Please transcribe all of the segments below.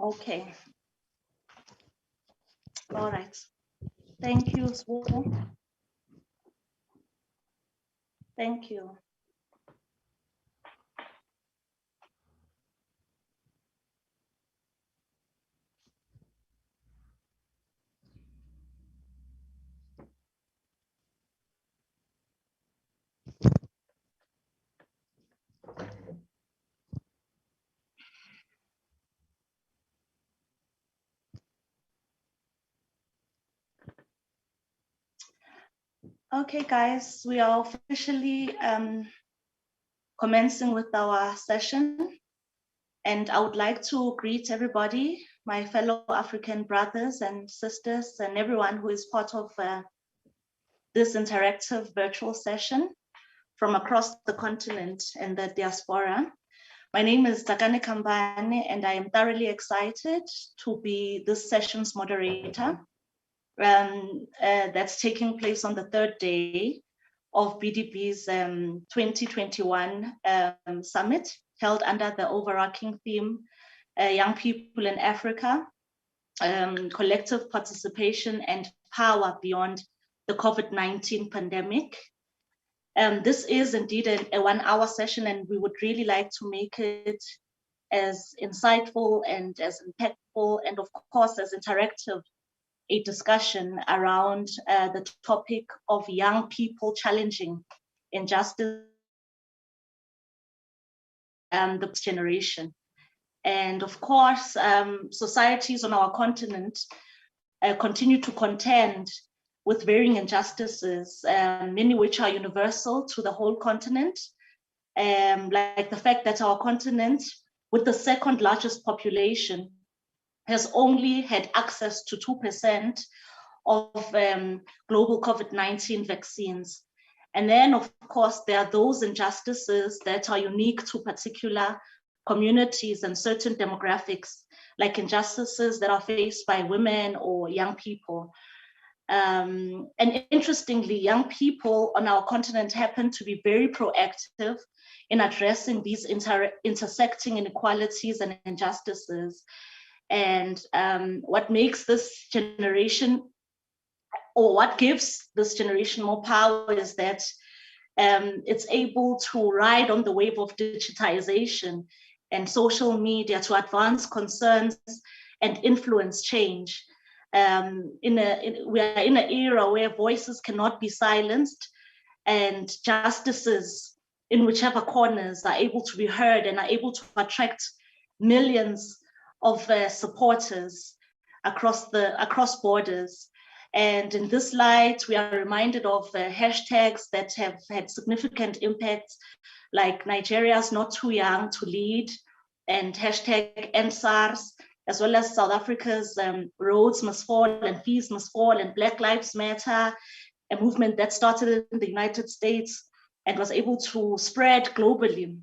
Okay. All right. Thank you, Swo. Thank you. Okay, guys, we are officially commencing with our session. And I would like to greet everybody, my fellow African brothers and sisters, and everyone who is part of this interactive virtual session from across the continent and the diaspora. My name is Takane Kambane, and I am thoroughly excited to be this session's moderator. That's taking place on the third day of BDB's 2021 summit, held under the overarching theme, Young People in Africa, Collective Participation and Power Beyond the COVID-19 Pandemic. This is indeed a 1 hour session, and we would really like to make it as insightful and as impactful and of course as interactive a discussion around the topic of young people challenging injustice and the generation. And of course, societies on our continent continue to contend with varying injustices, many which are universal to the whole continent, like the fact that our continent, with the second largest population, has only had access to 2% of global COVID-19 vaccines. And then, of course, there are those injustices that are unique to particular communities and certain demographics, like injustices that are faced by women or young people. And interestingly, young people on our continent happen to be very proactive in addressing these intersecting inequalities and injustices. And what makes this generation, or what gives this generation more power, is that it's able to ride on the wave of digitization and social media to advance concerns and influence change. We are in an era where voices cannot be silenced, and justices in whichever corners are able to be heard and are able to attract millions of supporters across borders. And in this light, we are reminded of hashtags that have had significant impacts, like Nigeria's Not Too Young to Lead, and hashtag EndSARS, as well as South Africa's Roads Must Fall and Fees Must Fall, and Black Lives Matter, a movement that started in the United States and was able to spread globally,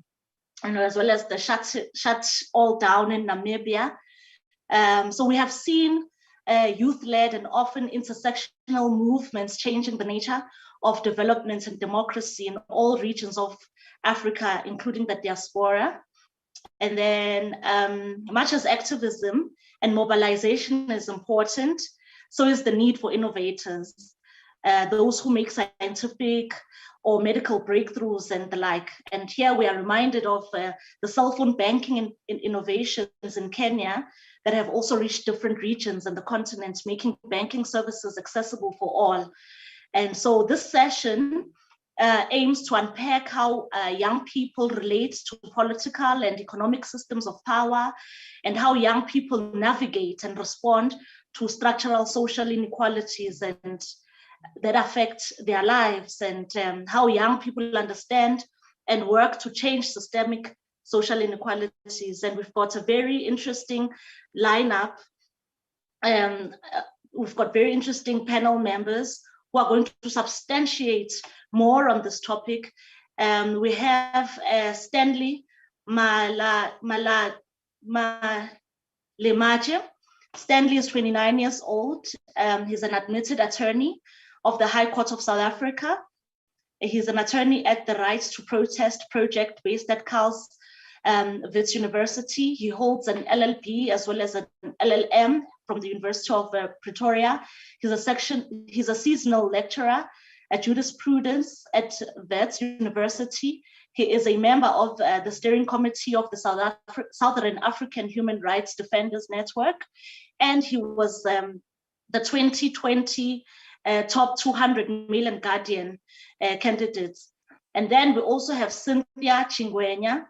and as well as the Shut All Down in Namibia. So we have seen youth-led and often intersectional movements changing the nature of development and democracy in all regions of Africa, including the diaspora. And then much as activism and mobilization is important, so is the need for innovators, those who make scientific or medical breakthroughs and the like. And here we are reminded of the cell phone banking innovations in Kenya that have also reached different regions and the continent, making banking services accessible for all. And so this session aims to unpack how young people relate to political and economic systems of power, and how young people navigate and respond to structural social inequalities and that affect their lives, and how young people understand and work to change systemic social inequalities. And we've got a very interesting lineup. We've got very interesting panel members who are going to substantiate more on this topic. We have Stanley Malemaje. Stanley is 29 years old. He's an admitted attorney of the High Court of South Africa. He's an attorney at the Rights to Protest project based at CALS Wits University. He holds an LLB as well as an LLM from the University of Pretoria. He's a seasonal lecturer at jurisprudence at Wits University. He is a member of the steering committee of the Southern African Human Rights Defenders Network, and he was the 2020 top 200 million Guardian candidates. And then we also have Cynthia Chingwenya.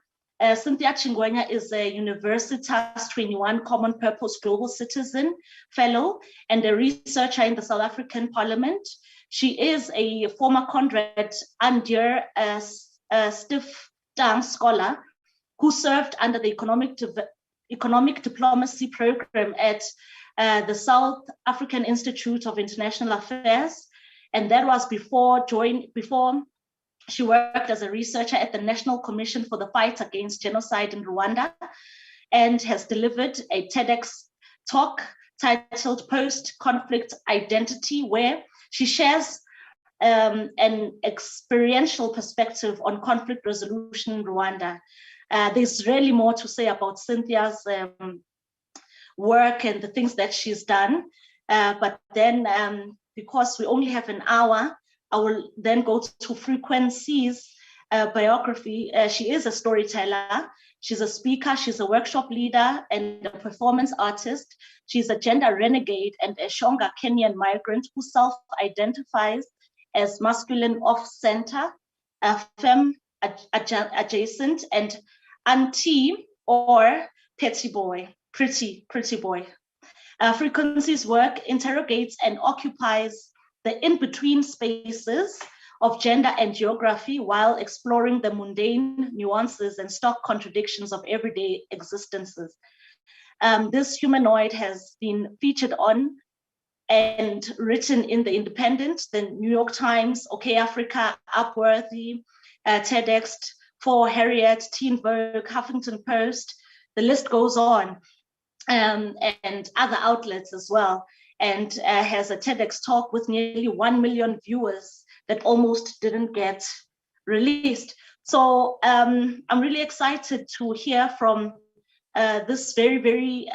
Cynthia Chingwenya is a Universitas 21 Common Purpose Global Citizen Fellow and a researcher in the South African Parliament. She is a former Conrad Andeer Stiftang scholar who served under the economic diplomacy program at the South African Institute of International Affairs. And that was before she worked as a researcher at the National Commission for the Fight Against Genocide in Rwanda, and has delivered a TEDx talk titled Post-Conflict Identity, where she shares an experiential perspective on conflict resolution in Rwanda. There's really more to say about Cynthia's work and the things that she's done. But then because we only have an hour, I will then go to Frequency's biography. She is a storyteller. She's a speaker. She's a workshop leader and a performance artist. She's a gender renegade and a Shonga Kenyan migrant who self-identifies as masculine off-center, femme adjacent, and auntie or petty boy, pretty boy. Frequency's work interrogates and occupies the in-between spaces of gender and geography while exploring the mundane nuances and stark contradictions of everyday existences. This humanoid has been featured on and written in The Independent, the New York Times, OK Africa, Upworthy, TEDx, For Harriet, Teen Vogue, Huffington Post, the list goes on, and other outlets as well, and has a TEDx talk with nearly 1 million viewers that almost didn't get released. So I'm really excited to hear from this very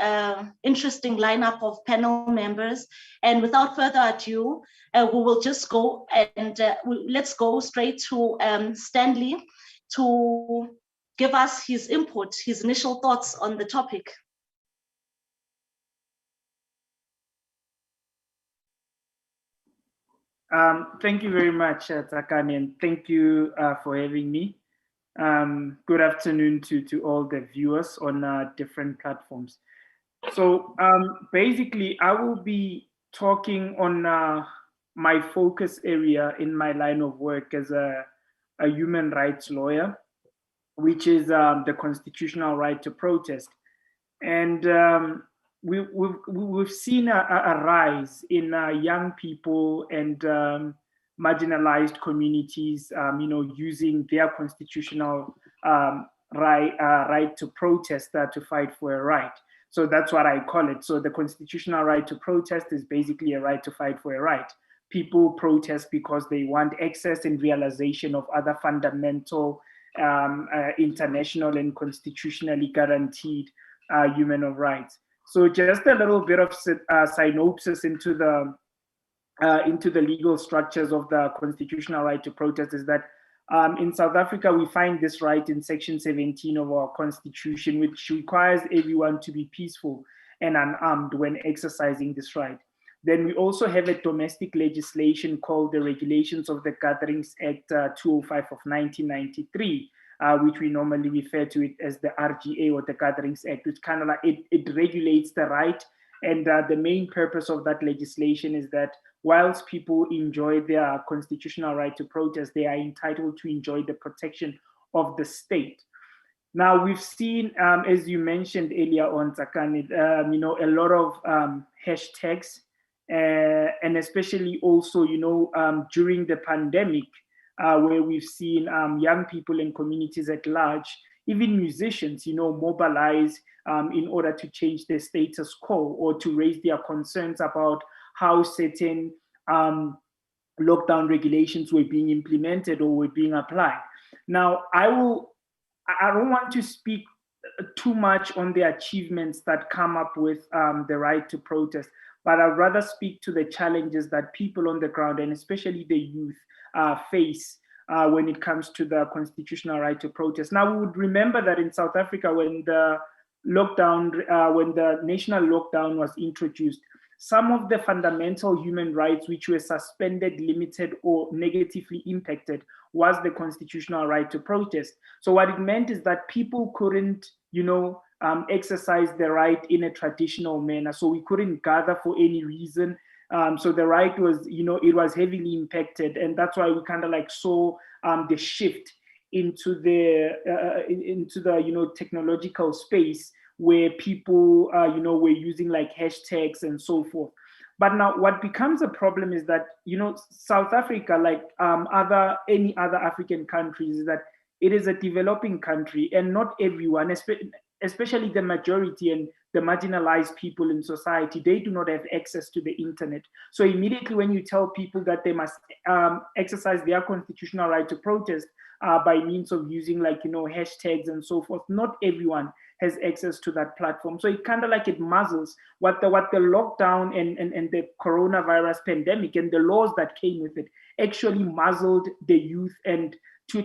interesting lineup of panel members. And without further ado, we will just go and let's go straight to Stanley to give us his input, his initial thoughts on the topic. Thank you very much, Tsakani, and thank you for having me. Good afternoon to all the viewers on different platforms. So basically, I will be talking on my focus area in my line of work as a human rights lawyer, which is the constitutional right to protest. And we've seen a rise in young people and marginalized communities, using their constitutional right to protest, to fight for a right. So that's what I call it. So the constitutional right to protest is basically a right to fight for a right. People protest because they want access and realization of other fundamental, international and constitutionally guaranteed human rights. So just a little bit of synopsis into the legal structures of the constitutional right to protest is that in South Africa, we find this right in Section 17 of our constitution, which requires everyone to be peaceful and unarmed when exercising this right. Then we also have a domestic legislation called the Regulations of the Gatherings Act 205 of 1993, which we normally refer to it as the RGA, or the Gatherings Act, which kind of like it regulates the right. And the main purpose of that legislation is that whilst people enjoy their constitutional right to protest, they are entitled to enjoy the protection of the state. Now, we've seen, as you mentioned earlier on, Tsakani, a lot of hashtags, and especially also, during the pandemic, where we've seen young people and communities at large, even musicians, mobilize in order to change the status quo or to raise their concerns about how certain lockdown regulations were being implemented or were being applied. Now, I will I don't want to speak too much on the achievements that come up with the right to protest, but I'd rather speak to the challenges that people on the ground, and especially the youth, face when it comes to the constitutional right to protest. Now, we would remember that in South Africa, when the when the national lockdown was introduced, some of the fundamental human rights which were suspended, limited, or negatively impacted was the constitutional right to protest. So what it meant is that people couldn't, exercise the right in a traditional manner. So we couldn't gather for any reason. So the right was, it was heavily impacted, and that's why we kind of like saw the shift into the technological space where people were using like hashtags and so forth. But now what becomes a problem is that South Africa, like any other African countries, is that it is a developing country, and not everyone, especially the majority and the marginalized people in society, they do not have access to the internet. So immediately when you tell people that they must exercise their constitutional right to protest by means of using like hashtags and so forth, not everyone has access to that platform. So it kind of like it muzzles what the lockdown and the coronavirus pandemic and the laws that came with it actually muzzled the youth, and to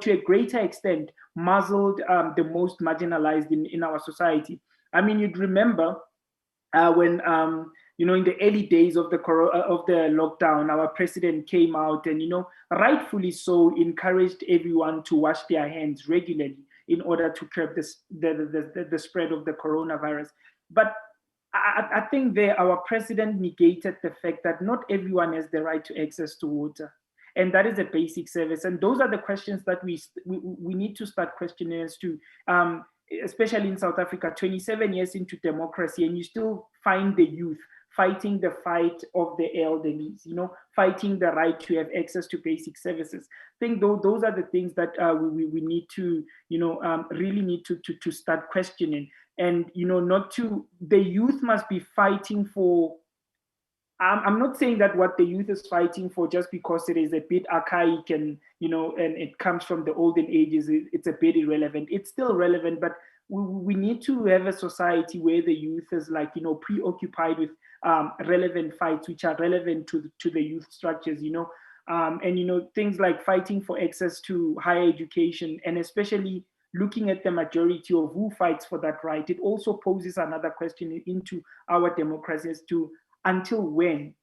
a greater extent muzzled the most marginalized in our society. I mean, you'd remember when in the early days of the lockdown, our president came out and rightfully so encouraged everyone to wash their hands regularly in order to curb the spread of the coronavirus. But I think there our president negated the fact that not everyone has the right to access to water. And that is a basic service. And those are the questions that we need to start questioning as to, especially in South Africa, 27 years into democracy, and you still find the youth fighting the fight of the elderly, fighting the right to have access to basic services. I think those are the things that we need to, really need to start questioning. And, the youth must be fighting for, I'm not saying that what the youth is fighting for just because it is a bit archaic and, and it comes from the olden ages, it's a bit irrelevant. It's still relevant, but we need to have a society where the youth is like, preoccupied with relevant fights which are relevant to the youth structures, and, things like fighting for access to higher education, and especially looking at the majority of who fights for that right. It also poses another question into our democracy as to until when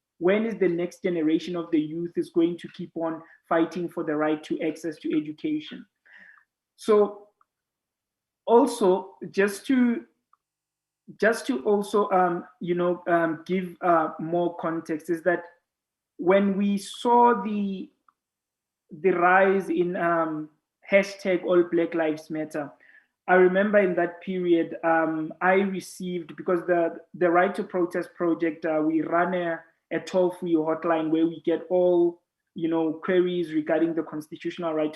is the next generation of the youth is going to keep on fighting for the right to access to education. So also just to also give more context is that when we saw the rise in hashtag All Black Lives Matter, I remember in that period, I received, because the Right to Protest project, we run a toll-free hotline where we get all, queries regarding the constitutional right,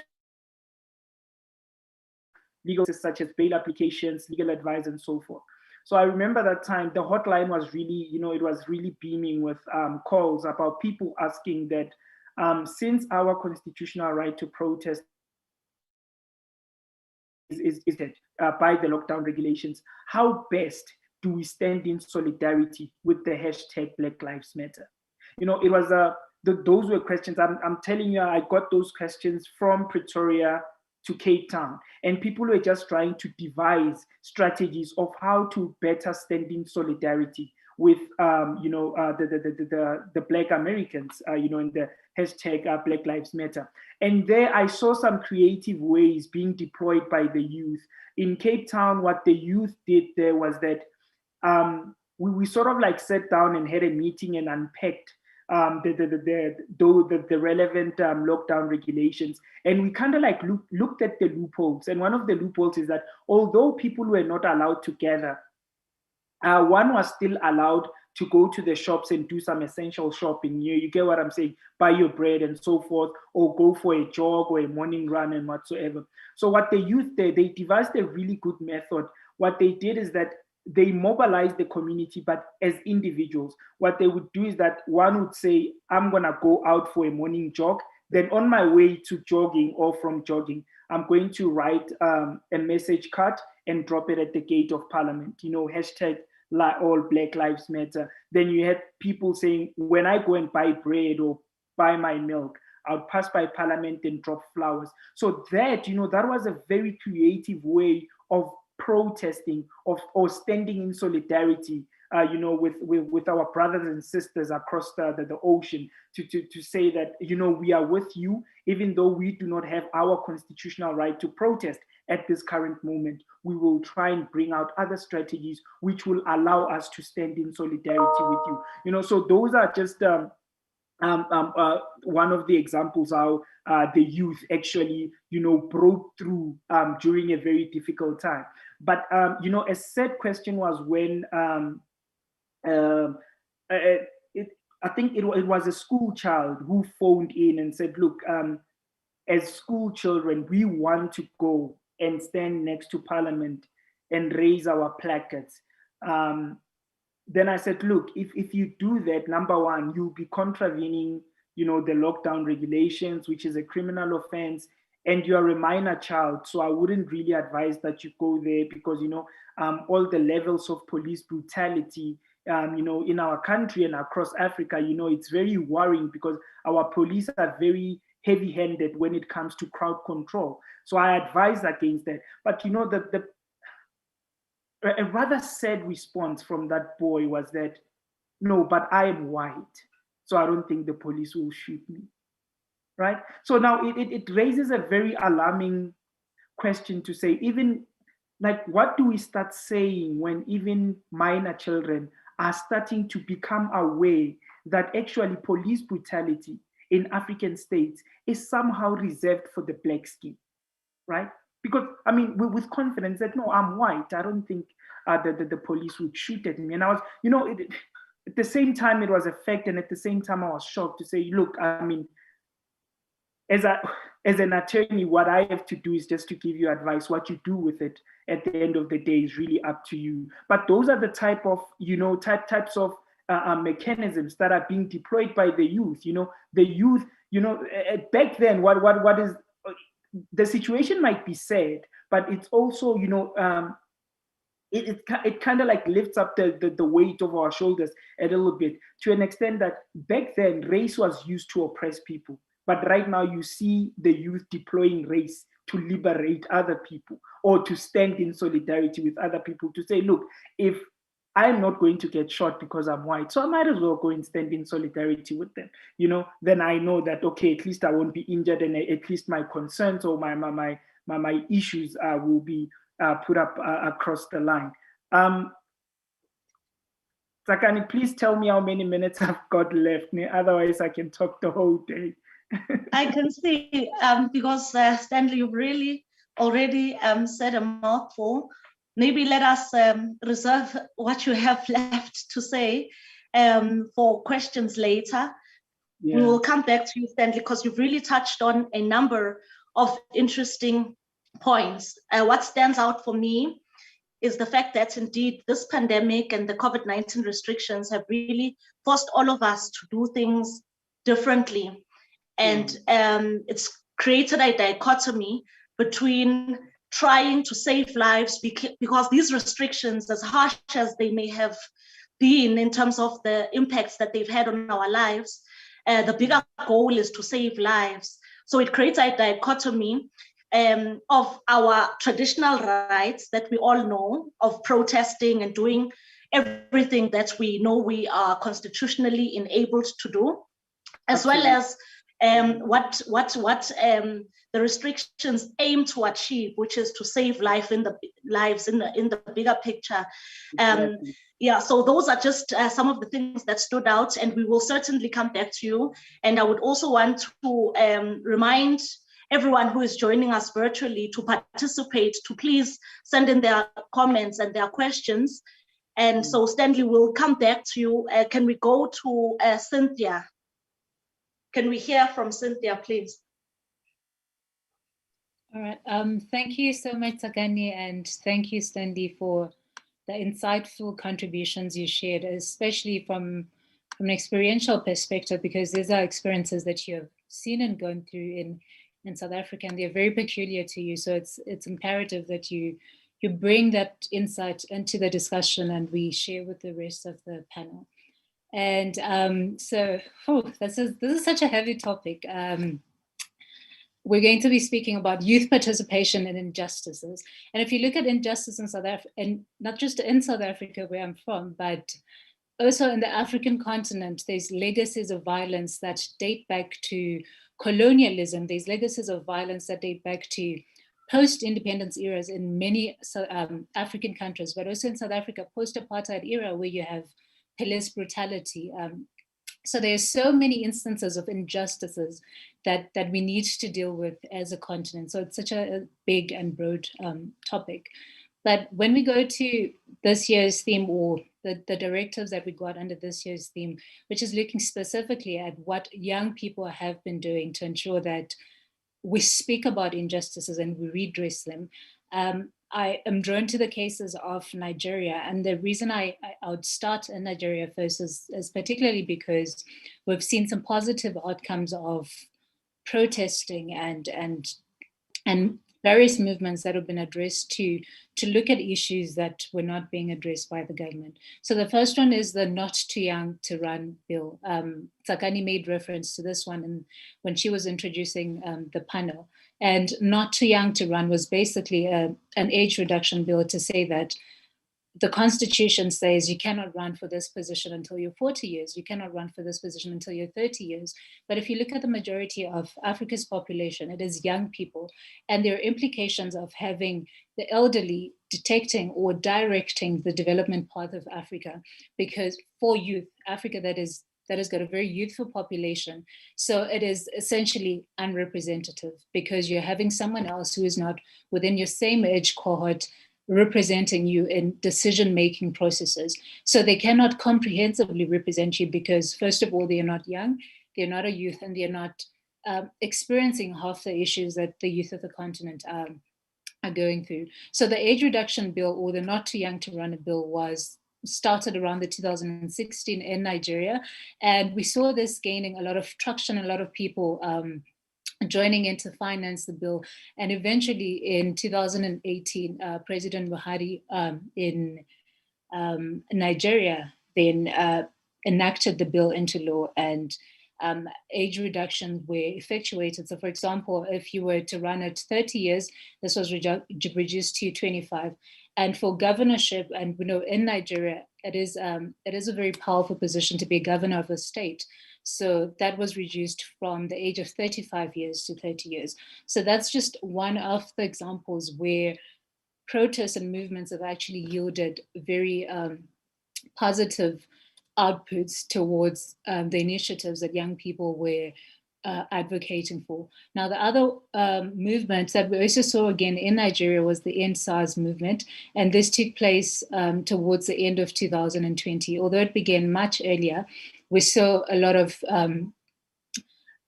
legal such as bail applications, legal advice, and so forth. So I remember that time, the hotline was really, it was really beaming with calls about people asking that since our constitutional right to protest is by the lockdown regulations, how best do we stand in solidarity with the hashtag Black Lives Matter? It was those were questions. I'm telling you, I got those questions from Pretoria to Cape Town, and people were just trying to devise strategies of how to better stand in solidarity with the Black Americans, in the hashtag Black Lives Matter. And there I saw some creative ways being deployed by the youth. In Cape Town, what the youth did there was that we sort of like sat down and had a meeting and unpacked the relevant lockdown regulations, and we kind of like looked at the loopholes. And one of the loopholes is that although people were not allowed to gather, one was still allowed to go to the shops and do some essential shopping. You get what I'm saying? Buy your bread and so forth, or go for a jog or a morning run and whatsoever. So what the youth did, they devised a really good method. What they did is that they mobilized the community, but as individuals. What they would do is that one would say, I'm gonna go out for a morning jog. Then on my way to jogging or from jogging, I'm going to write a message card and drop it at the gate of Parliament, hashtag all Black Lives Matter. Then you had people saying, when I go and buy bread or buy my milk, I'll pass by Parliament and drop flowers. So that, that was a very creative way of protesting or standing in solidarity, with our brothers and sisters across the ocean to say that, we are with you, even though we do not have our constitutional right to protest at this current moment. We will try and bring out other strategies which will allow us to stand in solidarity with you. So those are just one of the examples how the youth actually, broke through during a very difficult time. But, a sad question was when I think it was a school child who phoned in and said, look, as school children, we want to go and stand next to Parliament and raise our placards. Then I said, look, if you do that, number one, you'll be contravening, the lockdown regulations, which is a criminal offense, and you're a minor child. So I wouldn't really advise that you go there because, all the levels of police brutality, in our country and across Africa, it's very worrying because our police are very heavy-handed when it comes to crowd control. So I advise against that. But, a rather sad response from that boy was that, no, but I am white, so I don't think the police will shoot me, right? So now it raises a very alarming question to say, even like, what do we start saying when even minor children are starting to become aware that actually police brutality in African states is somehow reserved for the black skin, right? Because, I mean, with confidence that, no, I'm white, I don't think the police would shoot at me. And I was, at the same time, it was a fact, and at the same time, I was shocked to say, look, I mean, as an attorney, what I have to do is just to give you advice. What you do with it at the end of the day is really up to you. But those are the type of, types of mechanisms that are being deployed by the youth. The youth, back then, what is, the situation might be sad, but it's also, it kind of like lifts up the weight of our shoulders a little bit, to an extent that back then race was used to oppress people. But right now you see the youth deploying race to liberate other people or to stand in solidarity with other people, to say, look, if I'm not going to get shot because I'm white, so I might as well go and stand in solidarity with them. Then I know that, okay, at least I won't be injured, and at least my concerns or my issues will be put up across the line. Tsakani, please tell me how many minutes I've got left. Otherwise, I can talk the whole day. I can see, because Stanley, you've really already said a mouthful. Maybe let us reserve what you have left to say for questions later. Yeah. We will come back to you, Stanley, because you've really touched on a number of interesting points. What stands out for me is the fact that indeed this pandemic and the COVID-19 restrictions have really forced all of us to do things differently. And it's created a dichotomy between trying to save lives, because these restrictions, as harsh as they may have been in terms of the impacts that they've had on our lives, the bigger goal is to save lives. So it creates a dichotomy of our traditional rights that we all know, of protesting and doing everything that we know we are constitutionally enabled to do, as well as what the restrictions aim to achieve, which is to save lives in the bigger picture. Exactly. Yeah, so those are just some of the things that stood out, and we will certainly come back to you. And I would also want to remind everyone who is joining us virtually to participate, to please send in their comments and their questions. And so Stanley, will come back to you. Can we go to Cynthia? Can we hear from Cynthia, please? All right. Thank you so much, Tsakani, and thank you, Stanley, for the insightful contributions you shared, especially from an experiential perspective, because these are experiences that you have seen and gone through in South Africa, and they're very peculiar to you. So it's imperative that you bring that insight into the discussion and we share with the rest of the panel. And this is such a heavy topic. We're going to be speaking about youth participation in injustices. And if you look at injustice in South Africa, and not just in South Africa where I'm from, but also in the African continent, there's legacies of violence that date back to colonialism. There's legacies of violence that date back to post-independence eras in many African countries, but also in South Africa, post-apartheid era, where you have police brutality. So there's so many instances of injustices that we need to deal with as a continent. So it's such a big and broad topic. But when we go to this year's theme, or the directives that we got under this year's theme, which is looking specifically at what young people have been doing to ensure that we speak about injustices and we redress them, I am drawn to the cases of Nigeria. And the reason I would start in Nigeria first is particularly because we've seen some positive outcomes of protesting and various movements that have been addressed to look at issues that were not being addressed by the government. So the first one is the Not Too Young to Run bill. Tsakani made reference to this one when she was introducing the panel. And Not Too Young to Run was basically an age reduction bill to say that the Constitution says you cannot run for this position until you're 40 years. You cannot run for this position until you're 30 years. But if you look at the majority of Africa's population, it is young people. And there are implications of having the elderly detecting or directing the development path of Africa, because for youth, Africa that has got a very youthful population. So it is essentially unrepresentative, because you're having someone else who is not within your same age cohort representing you in decision-making processes. So they cannot comprehensively represent you because, first of all, they're not young, they're not a youth, and they're not experiencing half the issues that the youth of the continent are going through. So the age reduction bill, or the Not Too Young to Run a bill, was started around the 2016 in Nigeria. And we saw this gaining a lot of traction, a lot of people joining in to finance the bill. And eventually in 2018, President Buhari in Nigeria then enacted the bill into law, and age reductions were effectuated. So for example, if you were to run at 30 years, this was reduced to 25. And for governorship, and we know in Nigeria, it is a very powerful position to be a governor of a state. So that was reduced from the age of 35 years to 30 years. So that's just one of the examples where protests and movements have actually yielded very positive outputs towards the initiatives that young people were advocating for. Now, the other movement that we also saw again in Nigeria was the End SARS movement, and this took place towards the end of 2020. Although it began much earlier, we saw a lot of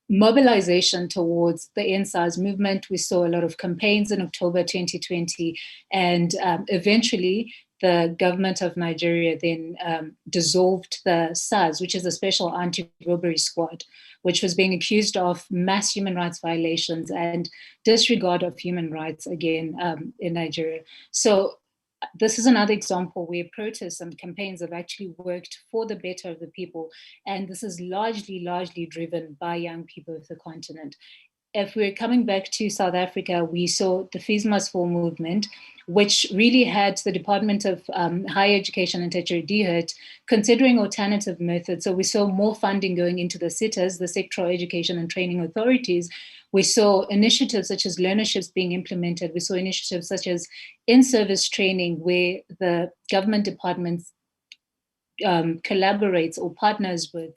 mobilization towards the End SARS movement. We saw a lot of campaigns in October 2020, and eventually the government of Nigeria then dissolved the SARS, which is the Special Anti-Robbery Squad, which was being accused of mass human rights violations and disregard of human rights again in Nigeria. So this is another example where protests and campaigns have actually worked for the better of the people. And this is largely driven by young people of the continent. If we're coming back to South Africa, we saw the Fees Must Fall movement, which really had the Department of Higher Education and Tertiary DHET considering alternative methods. So we saw more funding going into the SETAs, the Sectoral Education and Training Authorities. We saw initiatives such as learnerships being implemented. We saw initiatives such as in-service training, where the government departments collaborates or partners with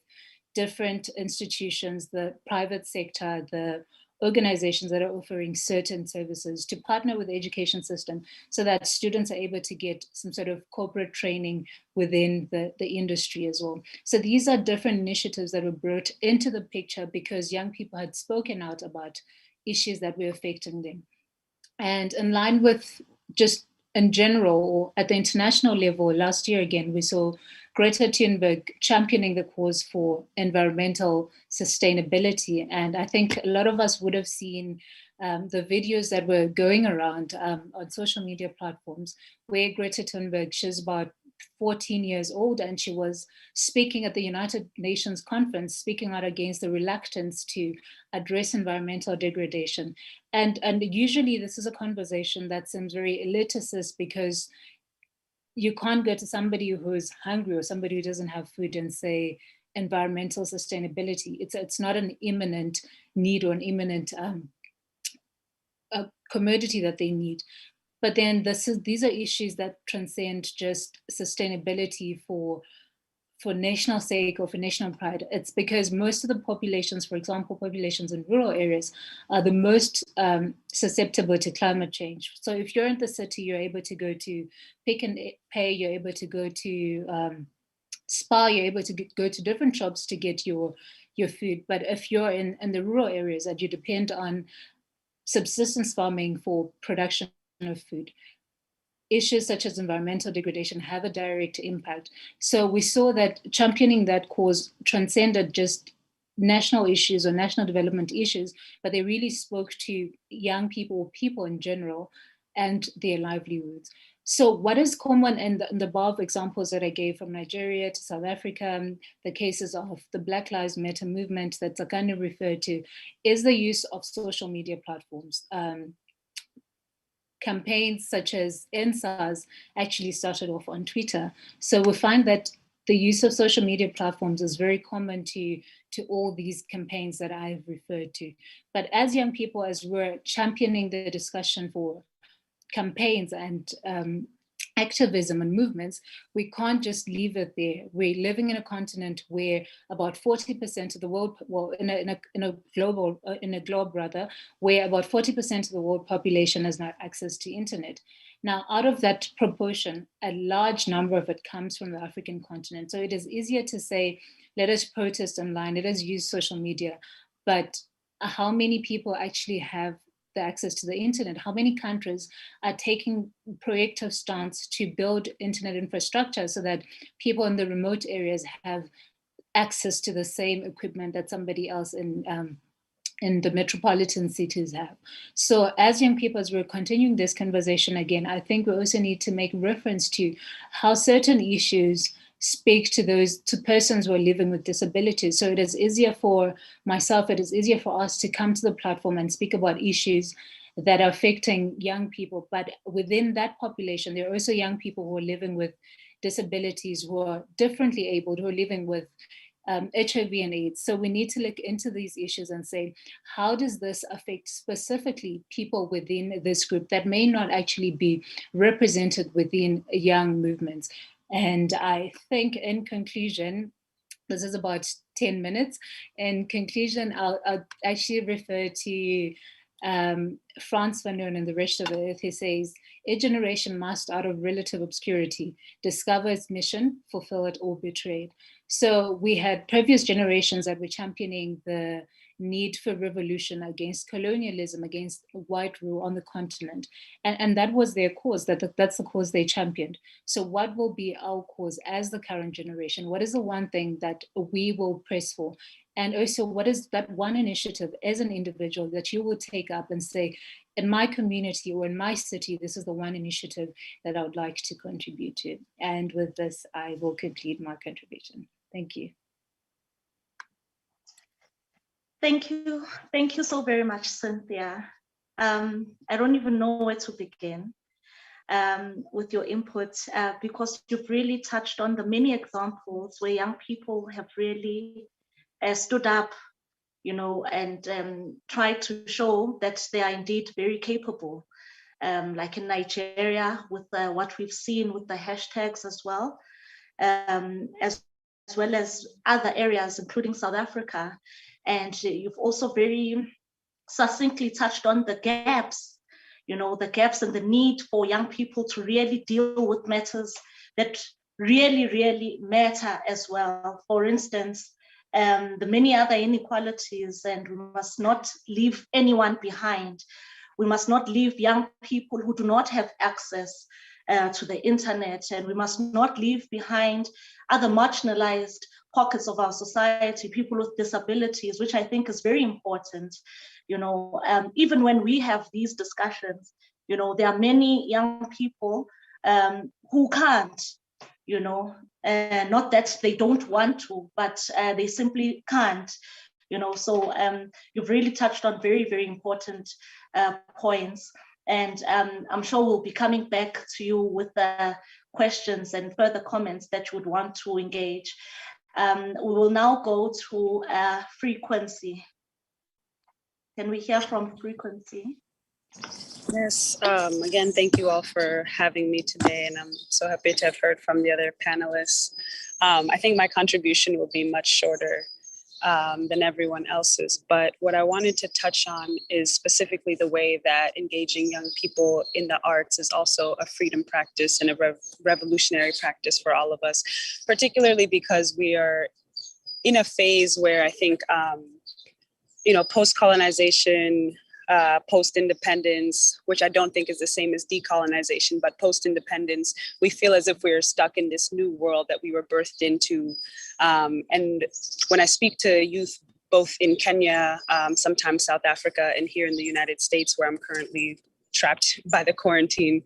different institutions, the private sector, the organizations that are offering certain services, to partner with the education system so that students are able to get some sort of corporate training within the industry as well. So these are different initiatives that were brought into the picture because young people had spoken out about issues that were affecting them. And in line with just in general, or at the international level, last year again, we saw Greta Thunberg championing the cause for environmental sustainability. And I think a lot of us would have seen the videos that were going around on social media platforms where Greta Thunberg, she's about 14 years old, and she was speaking at the United Nations conference, speaking out against the reluctance to address environmental degradation. And usually this is a conversation that seems very elitist, because you can't go to somebody who's hungry or somebody who doesn't have food and say environmental sustainability. It's not an imminent need or an imminent commodity that they need. But then these are issues that transcend just sustainability for national sake or for national pride. It's because most of the populations, for example, populations in rural areas, are the most susceptible to climate change. So if you're in the city, you're able to go to Pick n Pay, you're able to go to Spar, you're able to go to different shops to get your food. But if you're in the rural areas that you depend on subsistence farming for production of food, issues such as environmental degradation have a direct impact. So we saw that championing that cause transcended just national issues or national development issues, but they really spoke to young people, or people in general, and their livelihoods. So what is common in the above examples that I gave, from Nigeria to South Africa, the cases of the Black Lives Matter movement that Tsakani referred to, is the use of social media platforms. Campaigns such as EndSARS actually started off on Twitter. So we find that the use of social media platforms is very common to all these campaigns that I've referred to. But as young people, as we're championing the discussion for campaigns and activism and movements, we can't just leave it there. We're living in a continent where about 40% of the world, well, in a globe rather, where about 40% of the world population has not access to internet. Now, out of that proportion, a large number of it comes from the African continent. So it is easier to say, let us protest online, let us use social media, but how many people actually have the access to the internet? How many countries are taking proactive stance to build internet infrastructure so that people in the remote areas have access to the same equipment that somebody else in the metropolitan cities have? So as young people, as we're continuing this conversation again, I think we also need to make reference to how certain issues speak to persons who are living with disabilities. So it is easier for myself, it is easier for us to come to the platform and speak about issues that are affecting young people. But within that population, there are also young people who are living with disabilities, who are differently abled, who are living with HIV and AIDS. So we need to look into these issues and say, how does this affect specifically people within this group that may not actually be represented within young movements? And I think in conclusion, this is about 10 minutes. In conclusion, I'll actually refer to Frantz Fanon and the Rest of the Earth. He says, a generation must, out of relative obscurity, discover its mission, fulfill it, or betray it. So we had previous generations that were championing the need for revolution against colonialism, against white rule on the continent. And that was their cause, that's the cause they championed. So what will be our cause as the current generation? What is the one thing that we will press for? And also, what is that one initiative as an individual that you will take up and say, in my community or in my city, this is the one initiative that I would like to contribute to. And with this, I will conclude my contribution. Thank you. Thank you. Thank you so very much, Cynthia. I don't even know where to begin with your input, because you've really touched on the many examples where young people have really stood up, and tried to show that they are indeed very capable. Like in Nigeria, with what we've seen with the hashtags as well, as well as other areas, including South Africa. And you've also very succinctly touched on the gaps, the gaps and the need for young people to really deal with matters that really, really matter as well. For instance, the many other inequalities, and we must not leave anyone behind. We must not leave young people who do not have access to the internet, and we must not leave behind other marginalized pockets of our society, people with disabilities, which I think is very important. Even when we have these discussions, there are many young people who can't, not that they don't want to, but they simply can't, so you've really touched on very, very important points. And I'm sure we'll be coming back to you with questions and further comments that you would want to engage. We will now go to Frequency. Can we hear from Frequency? Yes, again, thank you all for having me today, and I'm so happy to have heard from the other panelists. I think my contribution will be much shorter than everyone else's, but what I wanted to touch on is specifically the way that engaging young people in the arts is also a freedom practice and a revolutionary practice for all of us, particularly because we are in a phase where I think, post-colonization, post-independence, which I don't think is the same as decolonization, but post-independence, we feel as if we are stuck in this new world that we were birthed into. And when I speak to youth, both in Kenya, sometimes South Africa, and here in the United States, where I'm currently trapped by the quarantine,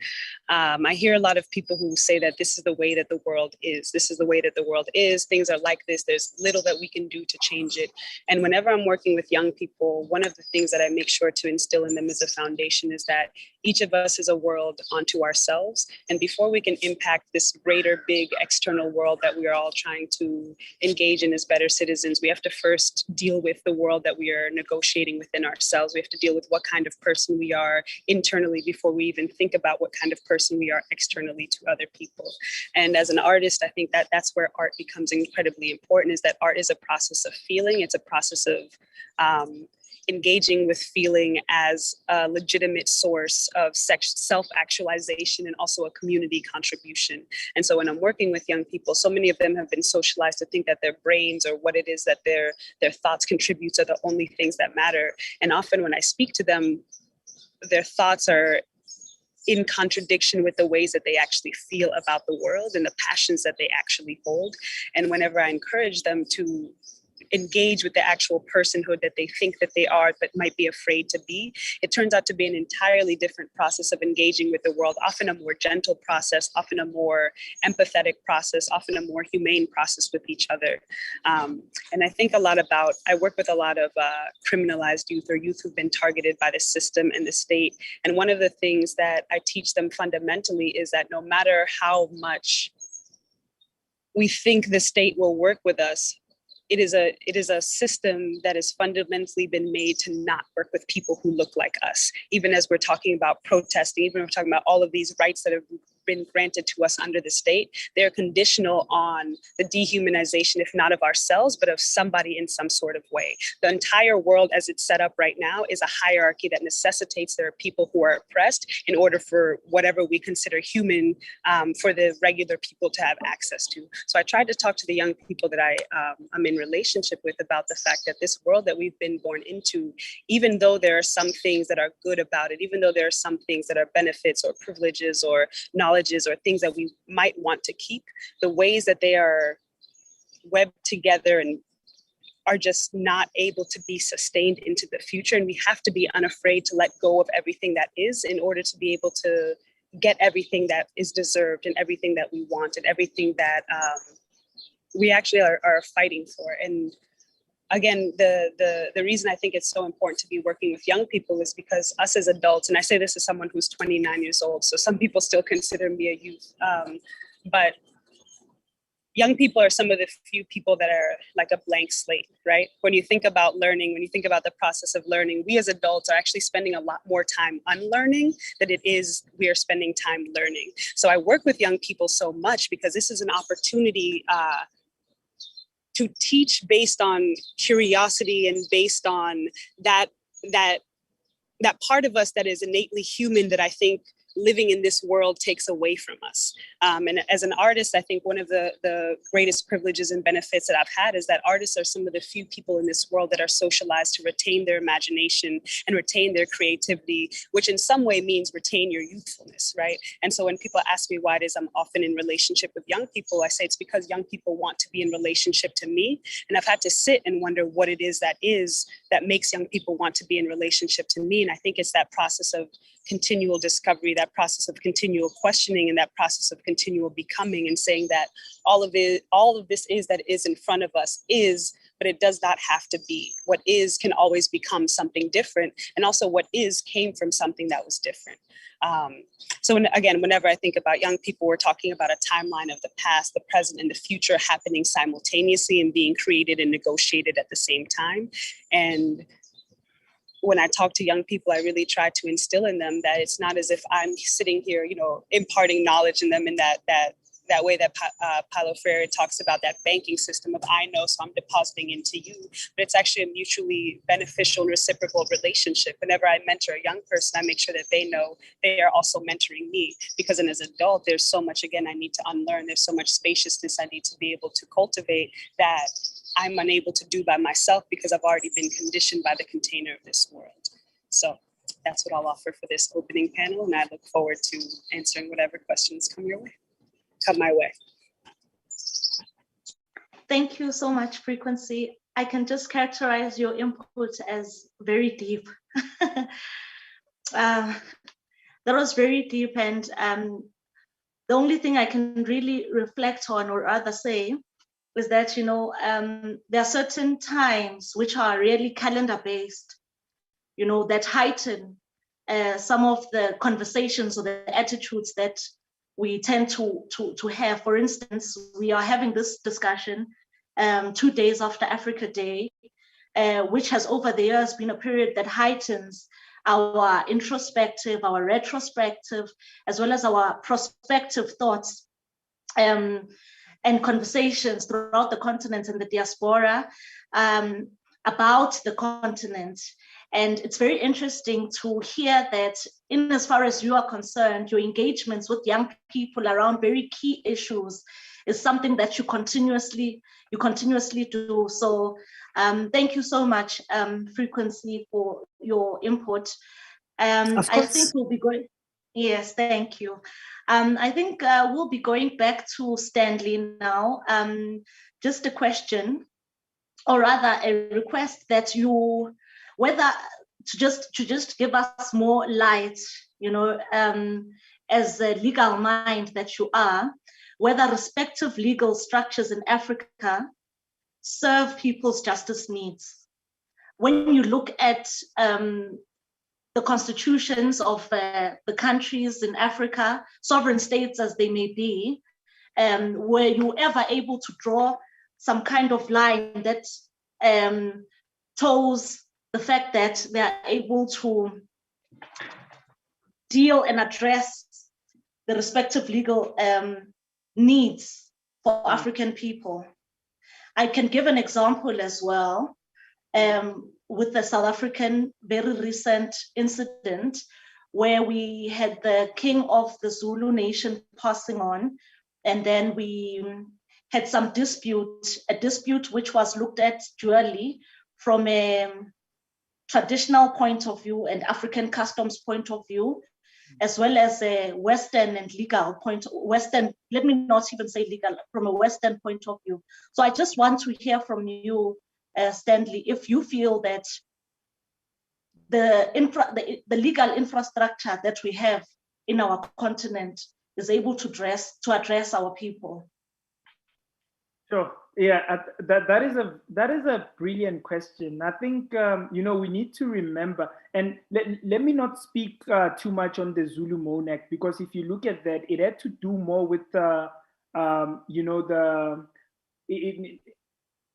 I hear a lot of people who say that this is the way that the world is. This is the way that the world is. Things are like this. There's little that we can do to change it. And whenever I'm working with young people, one of the things that I make sure to instill in them as a foundation is that each of us is a world unto ourselves. And before we can impact this greater, big external world that we are all trying to engage in as better citizens, we have to first deal with the world that we are negotiating within ourselves. We have to deal with what kind of person we are internally before we even think about what kind of person we are externally to other people. And as an artist, I think that that's where art becomes incredibly important, is that art is a process of feeling. It's a process of engaging with feeling as a legitimate source of self-actualization and also a community contribution. And so when I'm working with young people, so many of them have been socialized to think that their brains or what it is that their thoughts contribute are the only things that matter. And often when I speak to them, their thoughts are in contradiction with the ways that they actually feel about the world and the passions that they actually hold. And whenever I encourage them to engage with the actual personhood that they think that they are, but might be afraid to be, it turns out to be an entirely different process of engaging with the world, often a more gentle process, often a more empathetic process, often a more humane process with each other. And I think I work with a lot of criminalized youth or youth who've been targeted by the system and the state. And one of the things that I teach them fundamentally is that no matter how much we think the state will work with us, it is a system that has fundamentally been made to not work with people who look like us. Even as we're talking about protesting, even when we're talking about all of these rights that have been granted to us under the state, they're conditional on the dehumanization, if not of ourselves, but of somebody in some sort of way. The entire world as it's set up right now is a hierarchy that necessitates there are people who are oppressed in order for whatever we consider human for the regular people to have access to. So I tried to talk to the young people that I'm in relationship with about the fact that this world that we've been born into, even though there are some things that are good about it, even though there are some things that are benefits or privileges or knowledges or things that we might want to keep, the ways that they are webbed together and are just not able to be sustained into the future. And we have to be unafraid to let go of everything that is in order to be able to get everything that is deserved and everything that we want and everything that we actually are fighting for. And again, the reason I think it's so important to be working with young people is because us as adults, and I say this as someone who's 29 years old, so some people still consider me a youth, but young people are some of the few people that are like a blank slate, right? When you think about learning, when you think about the process of learning, we as adults are actually spending a lot more time unlearning than it is we are spending time learning. So I work with young people so much because this is an opportunity to teach based on curiosity and based on that part of us that is innately human that I think living in this world takes away from us. And as an artist, I think one of the greatest privileges and benefits that I've had is that artists are some of the few people in this world that are socialized to retain their imagination and retain their creativity, which in some way means retain your youthfulness, right? And so when people ask me why it is I'm often in relationship with young people, I say it's because young people want to be in relationship to me. And I've had to sit and wonder what it is that makes young people want to be in relationship to me. And I think it's that process of continual discovery, that process of continual questioning, and that process of continual becoming, and saying that all of this that is in front of us is, but it does not have to be. What is can always become something different. And also what is came from something that was different. Again, whenever I think about young people, we're talking about a timeline of the past, the present, and the future happening simultaneously and being created and negotiated at the same time. And when I talk to young people, I really try to instill in them that it's not as if I'm sitting here, imparting knowledge in them in that way that Paulo Freire talks about, that banking system of I know, so I'm depositing into you. But it's actually a mutually beneficial and reciprocal relationship. Whenever I mentor a young person, I make sure that they know they are also mentoring me, because as an adult, there's so much, again, I need to unlearn. There's so much spaciousness I need to be able to cultivate that I'm unable to do by myself because I've already been conditioned by the container of this world. So that's what I'll offer for this opening panel. And I look forward to answering whatever questions come my way. Thank you so much, Frequency. I can just characterize your input as very deep. That was very deep, and the only thing I can really reflect on, or rather say, is that there are certain times which are really calendar-based, that heighten some of the conversations or the attitudes that we tend to have. For instance, we are having this discussion 2 days after Africa Day, which has over the years been a period that heightens our introspective, our retrospective, as well as our prospective thoughts and conversations throughout the continent and the diaspora about the continent. And it's very interesting to hear that, in as far as you are concerned, your engagements with young people around very key issues is something that you continuously do. So thank you so much, Frequency, for your input. I think we'll be going. Yes, thank you. I think we'll be going back to Stanley now. Just a question, or rather a request that you, whether to just give us more light, as a legal mind that you are, whether respective legal structures in Africa serve people's justice needs. When you look at the constitutions of the countries in Africa, sovereign states as they may be, were you ever able to draw some kind of line that toes the fact that they are able to deal and address the respective legal needs for African people? I can give an example as well. With the South African very recent incident where we had the king of the Zulu nation passing on, and then we had some a dispute which was looked at dually from a traditional point of view and African customs point of view, as well as a Western and legal point, let me not even say legal, from a Western point of view. So I just want to hear from you, Stanley, if you feel that the legal infrastructure that we have in our continent is able to address our people. Sure. Yeah, that is a brilliant question. I think we need to remember, and let me not speak too much on the Zulu monarch, because if you look at that, it had to do more with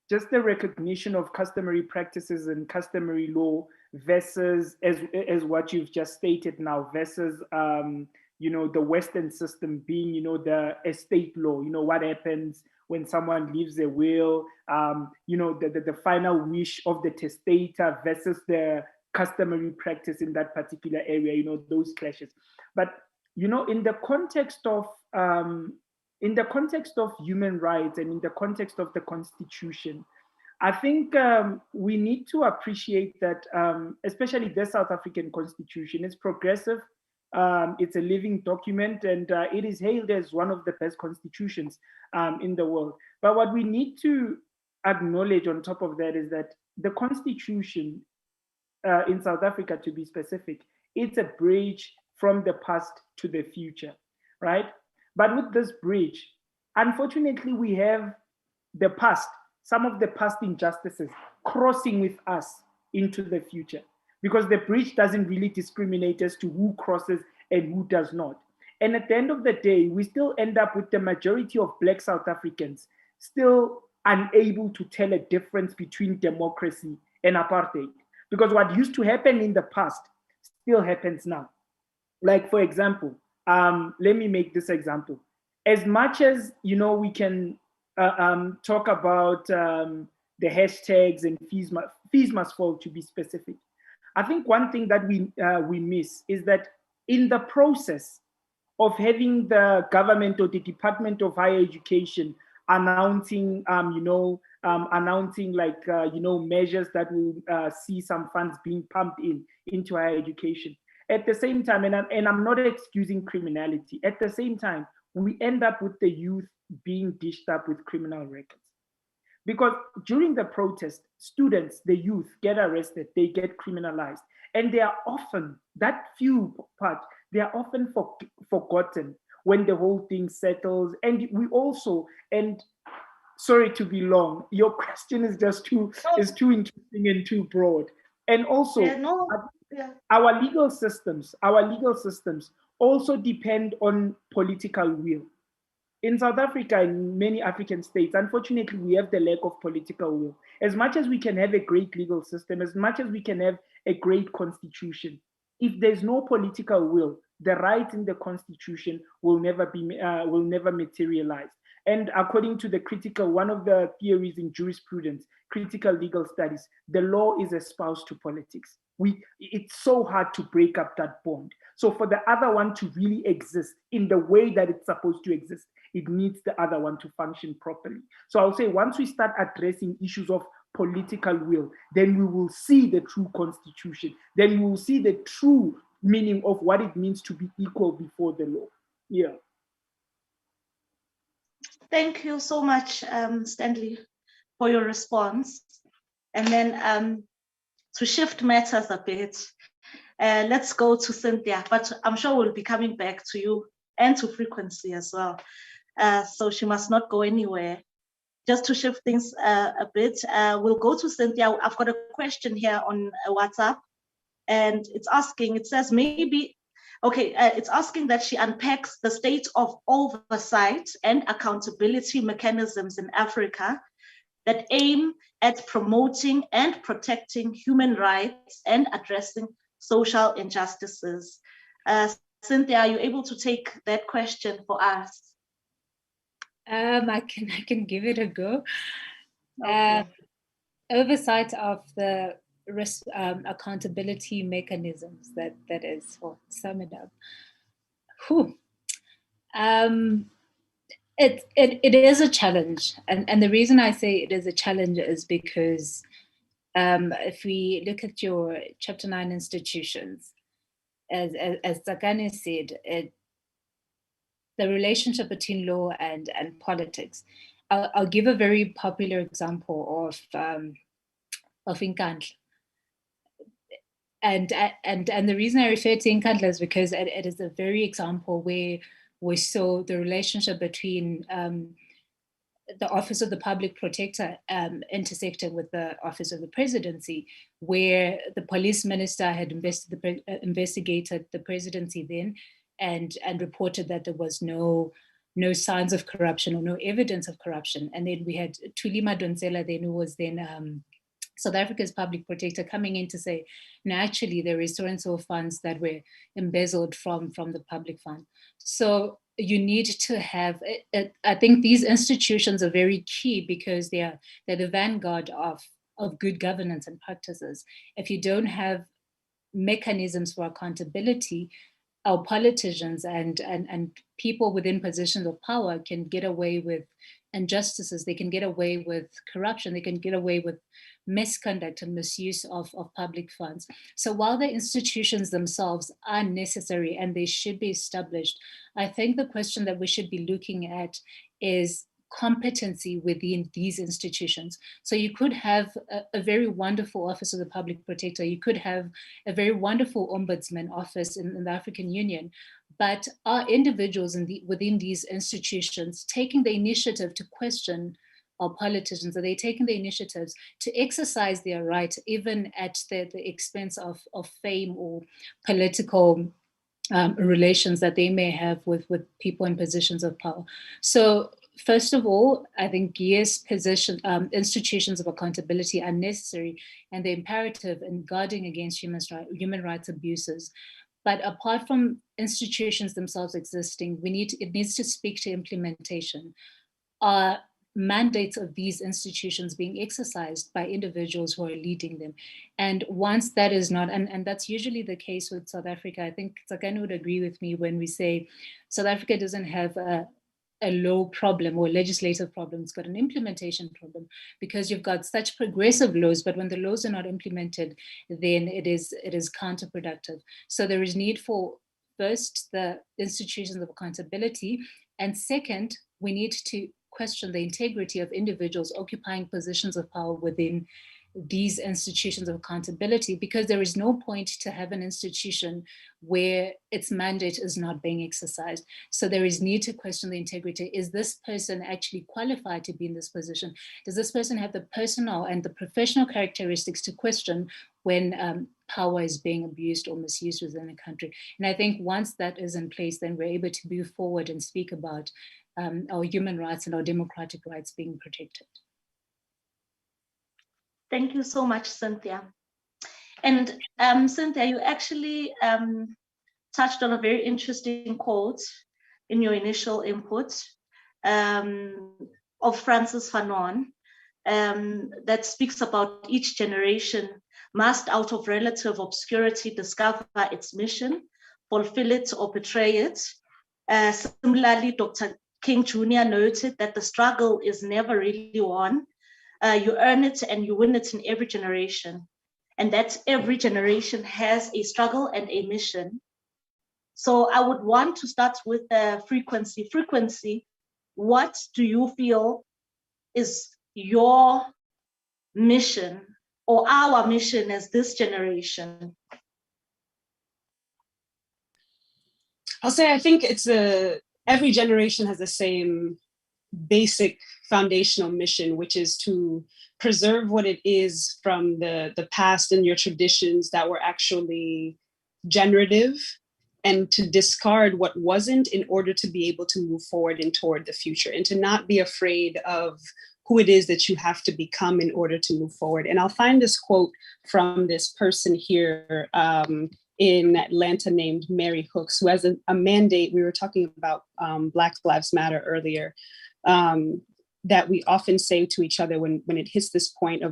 just the recognition of customary practices and customary law versus as what you've just stated now, versus the Western system being the estate law. What happens when someone leaves a will, the final wish of the testator versus the customary practice in that particular area, those clashes. But in the context of human rights and in the context of the Constitution, I think we need to appreciate that, especially the South African Constitution, is progressive. It's a living document, and it is hailed as one of the best constitutions in the world. But what we need to acknowledge on top of that is that the Constitution in South Africa, to be specific, it's a bridge from the past to the future, right? But with this bridge, unfortunately, we have the past, some of the past injustices crossing with us into the future, because the bridge doesn't really discriminate as to who crosses and who does not. And at the end of the day, we still end up with the majority of Black South Africans still unable to tell a difference between democracy and apartheid. Because what used to happen in the past still happens now. Like, for example, let me make this example. As much as, we can talk about the hashtags and fees must fall, to be specific, I think one thing that we miss is that in the process of having the government or the Department of Higher Education announcing, measures that will see some funds being pumped into higher education. At the same time, and I'm not excusing criminality, at the same time, we end up with the youth being dished up with criminal records. Because during the protest, students, the youth get arrested, they get criminalized. And they are often, that few part, they are often forgotten when the whole thing settles. And we also, and sorry to be long, your question is just too interesting and too broad. And also, our legal systems also depend on political will. In South Africa, in many African states, unfortunately, we have the lack of political will. As much as we can have a great legal system, as much as we can have a great constitution, if there's no political will, the rights in the constitution will never materialize. And according to one of the theories in jurisprudence, critical legal studies, the law is espoused to politics. It's so hard to break up that bond. So for the other one to really exist in the way that it's supposed to exist, it needs the other one to function properly. So I'll say once we start addressing issues of political will, then we will see the true constitution. Then we will see the true meaning of what it means to be equal before the law. Yeah. Thank you so much, Stanley, for your response. And then to shift matters a bit, let's go to Cynthia, but I'm sure we'll be coming back to you and to Frequency as well. So she must not go anywhere. Just to shift things a bit, we'll go to Cynthia. I've got a question here on WhatsApp, and it's asking that she unpacks the state of oversight and accountability mechanisms in Africa that aim at promoting and protecting human rights and addressing social injustices. Cynthia, are you able to take that question for us? I can give it a go. Okay. Oversight of the risk accountability mechanisms, that is, or sum it up. It is a challenge, and the reason I say it is a challenge is because if we look at your Chapter 9 institutions, as Tsakani said, the relationship between law and politics. I'll give a very popular example of Inkandla. And the reason I refer to Inkandla is because it is a very example where we saw the relationship between the Office of the Public Protector intersecting with the Office of the Presidency, where the police minister had investigated the presidency then and reported that there was no signs of corruption or no evidence of corruption. And then we had Thuli Madonsela then, who was then South Africa's public protector, coming in to say, no, actually there is so-and-so funds that were embezzled from the public fund. So you need to have, I think these institutions are very key because they're the vanguard of good governance and practices. If you don't have mechanisms for accountability, our politicians and people within positions of power can get away with injustices, they can get away with corruption, they can get away with misconduct and misuse of public funds. So while the institutions themselves are necessary and they should be established, I think the question that we should be looking at is competency within these institutions. So you could have a very wonderful Office of the Public Protector, you could have a very wonderful Ombudsman office in the African Union, but are individuals within these institutions taking the initiative to question our politicians? Are they taking the initiatives to exercise their right, even at the expense of fame or political relations that they may have with people in positions of power? So first of all, I think yes, institutions of accountability are necessary and they're imperative in guarding against human rights abuses. But apart from institutions themselves existing, it needs to speak to implementation. Are mandates of these institutions being exercised by individuals who are leading them? And once that is not, and that's usually the case with South Africa, I think Tsakani would agree with me when we say South Africa doesn't have a law problem or legislative problem, it's got an implementation problem, because you've got such progressive laws, but when the laws are not implemented, then it is counterproductive. So there is need for, first, the institutions of accountability, and second, we need to question the integrity of individuals occupying positions of power within these institutions of accountability, because there is no point to have an institution where its mandate is not being exercised. So there is need to question the integrity. Is this person actually qualified to be in this position? Does this person have the personal and the professional characteristics to question when power is being abused or misused within a country? And I think once that is in place, then we're able to move forward and speak about our human rights and our democratic rights being protected. Thank you so much, Cynthia. And Cynthia, you actually touched on a very interesting quote in your initial input of Francis Fanon that speaks about each generation must, out of relative obscurity, discover its mission, fulfill it or betray it. Similarly, Dr. King Jr. noted that the struggle is never really won. You earn it and you win it in every generation. And that every generation has a struggle and a mission. So I would want to start with frequency. Frequency, what do you feel is your mission or our mission as this generation? I'll say I think every generation has the same basic foundational mission, which is to preserve what it is from the past and your traditions that were actually generative, and to discard what wasn't in order to be able to move forward and toward the future, and to not be afraid of who it is that you have to become in order to move forward. And I'll find this quote from this person here in Atlanta named Mary Hooks, who has a mandate. We were talking about Black Lives Matter earlier, that we often say to each other when it hits this point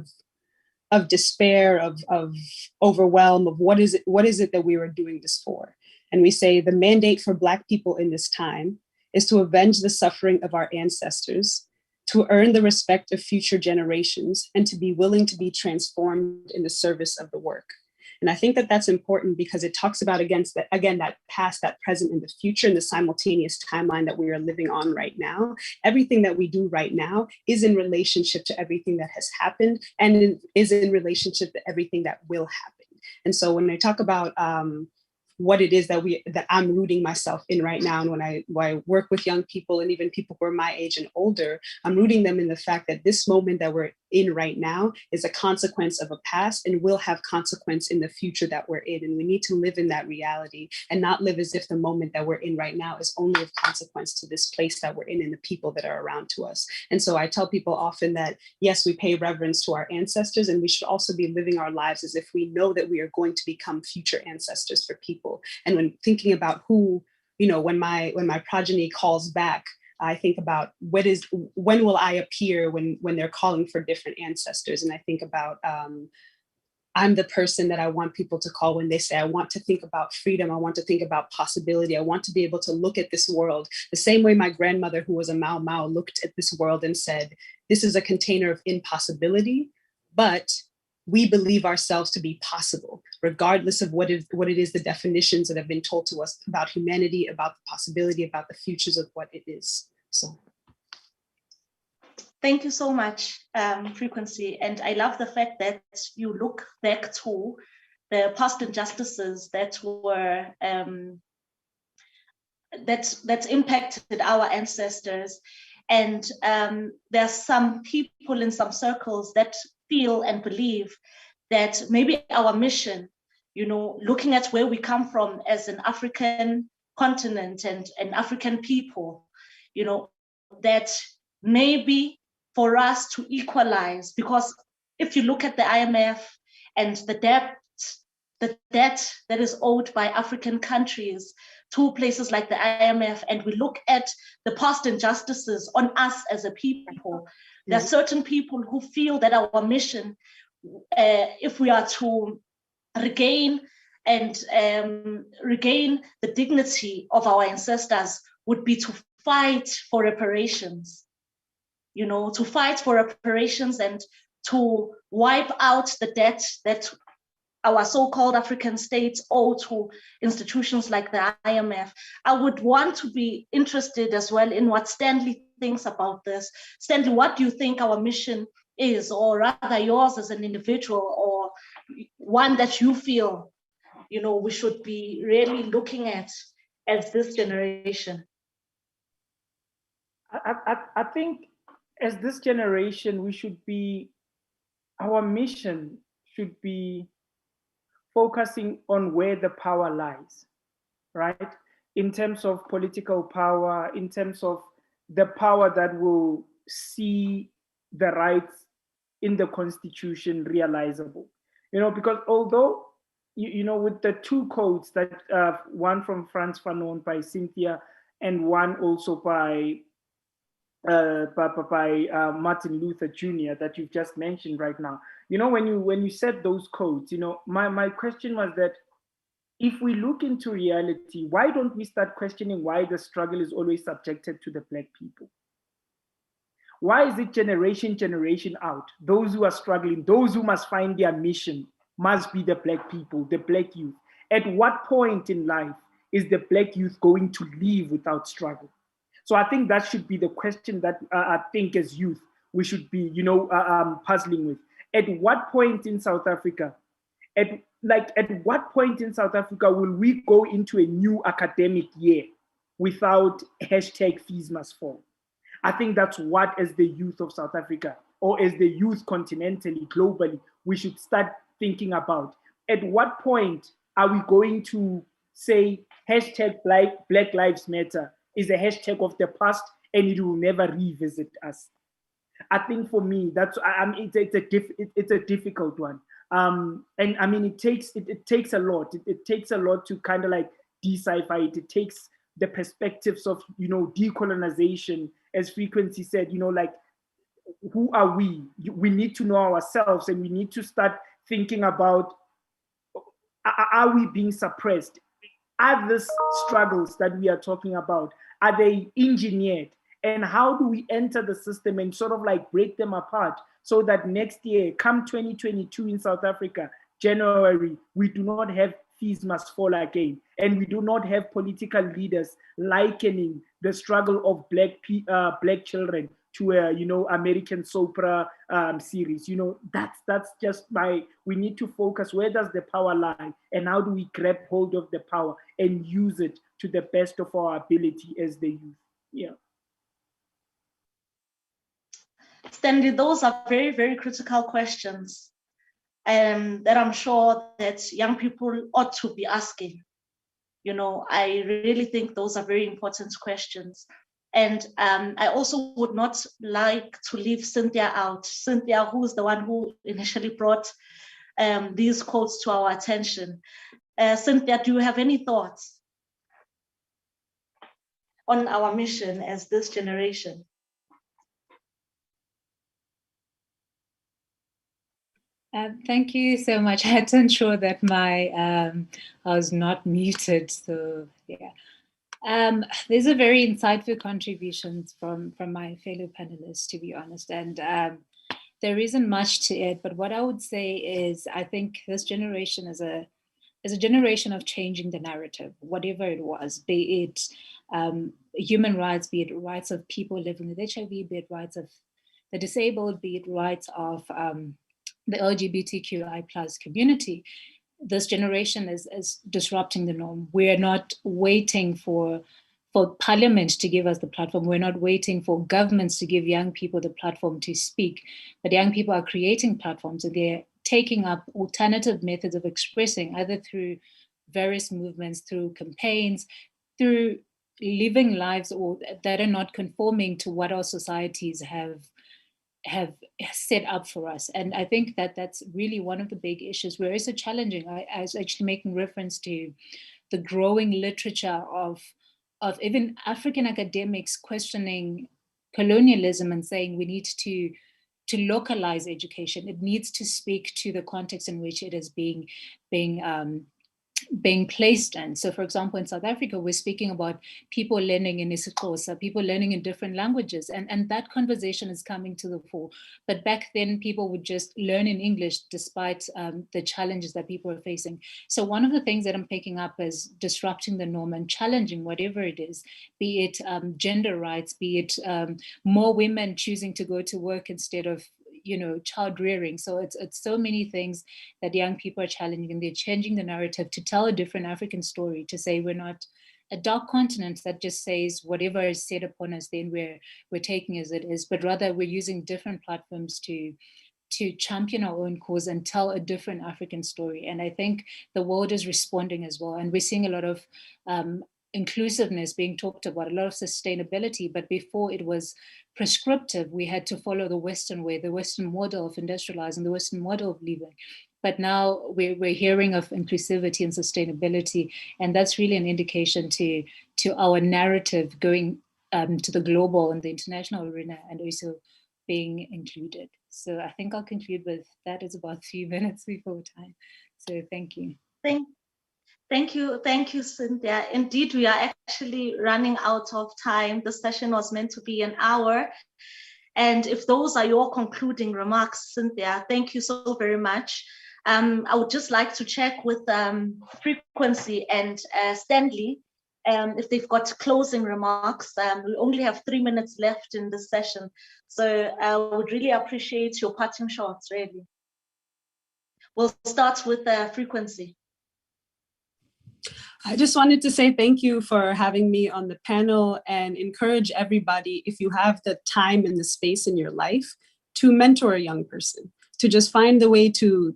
of despair, of overwhelm, of what is it that we were doing this for? And we say the mandate for Black people in this time is to avenge the suffering of our ancestors, to earn the respect of future generations, and to be willing to be transformed in the service of the work. And I think that that's important because it talks about, that past, that present, and the future, and the simultaneous timeline that we are living on right now. Everything that we do right now is in relationship to everything that has happened, and is in relationship to everything that will happen. And so when I talk about what it is that I'm rooting myself in right now, and when I work with young people and even people who are my age and older, I'm rooting them in the fact that this moment that we're in right now is a consequence of a past and will have consequence in the future that we're in. And we need to live in that reality and not live as if the moment that we're in right now is only of consequence to this place that we're in and the people that are around to us. And so I tell people often that, yes, we pay reverence to our ancestors, and we should also be living our lives as if we know that we are going to become future ancestors for people. And when thinking about who, when my progeny calls back, I think about when will I appear when they're calling for different ancestors. And I think about I'm the person that I want people to call when they say, I want to think about freedom. I want to think about possibility. I want to be able to look at this world the same way my grandmother, who was a Mau Mau, looked at this world and said, this is a container of impossibility, but we believe ourselves to be possible, regardless of what it is, the definitions that have been told to us about humanity, about the possibility, about the futures of what it is. So. Thank you so much, Frequency. And I love the fact that you look back to the past injustices that were that's impacted our ancestors. And there's some people in some circles that feel and believe that maybe our mission, you know, looking at where we come from as an African continent and an African people, you know, that maybe for us to equalize, because if you look at the IMF and the debt that is owed by African countries to places like the IMF, and we look at the past injustices on us as a people, there are certain people who feel that our mission, if we are to regain the dignity of our ancestors, would be to fight for reparations. You know, to fight for reparations and to wipe out the debt that our so-called African states owe to institutions like the IMF. I would want to be interested as well in what Stanley thinks about this. Stanley, what do you think our mission is, or rather yours as an individual, or one that you feel, you know, we should be really looking at as this generation? I think as this generation, our mission should be focusing on where the power lies, right? In terms of political power, in terms of the power that will see the rights in the Constitution realizable. You know, because although, you know, with the two codes that, one from Frantz Fanon by Cynthia and one also by Martin Luther Jr. that you've just mentioned right now. You know, when you said those codes, you know, my question was that if we look into reality, why don't we start questioning why the struggle is always subjected to the Black people? Why is it generation out? Those who are struggling, those who must find their mission must be the Black people, the Black youth. At what point in life is the Black youth going to leave without struggle? So I think that should be the question that I think as youth, we should be, you know, puzzling with. At what point in South Africa, at what point in South Africa will we go into a new academic year without hashtag fees must fall? I think that's what, as the youth of South Africa, or as the youth continentally, globally, we should start thinking about. At what point are we going to say hashtag Black Lives Matter is a hashtag of the past and it will never revisit us? I think for me, that's, I mean, it's a difficult one. And I mean, it takes a lot. It takes a lot to kind of like decipher it. It takes the perspectives of, you know, decolonization, as Frequency said, you know, like, who are we? We need to know ourselves, and we need to start thinking about, are we being suppressed? Are these struggles that we are talking about, are they engineered? And how do we enter the system and sort of like break them apart so that next year, come 2022 in South Africa, January, we do not have fees must fall again. And we do not have political leaders likening the struggle of black children to a, you know, American soap opera series. You know, that's just we need to focus, where does the power lie, and how do we grab hold of the power and use it to the best of our ability as the youth. Yeah. Stanley, those are very, very critical questions that I'm sure that young people ought to be asking. You know, I really think those are very important questions. And I also would not like to leave Cynthia out. Cynthia, who's the one who initially brought these quotes to our attention. Cynthia, do you have any thoughts on our mission as this generation? Thank you so much. I had to ensure that I was not muted. So yeah, there's a very insightful contributions from my fellow panelists, to be honest, and there isn't much to it. But what I would say is, I think this generation is a generation of changing the narrative, whatever it was, be it human rights, be it rights of people living with HIV, be it rights of the disabled, be it rights of the LGBTQI plus community. This generation is disrupting the norm. We're not waiting for parliament to give us the platform. We're not waiting for governments to give young people the platform to speak, but young people are creating platforms, and they're taking up alternative methods of expressing, either through various movements, through campaigns, through living lives or that are not conforming to what our societies have set up for us. And I think that that's really one of the big issues. We're also challenging. I was actually making reference to the growing literature of even African academics questioning colonialism and saying we need to localize education. It needs to speak to the context in which it is being placed in. So for example, in South Africa, we're speaking about people learning in isiXhosa, people learning in different languages, and that conversation is coming to the fore. But back then, people would just learn in English despite the challenges that people are facing. So one of the things that I'm picking up is disrupting the norm and challenging whatever it is, be it gender rights, be it more women choosing to go to work instead of child rearing. So it's so many things that young people are challenging, and they're changing the narrative to tell a different African story, to say we're not a dark continent that just says whatever is said upon us, then we're taking as it is, but rather we're using different platforms to champion our own cause and tell a different African story. And I think the world is responding as well. And we're seeing a lot of inclusiveness being talked about, a lot of sustainability, but before it was prescriptive, we had to follow the Western way, the Western model of industrializing, the Western model of living. But now we're hearing of inclusivity and sustainability, and that's really an indication to our narrative going to the global and the international arena, and also being included. So I think I'll conclude with that. It's about 3 minutes before time. So thank you. Thank you, Cynthia. Indeed, we are actually running out of time. The session was meant to be an hour. And if those are your concluding remarks, Cynthia, thank you so very much. I would just like to check with Frequency and Stanley if they've got closing remarks. We only have 3 minutes left in this session. So I would really appreciate your parting shots, really. We'll start with Frequency. I just wanted to say thank you for having me on the panel, and encourage everybody, if you have the time and the space in your life, to mentor a young person, to just find the way to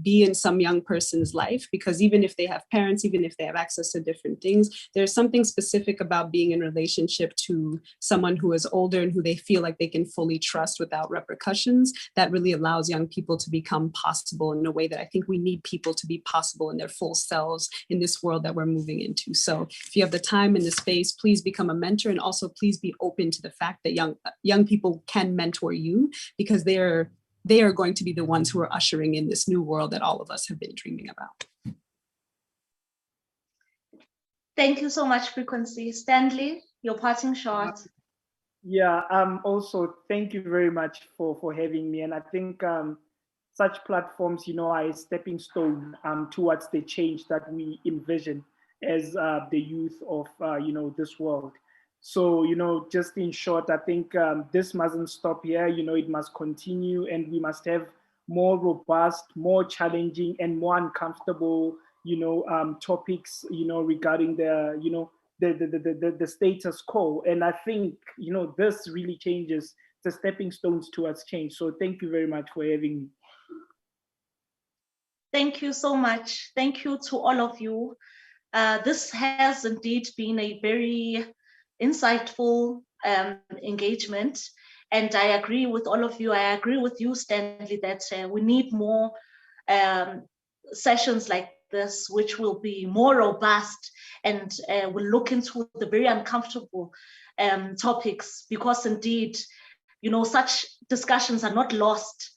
be in some young person's life, because even if they have parents, even if they have access to different things, there's something specific about being in relationship to someone who is older and who they feel like they can fully trust without repercussions, that really allows young people to become possible in a way that I think we need people to be possible in their full selves in this world that we're moving into. So if you have the time and the space, please become a mentor, and also please be open to the fact that young people can mentor you, because they are going to be the ones who are ushering in this new world that all of us have been dreaming about. Thank you so much, Frequency. Stanley, your parting shot. Yeah, also thank you very much for having me. And I think such platforms, are a stepping stone towards the change that we envision as the youth of, this world. So, just in short, I think this mustn't stop here. It must continue, and we must have more robust, more challenging, and more uncomfortable, topics, regarding the status quo. And I think, this really changes the stepping stones towards change. So thank you very much for having me. Thank you so much. Thank you to all of you. This has indeed been a very insightful engagement, and I agree with all of you. I agree with you, Stanley, that we need more sessions like this, which will be more robust and will look into the very uncomfortable topics, because indeed, such discussions are not lost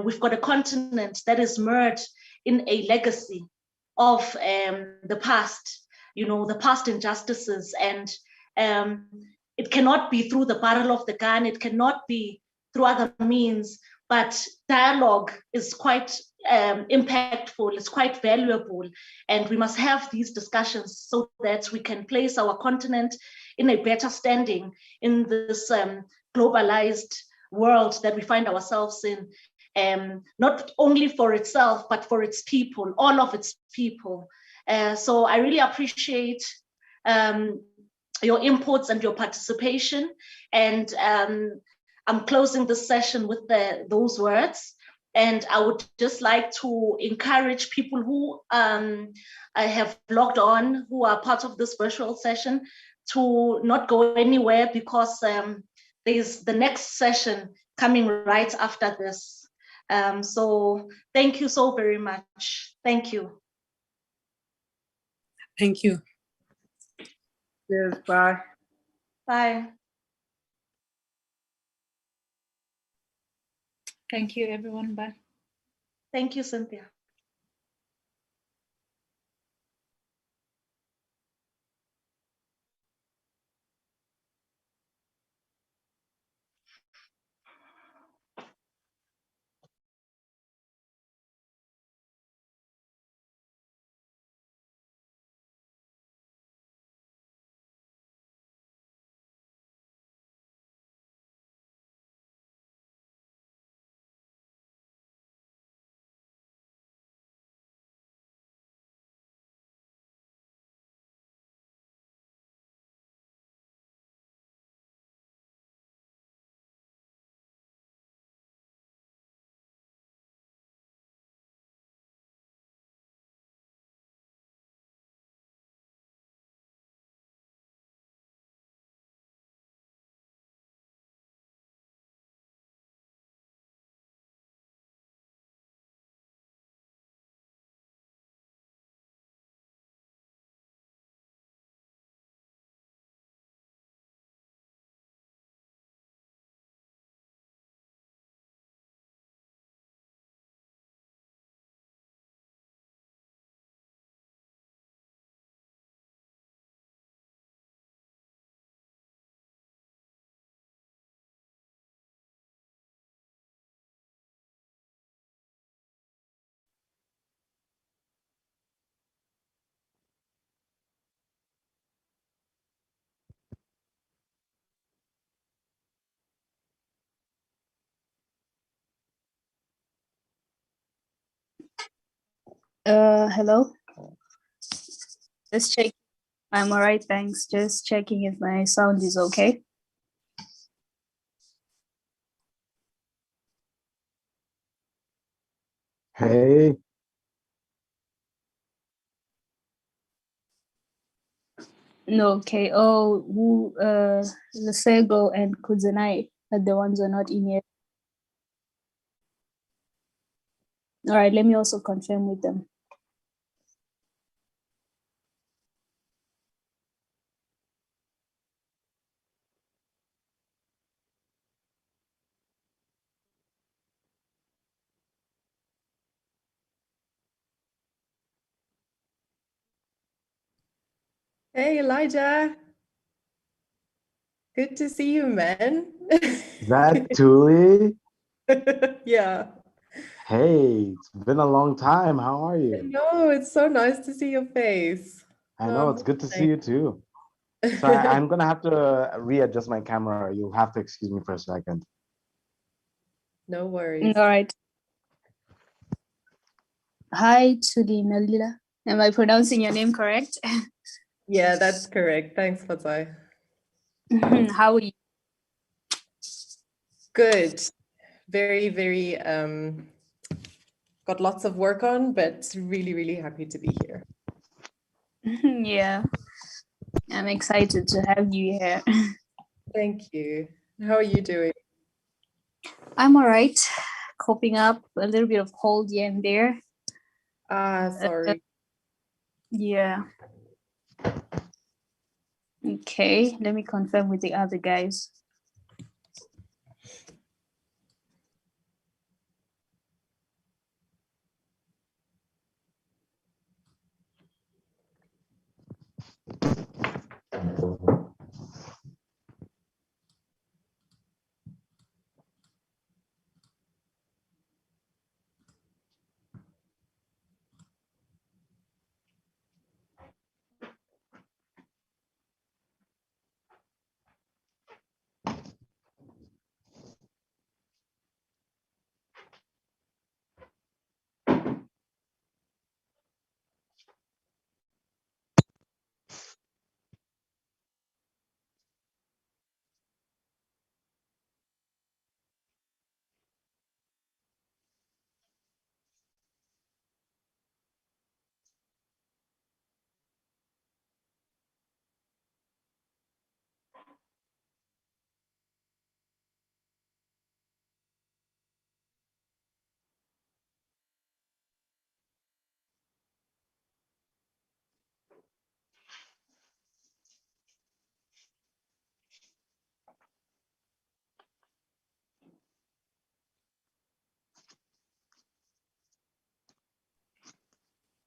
we've got a continent that is mired in a legacy of the past, the past injustices. And it cannot be through the barrel of the gun, it cannot be through other means, but dialogue is quite impactful, it's quite valuable. And we must have these discussions so that we can place our continent in a better standing in this globalized world that we find ourselves in, not only for itself, but for its people, all of its people. So I really appreciate your inputs and your participation. And I'm closing this session with those words. And I would just like to encourage people who have logged on, who are part of this virtual session, to not go anywhere, because there's the next session coming right after this. So thank you so very much. Thank you. Thank you. Yes, bye. Bye. Thank you, everyone. Bye. Thank you, Cynthia. Hello. Just check. I'm all right, thanks. Just checking if my sound is okay. Hey, No, okay. Oh, Lesego and Kuzenai are the ones who are not in yet. All right, let me also confirm with them. Hey, Elijah. Good to see you, man. is that Tuli? Yeah. Hey, it's been a long time. How are you? No, it's so nice to see your face. I know it's good to see you too. So I'm gonna have to readjust my camera. You'll have to excuse me for a second. No worries. All right. Hi, Tuli Melila. Am I pronouncing your name correct? Yeah, that's correct. Thanks, Fatai. How are you? Good. Very, very got lots of work on, but really, really happy to be here. Yeah, I'm excited to have you here. Thank you. How are you doing? I'm all right. Coping up a little bit of cold here and there. Sorry. Yeah. Okay, let me confirm with the other guys.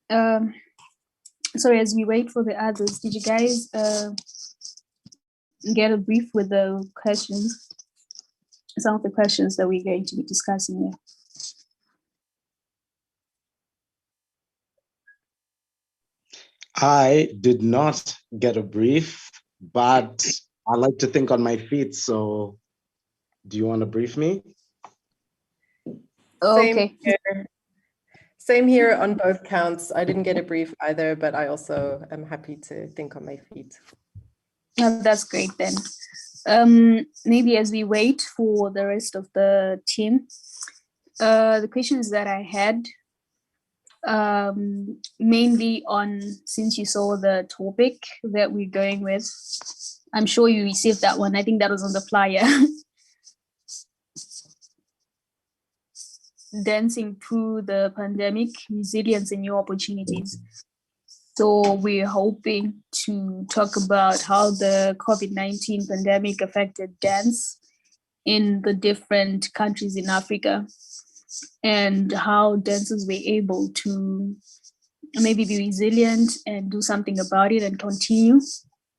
sorry, as we wait for the others, did you guys get a brief with the questions? Some of the questions that we're going to be discussing here. I did not get a brief, but I like to think on my feet. So do you want to brief me? Okay. Same here on both counts. I didn't get a brief either, but I also am happy to think on my feet. Oh, that's great then. Maybe as we wait for the rest of the team, the questions that I had, mainly on, since you saw the topic that we're going with, I'm sure you received that one. I think that was on the flyer. Dancing through the pandemic, resilience and new opportunities. So we're hoping to talk about how the COVID-19 pandemic affected dance in the different countries in Africa, and how dancers were able to maybe be resilient and do something about it and continue,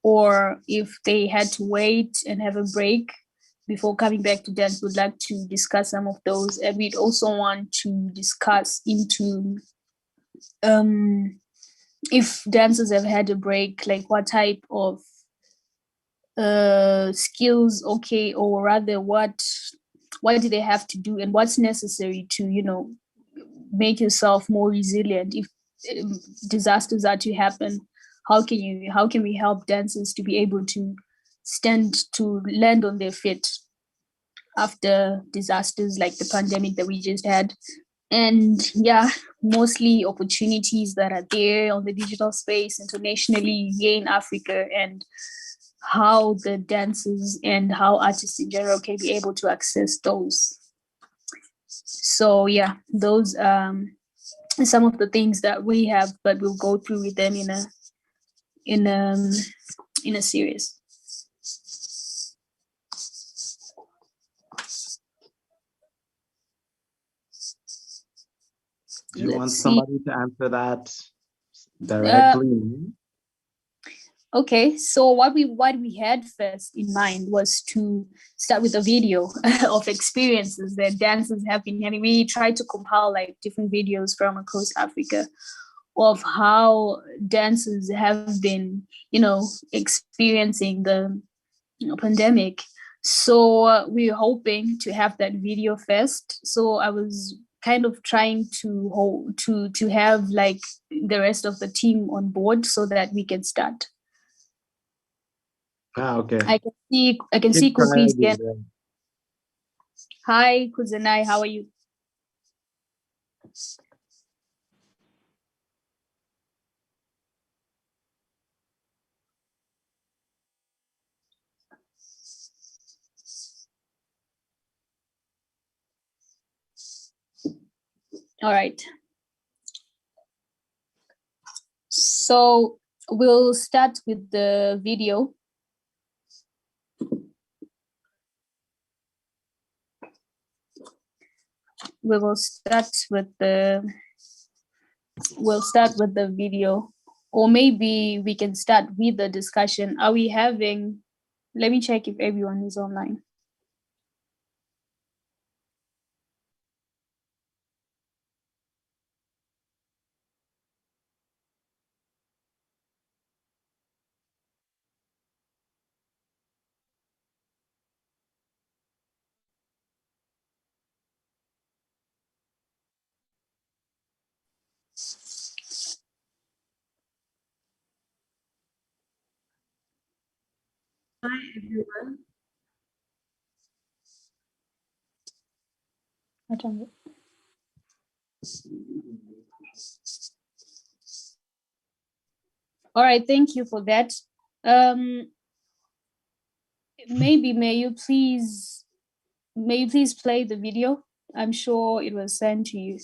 or if they had to wait and have a break before coming back to dance. We'd like to discuss some of those, and we'd also want to discuss into if dancers have had a break, like what type of skills, okay, or rather what do they have to do and what's necessary to, you know, make yourself more resilient if disasters are to happen. How can we help dancers to be able to land on their feet after disasters like the pandemic that we just had? And yeah, mostly opportunities that are there on the digital space internationally here in Africa, and how the dancers and how artists in general can be able to access those. So yeah, those some of the things that we have, but we'll go through with them in a series. Do you want somebody to answer that directly? Okay, so what we had first in mind was to start with a video of experiences that dancers have been having. We tried to compile like different videos from across Africa of how dancers have been, you know, experiencing the pandemic. So we're hoping to have that video first. So I was kind of trying to have like the rest of the team on board so that we can start. Okay. I can see Christian. Hi, Kuzenai, how are you? All right. So we'll start with the video. We'll start with the video, or maybe we can start with the discussion. Are we having, let me check if everyone is online. Hi, everyone. All right, thank you for that. Maybe may you please play the video? I'm sure it was sent to you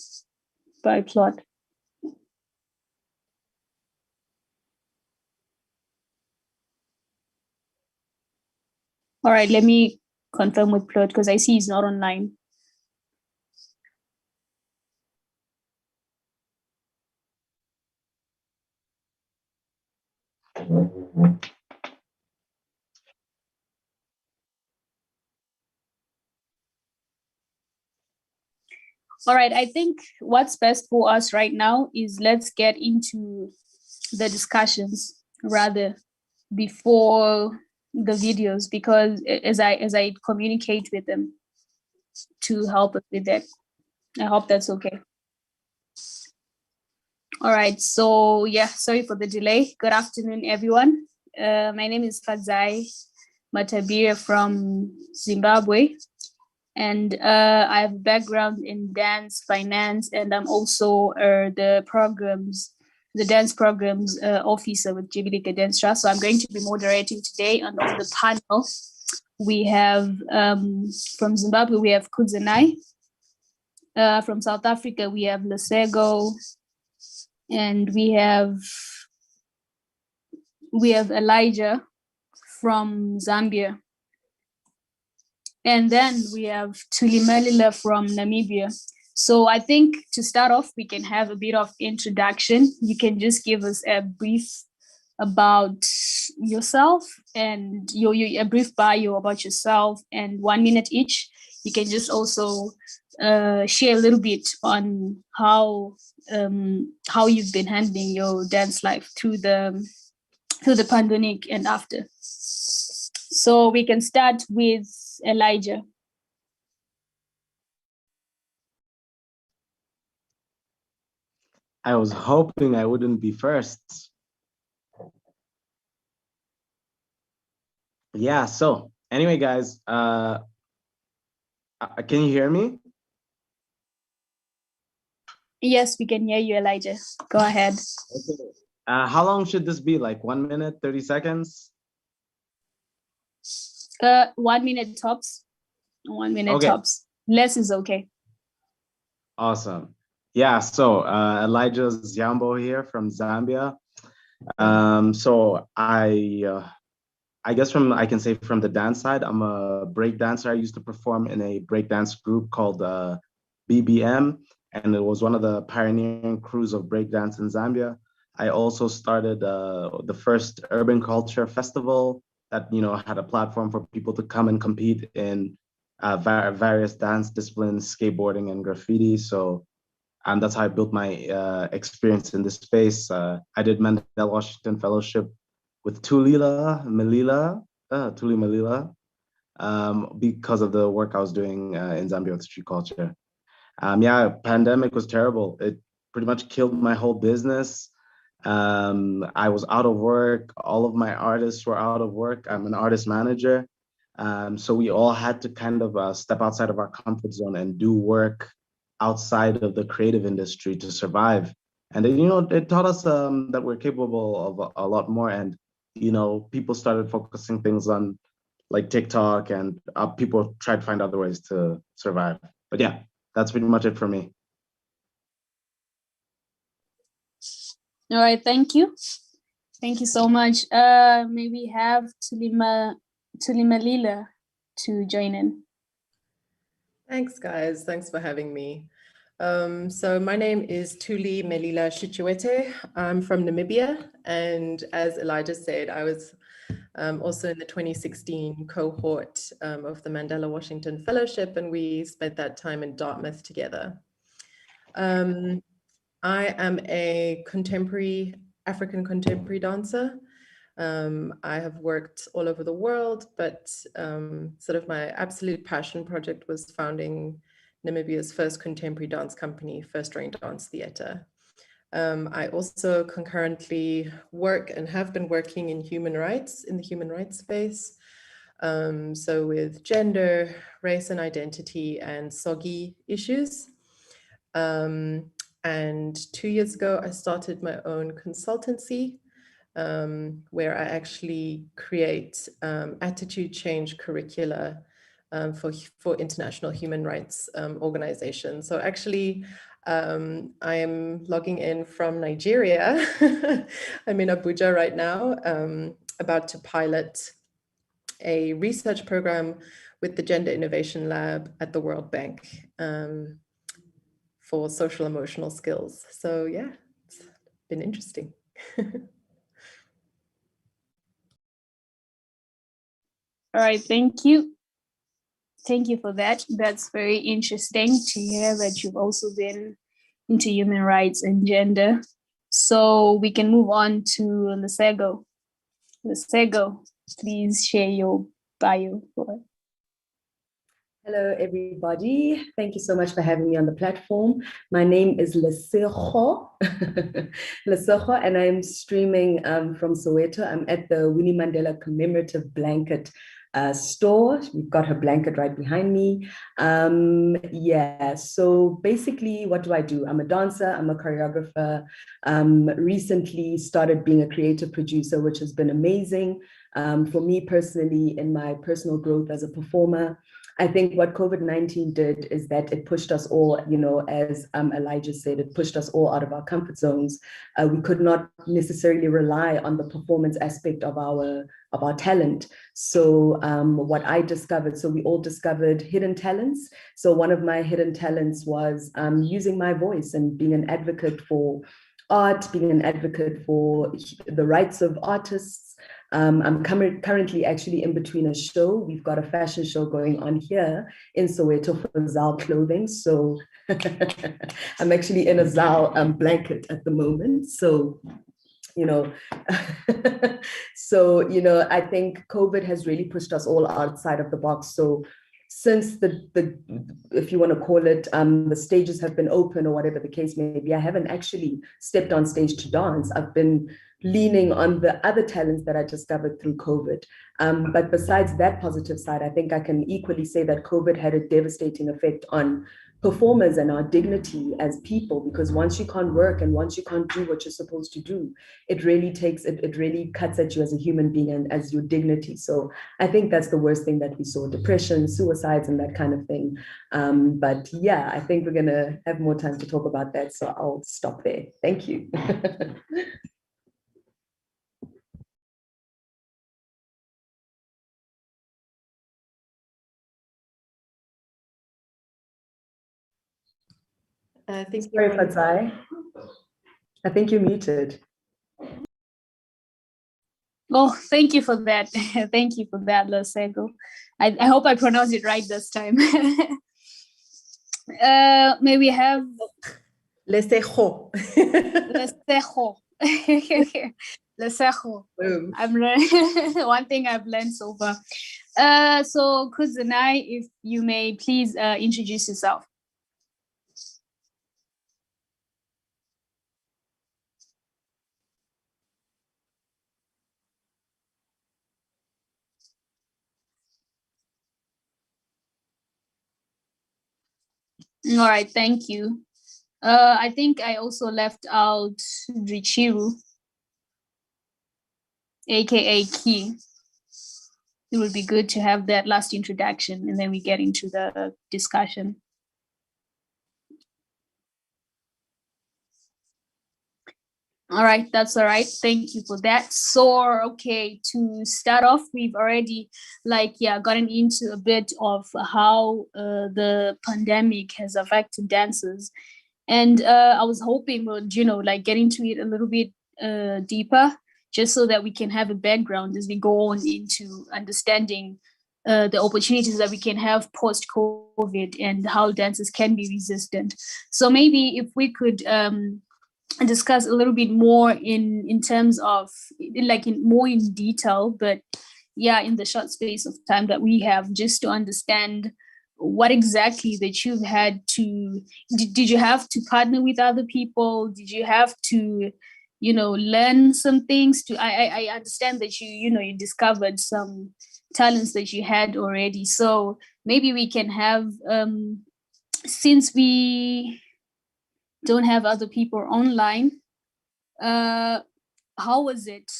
by Plot. All right, let me confirm with Plot because I see he's not online. All right, I think what's best for us right now is let's get into the discussions rather before the videos, because as I communicate with them to help us with that. I hope that's okay. All right, so yeah, sorry for the delay. Good afternoon, everyone. My name is Fadzai Matabira from Zimbabwe, and I have a background in dance, finance, and I'm also the dance programs officer with Jibilika Dance Trust. So I'm going to be moderating today, and on the panel, we have from Zimbabwe, we have Kudzanai. From South Africa, we have Lesego, and we have Elijah from Zambia. And then we have Tulimelila from Namibia. So I think to start off, we can have a bit of introduction. You can just give us a brief about yourself and a brief bio about yourself, and 1 minute each. You can just also share a little bit on how you've been handling your dance life through the pandemic and after. So we can start with Elijah. I was hoping I wouldn't be first. Yeah, so anyway, guys, can you hear me? Yes, we can hear you, Elijah. Go ahead. Okay. How long should this be? Like 1 minute, 30 seconds? 1 minute tops. 1 minute Okay. tops. Less is okay. Awesome. Yeah, so Elijah Ziambo here from Zambia. So I guess I can say from the dance side, I'm a break dancer. I used to perform in a break dance group called BBM, and it was one of the pioneering crews of break dance in Zambia. I also started the first urban culture festival that had a platform for people to come and compete in various dance disciplines, skateboarding and graffiti. So that's how I built my experience in this space. I did Mandela Washington Fellowship with Tuli Malila, because of the work I was doing in Zambia with street culture. Yeah, pandemic was terrible. It pretty much killed my whole business. I was out of work. All of my artists were out of work. I'm an artist manager. So we all had to kind of step outside of our comfort zone and do work outside of the creative industry to survive. And it taught us that we're capable of a lot more. And people started focusing things on like TikTok, and people tried to find other ways to survive. But yeah, that's pretty much it for me. All right, thank you. Thank you so much. May we have Tulimalila to join in. Thanks, guys. Thanks for having me. So my name is Tuli Melila Shichiwete. I'm from Namibia. And as Elijah said, I was also in the 2016 cohort of the Mandela Washington Fellowship, and we spent that time in Dartmouth together. I am a African contemporary dancer. I have worked all over the world, but sort of my absolute passion project was founding Namibia's first contemporary dance company, First Rain Dance Theatre. I also concurrently work and have been working in the human rights space. So with gender, race and identity, and SOGI issues. And 2 years ago, I started my own consultancy where I actually create attitude change curricula for international human rights organizations. So actually, I am logging in from Nigeria. I'm in Abuja right now, about to pilot a research program with the Gender Innovation Lab at the World Bank for social emotional skills. So yeah, it's been interesting. All right, thank you. Thank you for that. That's very interesting to hear that you've also been into human rights and gender. So we can move on to Lesego. Lesego, please share your bio for us. Hello, everybody. Thank you so much for having me on the platform. My name is Lesego, Lesego, and I'm streaming from Soweto. I'm at the Winnie Mandela commemorative blanket store. We've got her blanket right behind me. Yeah, so basically, what do I do? I'm a dancer, I'm a choreographer. Recently started being a creative producer, which has been amazing for me personally in my personal growth as a performer. I think what COVID-19 did is that it pushed us all, you know, as Elijah said, it pushed us all out of our comfort zones. We could not necessarily rely on the performance aspect of our talent. So what I discovered, so we all discovered hidden talents. So one of my hidden talents was using my voice and being an advocate for art, being an advocate for the rights of artists. I'm currently actually in between a show. We've got a fashion show going on here in Soweto for Zal Clothing. So I'm actually in a Zal blanket at the moment. So, you know, I think COVID has really pushed us all outside of the box. So since the if you want to call it, the stages have been open or whatever the case may be, I haven't actually stepped on stage to dance. I've been leaning on the other talents that I discovered through COVID. But besides that positive side, I think I can equally say that COVID had a devastating effect on performers and our dignity as people, because once you can't work and once you can't do what you're supposed to do, it really cuts at you as a human being and as your dignity. So I think that's the worst thing that we saw: depression, suicides, and that kind of thing. But yeah, I think we're gonna have more time to talk about that. So I'll stop there. Thank you. I think Sorry, Fatsai. I think you're muted. Oh, thank you for that. Thank you for that, Lesego. I hope I pronounced it right this time. May we have Lesego. Lesego. Lesego. I'm learning one thing I've learned so far. So Kuzenai, if you may please introduce yourself. All right, thank you. I think I also left out Richiru, aka Key. It would be good to have that last introduction and then we get into the discussion. All right, that's all right. Thank you for that. So, okay, to start off, we've already gotten into a bit of how the pandemic has affected dancers. And I was hoping we'll, get into it a little bit deeper, just so that we can have a background as we go on into understanding the opportunities that we can have post-COVID and how dancers can be resistant. So maybe if we could discuss a little bit more in terms of more in detail, but yeah, in the short space of time that we have, just to understand what exactly that you've had to, did you have to partner with other people? Did you have to, learn some things I understand that you discovered some talents that you had already. So maybe we can have, since we don't have other people online, how was it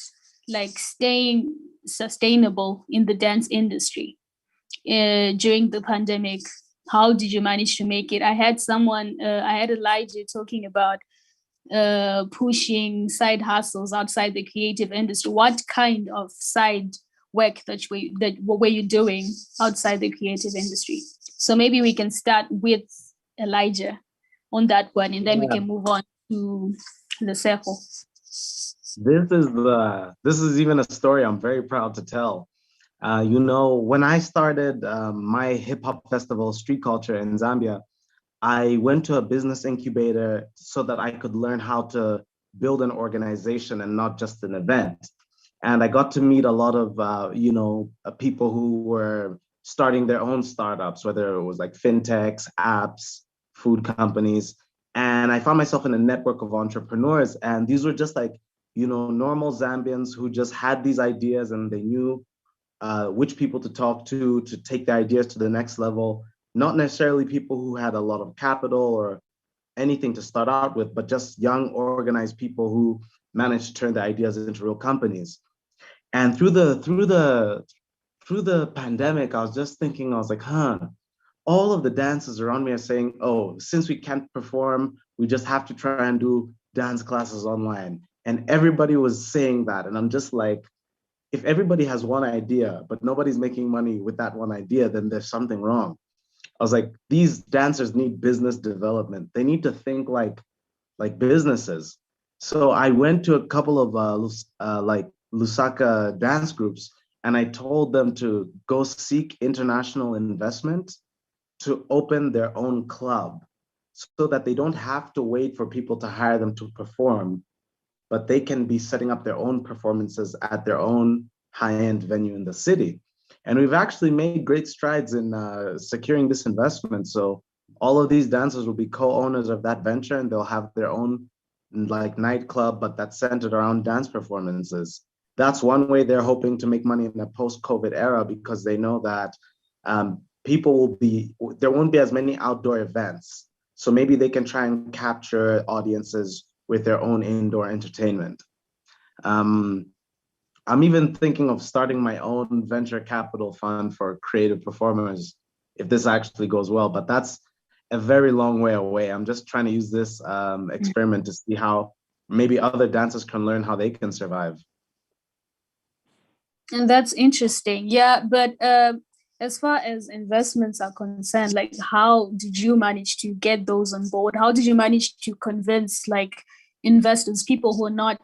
staying sustainable in the dance industry during the pandemic? How did you manage to make it? I had Elijah talking about pushing side hustles outside the creative industry. What kind of side work what were you doing outside the creative industry? So maybe we can start with Elijah on that one, and then we can move on to Lesego. This is even a story I'm very proud to tell. You know, when I started my hip hop festival, Street Culture in Zambia, I went to a business incubator so that I could learn how to build an organization and not just an event. And I got to meet a lot of, people who were starting their own startups, whether it was like fintechs, apps, food companies. And I found myself in a network of entrepreneurs. And these were just like, normal Zambians who just had these ideas and they knew which people to talk to take the ideas to the next level. Not necessarily people who had a lot of capital or anything to start out with, but just young, organized people who managed to turn the ideas into real companies. And through the pandemic, I was just thinking, I was like, all of the dancers around me are saying, oh, since we can't perform, we just have to try and do dance classes online. And everybody was saying that. And I'm just like, if everybody has one idea, but nobody's making money with that one idea, then there's something wrong. I was like, these dancers need business development. They need to think like businesses. So I went to a couple of like Lusaka dance groups, and I told them to go seek international investment to open their own club so that they don't have to wait for people to hire them to perform, but they can be setting up their own performances at their own high-end venue in the city. And we've actually made great strides in securing this investment. So all of these dancers will be co-owners of that venture, and they'll have their own like nightclub, but that's centered around dance performances. That's one way they're hoping to make money in the post-COVID era, because they know that there won't be as many outdoor events. So maybe they can try and capture audiences with their own indoor entertainment. I'm even thinking of starting my own venture capital fund for creative performers if this actually goes well, but that's a very long way away. I'm just trying to use this experiment to see how maybe other dancers can learn how they can survive. And that's interesting. Yeah, but as far as investments are concerned, like how did you manage to get those on board? How did you manage to convince like investors, people who are not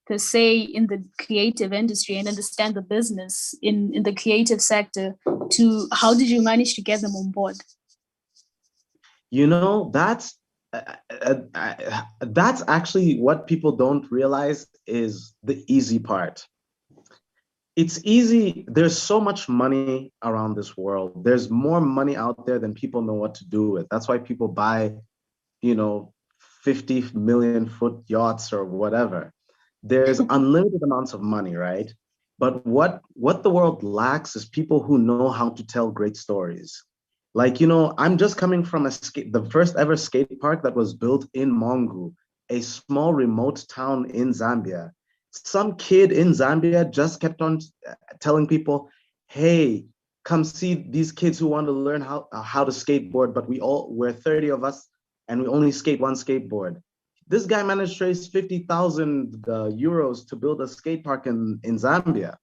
per se in the creative industry and understand the business in the creative sector, how did you manage to get them on board? That's actually what people don't realize is the easy part. It's easy. There's so much money around this world. There's more money out there than people know what to do with. That's why people buy, 50 million foot yachts or whatever. There's unlimited amounts of money, right? But what the world lacks is people who know how to tell great stories. Like, I'm just coming from the first ever skate park that was built in Mongu, a small remote town in Zambia. Some kid in Zambia just kept on telling people, hey, come see these kids who want to learn how to skateboard, but we're 30 of us and we only skate one skateboard. This guy managed to raise 50,000 euros to build a skate park in Zambia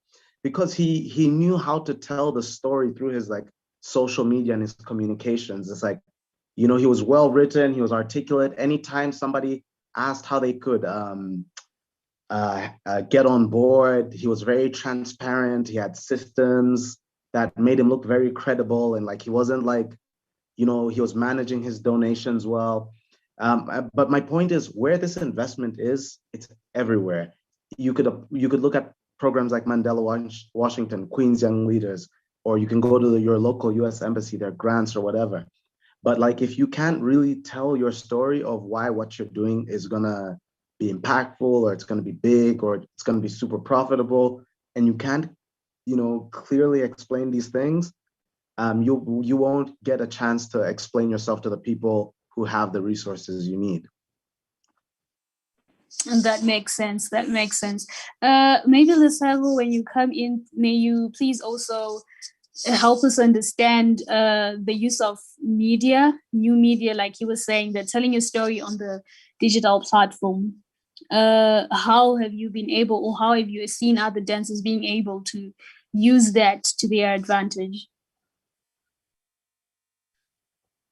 because he knew how to tell the story through his like social media and his communications. It's like, he was well written, he was articulate. Anytime somebody asked how they could get on board, he was very transparent. He had systems that made him look very credible, and like he wasn't like, he was managing his donations well. But my point is, where this investment is, it's everywhere. You could look at programs like Mandela Washington, Queen's Young Leaders, or you can go to your local US embassy, their grants or whatever. But like, if you can't really tell your story of why what you're doing is gonna be impactful, or it's gonna be big, or it's gonna be super profitable, and you can't, clearly explain these things, you won't get a chance to explain yourself to the people who have the resources you need. And that makes sense. Maybe Lesego, when you come in, may you please also help us understand the use of new media, like you were saying, that telling your story on the digital platform. How have you been able, or how have you seen other dancers being able to use that to their advantage?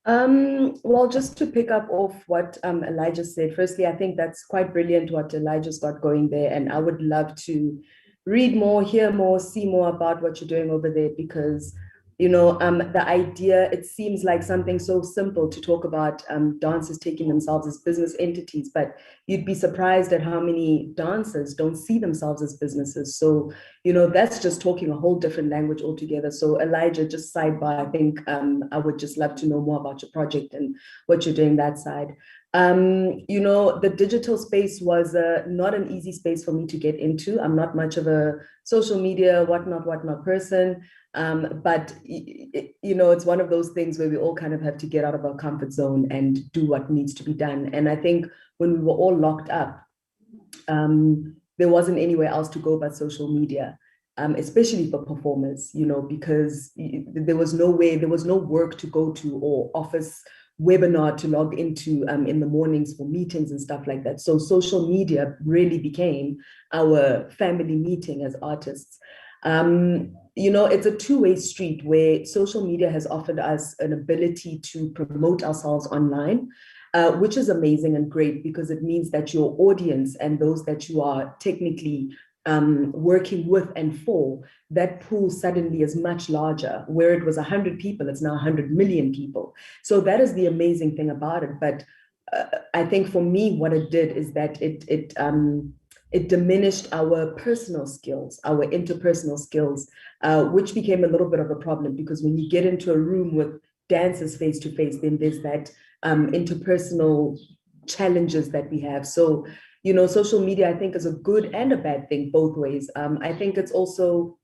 Well, just to pick up off what Elijah said, firstly, I think that's quite brilliant what Elijah's got going there. And I would love to read more, hear more, see more about what you're doing over there, because the idea, it seems like something so simple to talk about dancers taking themselves as business entities, but you'd be surprised at how many dancers don't see themselves as businesses. So, that's just talking a whole different language altogether. So Elijah, just sidebar, I think I would just love to know more about your project and what you're doing that side. The digital space was not an easy space for me to get into. I'm not much of a social media, whatnot person. But it's one of those things where we all kind of have to get out of our comfort zone and do what needs to be done. And I think when we were all locked up, there wasn't anywhere else to go but social media, especially for performers, because there was no work to go to or office webinar to log into in the mornings for meetings and stuff like that. So social media really became our family meeting as artists. It's a two-way street where social media has offered us an ability to promote ourselves online, which is amazing and great, because it means that your audience and those that you are technically working with and for, that pool suddenly is much larger. Where it was 100 people, it's now 100 million people. So that is the amazing thing about it. But I think for me, what it did is that it diminished our personal skills, our interpersonal skills, which became a little bit of a problem, because when you get into a room with dancers face to face, then there's that interpersonal challenges that we have. So, social media, I think, is a good and a bad thing both ways. I think it's also,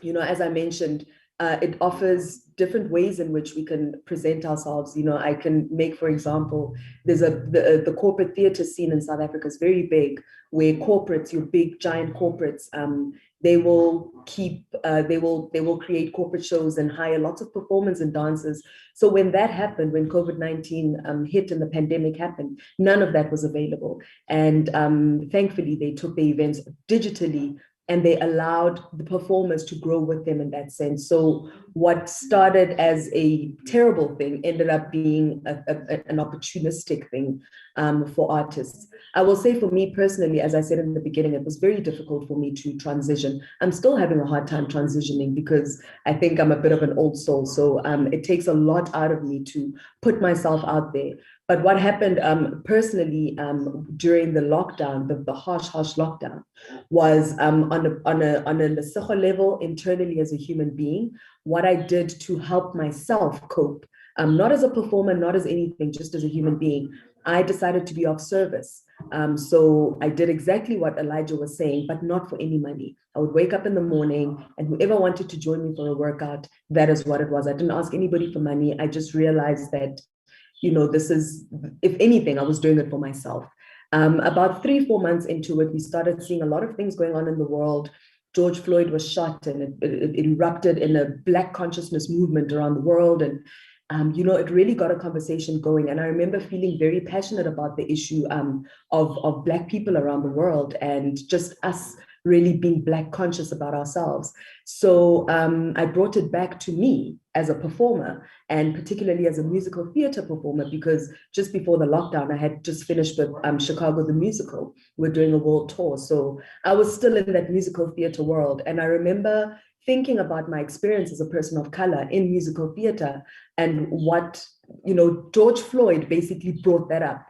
as I mentioned, it offers different ways in which we can present ourselves. I can make, for example, there's the corporate theater scene in South Africa is very big, where corporates, your big giant corporates, they will create corporate shows and hire lots of performers and dancers. So when that happened, when COVID-19 hit and the pandemic happened, none of that was available. And thankfully, they took the events digitally, and they allowed the performers to grow with them in that sense. So what started as a terrible thing ended up being an opportunistic thing for artists. I will say, for me personally, as I said in the beginning, it was very difficult for me to transition. I'm still having a hard time transitioning, because I think I'm a bit of an old soul. So it takes a lot out of me to put myself out there. But what happened personally during the lockdown, the harsh lockdown, was on a Lesotho level, internally as a human being, what I did to help myself cope, not as a performer, not as anything, just as a human being, I decided to be of service. So I did exactly what Elijah was saying, but not for any money. I would wake up in the morning, and whoever wanted to join me for a workout, that is what it was. I didn't ask anybody for money. I just realized that, this is, if anything, I was doing it for myself. About 3-4 months into it, we started seeing a lot of things going on in the world. George Floyd was shot, and it erupted in a Black consciousness movement around the world. And, it really got a conversation going. And I remember feeling very passionate about the issue of Black people around the world, and just us really being Black conscious about ourselves. So I brought it back to me as a performer, and particularly as a musical theater performer, because just before the lockdown, I had just finished with Chicago the Musical. We're doing a world tour. So I was still in that musical theater world. And I remember thinking about my experience as a person of color in musical theater, and what, George Floyd basically brought that up.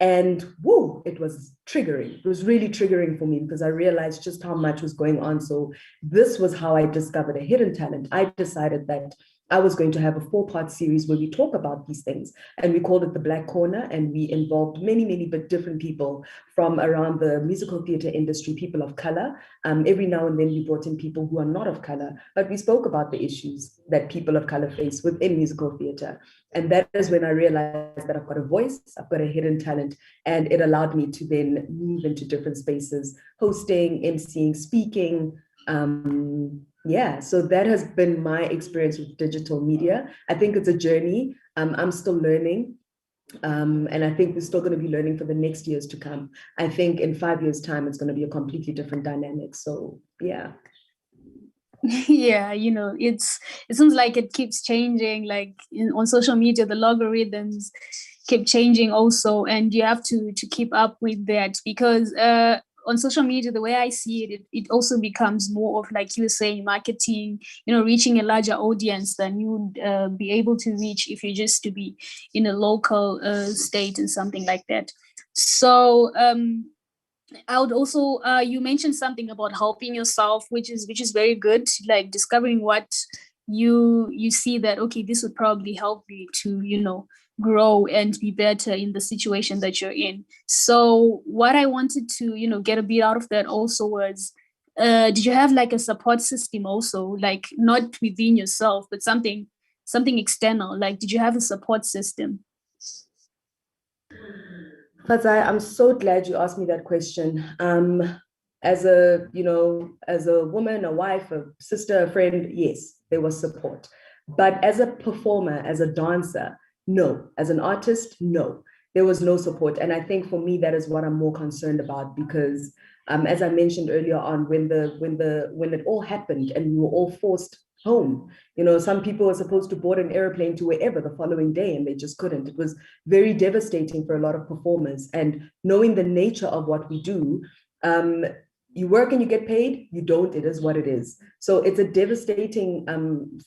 And whoa, it was triggering. It was really triggering for me, because I realized just how much was going on. So this was how I discovered a hidden talent. I decided that I was going to have a 4-part series where we talk about these things, and we called it the Black Corner, and we involved many but different people from around the musical theater industry, people of color. Every now and then we brought in people who are not of color, but we spoke about the issues that people of color face within musical theater. And that is when I realized that I've got a voice, I've got a hidden talent, and it allowed me to then move into different spaces, hosting, emceeing, speaking. Yeah, so that has been my experience with digital media. I think it's a journey. I'm still learning. And I think we're still going to be learning for the next years to come. I think in 5 years' time, it's going to be a completely different dynamic. So, yeah. Yeah, it seems like it keeps changing. Like on social media, the logarithms keep changing also, and you have to keep up with that, because on social media, the way I see it, it also becomes more of, like you were saying, marketing, reaching a larger audience than you would be able to reach if you just to be in a local state and something like that. So I would also, you mentioned something about helping yourself, which is very good, like discovering what you see that, okay, this would probably help me to, grow and be better in the situation that you're in. So what I wanted to, get a bit out of that also was, did you have like a support system also, like not within yourself, but something external? Like, did you have a support system? Fazai, I'm so glad you asked me that question. As a woman, a wife, a sister, a friend, yes, there was support. But as a performer, as a dancer, no. As an artist, no. There was no support. And I think for me, that is what I'm more concerned about, because as I mentioned earlier on, when it all happened and we were all forced home, some people were supposed to board an airplane to wherever the following day and they just couldn't. It was very devastating for a lot of performers. And knowing the nature of what we do, you work and you get paid, you don't, it is what it is. So it's a devastating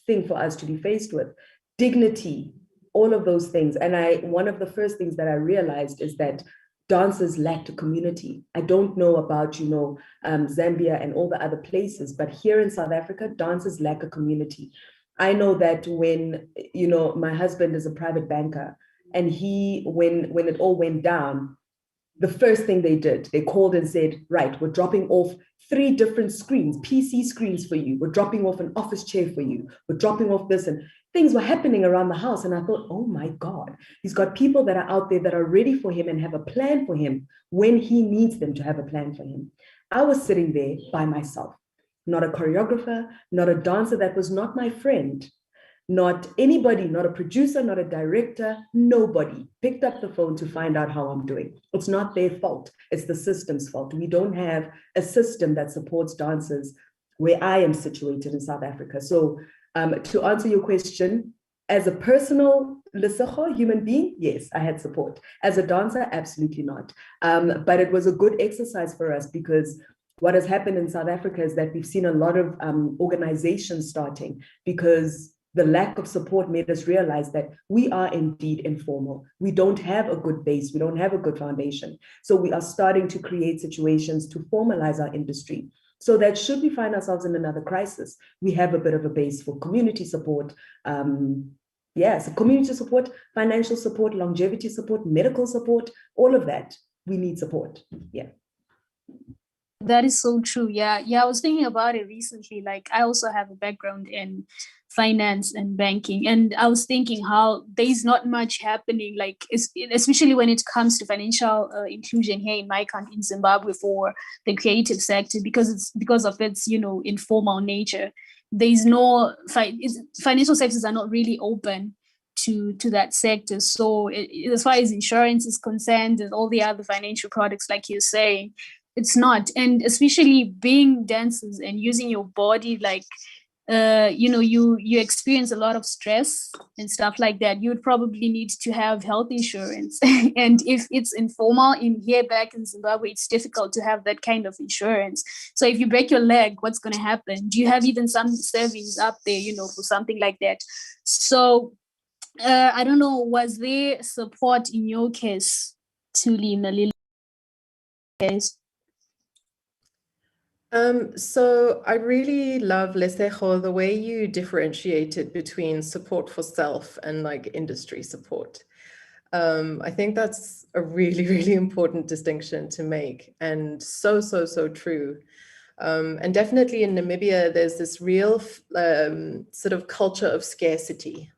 thing for us to be faced with. Dignity, all of those things. And one of the first things that I realized is that dancers lacked a community. I don't know about, Zambia and all the other places, but here in South Africa, dancers lack a community. I know that when, my husband is a private banker, and when it all went down, the first thing they did, they called and said, right, we're dropping off 3 different screens, PC screens for you. We're dropping off an office chair for you. We're dropping off this, and things were happening around the house. And I thought, oh my God, he's got people that are out there that are ready for him and have a plan for him when he needs them to have a plan for him. I was sitting there by myself, not a choreographer, not a dancer that was not my friend, not anybody, not a producer, not a director, nobody picked up the phone to find out how I'm doing. It's not their fault, it's the system's fault. We don't have a system that supports dancers where I am situated in South Africa. So to answer your question, as a personal Lesotho human being, yes, I had support. As a dancer, absolutely not. But it was a good exercise for us, because what has happened in South Africa is that we've seen a lot of organizations starting, because the lack of support made us realize that we are indeed informal. We don't have a good base. We don't have a good foundation. So we are starting to create situations to formalize our industry, so that should we find ourselves in another crisis, we have a bit of a base for community support. So community support, financial support, longevity support, medical support, all of that. We need support. Yeah. That is so true. Yeah. I was thinking about it recently. Like, I also have a background in finance and banking, and I was thinking how there's not much happening, like especially when it comes to financial inclusion here in my country, in Zimbabwe, for the creative sector, because of its informal nature. There's no financial sectors are not really open to that sector. So as far as insurance is concerned and all the other financial products, like you're saying, it's not. And especially being dancers and using your body, like you experience a lot of stress and stuff like that. You would probably need to have health insurance. And if it's informal in here back in Zimbabwe, it's difficult to have that kind of insurance. So if you break your leg, what's going to happen? Do you have even some savings up there, for something like that? So I don't know, was there support in your case, Thuli, in a little case? So I really love, Lesotho, the way you differentiated between support for self and like industry support. I think that's a really, really important distinction to make, and so true. And definitely in Namibia, there's this real sort of culture of scarcity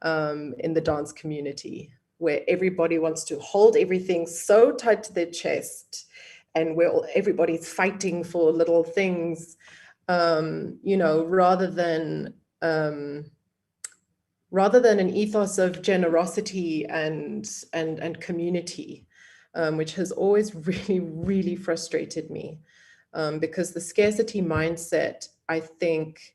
in the dance community, where everybody wants to hold everything so tight to their chest, and where everybody's fighting for little things, rather than an ethos of generosity and community, which has always really, really frustrated me, because the scarcity mindset, I think,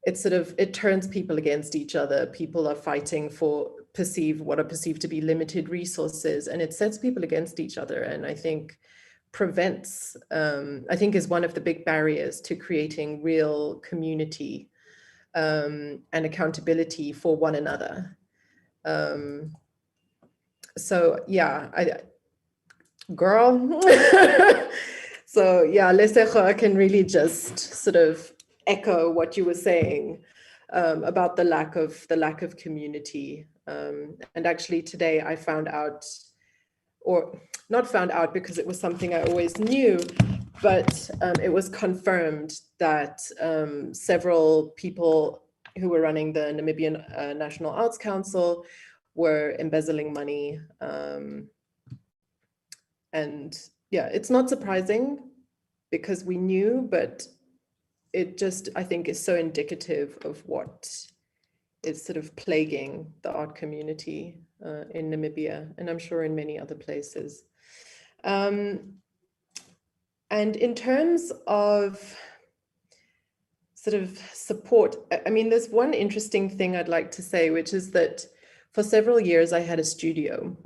it turns people against each other. People are fighting for what are perceived to be limited resources, and it sets people against each other. And I think prevents, I think is one of the big barriers to creating real community and accountability for one another. So yeah, girl. So yeah, Lesego, I can really just sort of echo what you were saying about the lack of community. And actually today I found out, or not found out because it was something I always knew, but it was confirmed that several people who were running the Namibian National Arts Council were embezzling money. And yeah, it's not surprising because we knew, but it just, I think, is so indicative of what is sort of plaguing the art community in Namibia, and I'm sure in many other places. And in terms of sort of support, I mean, there's one interesting thing I'd like to say, which is that for several years I had a studio,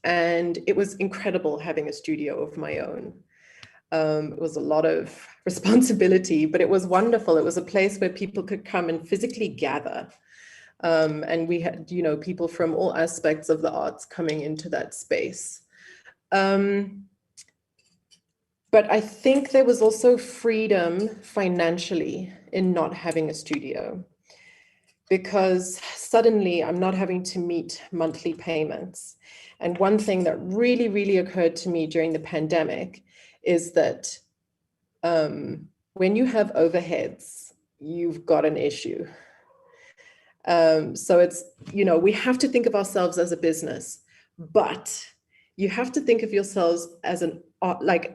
and it was incredible having a studio of my own. It was a lot of responsibility, but it was wonderful. It was a place where people could come and physically gather. And we had, you know, people from all aspects of the arts coming into that space. But I think there was also freedom financially in not having a studio, because suddenly I'm not having to meet monthly payments. And one thing that really, really occurred to me during the pandemic is that when you have overheads, you've got an issue. So it's, you know, we have to think of ourselves as a business, but you have to think of yourselves as an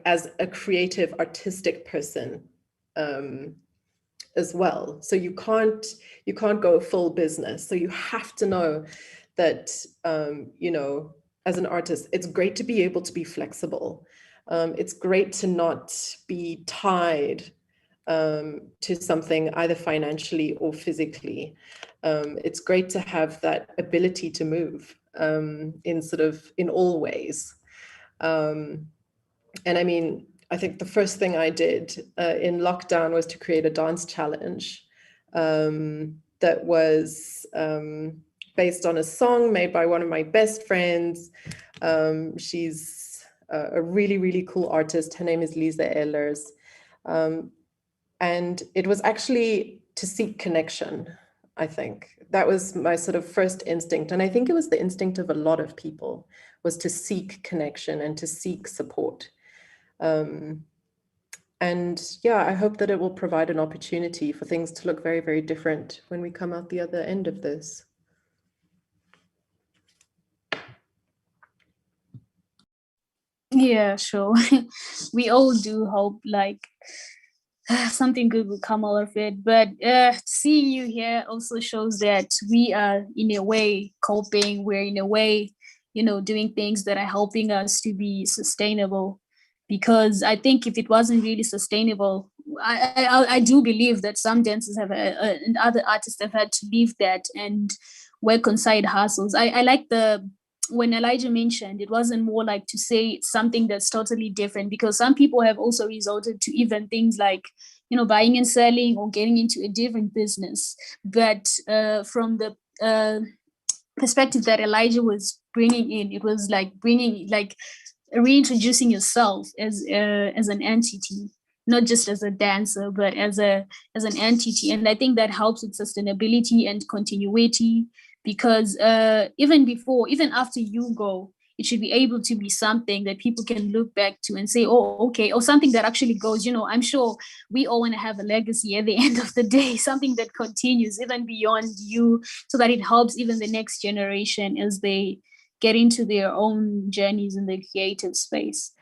as a creative, artistic person as well. So you can't go full business. So you have to know that, you know, as an artist, it's great to be able to be flexible. It's great to not be tied to something either financially or physically. It's great to have that ability to move in all ways. And I mean, I think the first thing I did in lockdown was to create a dance challenge that was based on a song made by one of my best friends. She's a really, really cool artist. Her name is Lisa Ehlers. And it was actually to seek connection, I think. That was my sort of first instinct. And I think it was the instinct of a lot of people, was to seek connection and to seek support. And yeah, I hope that it will provide an opportunity for things to look very, very different when we come out the other end of this. Yeah, sure. We all do hope like something good will come out of it. But seeing you here also shows that we are in a way coping. We're in a way, you know, doing things that are helping us to be sustainable. Because I think if it wasn't really sustainable, I do believe that some dancers have and other artists have had to leave that and work on side hustles. I like when Elijah mentioned, it wasn't more like to say something that's totally different, because some people have also resorted to even things like, you know, buying and selling or getting into a different business. But from the perspective that Elijah was bringing in, it was like reintroducing yourself as an entity, not just as a dancer, but as an entity. And I think that helps with sustainability and continuity, because even after you go, it should be able to be something that people can look back to and say, oh, okay, or something that actually goes, you know, I'm sure we all want to have a legacy at the end of the day, something that continues even beyond you, so that it helps even the next generation as they get into their own journeys in the creative space.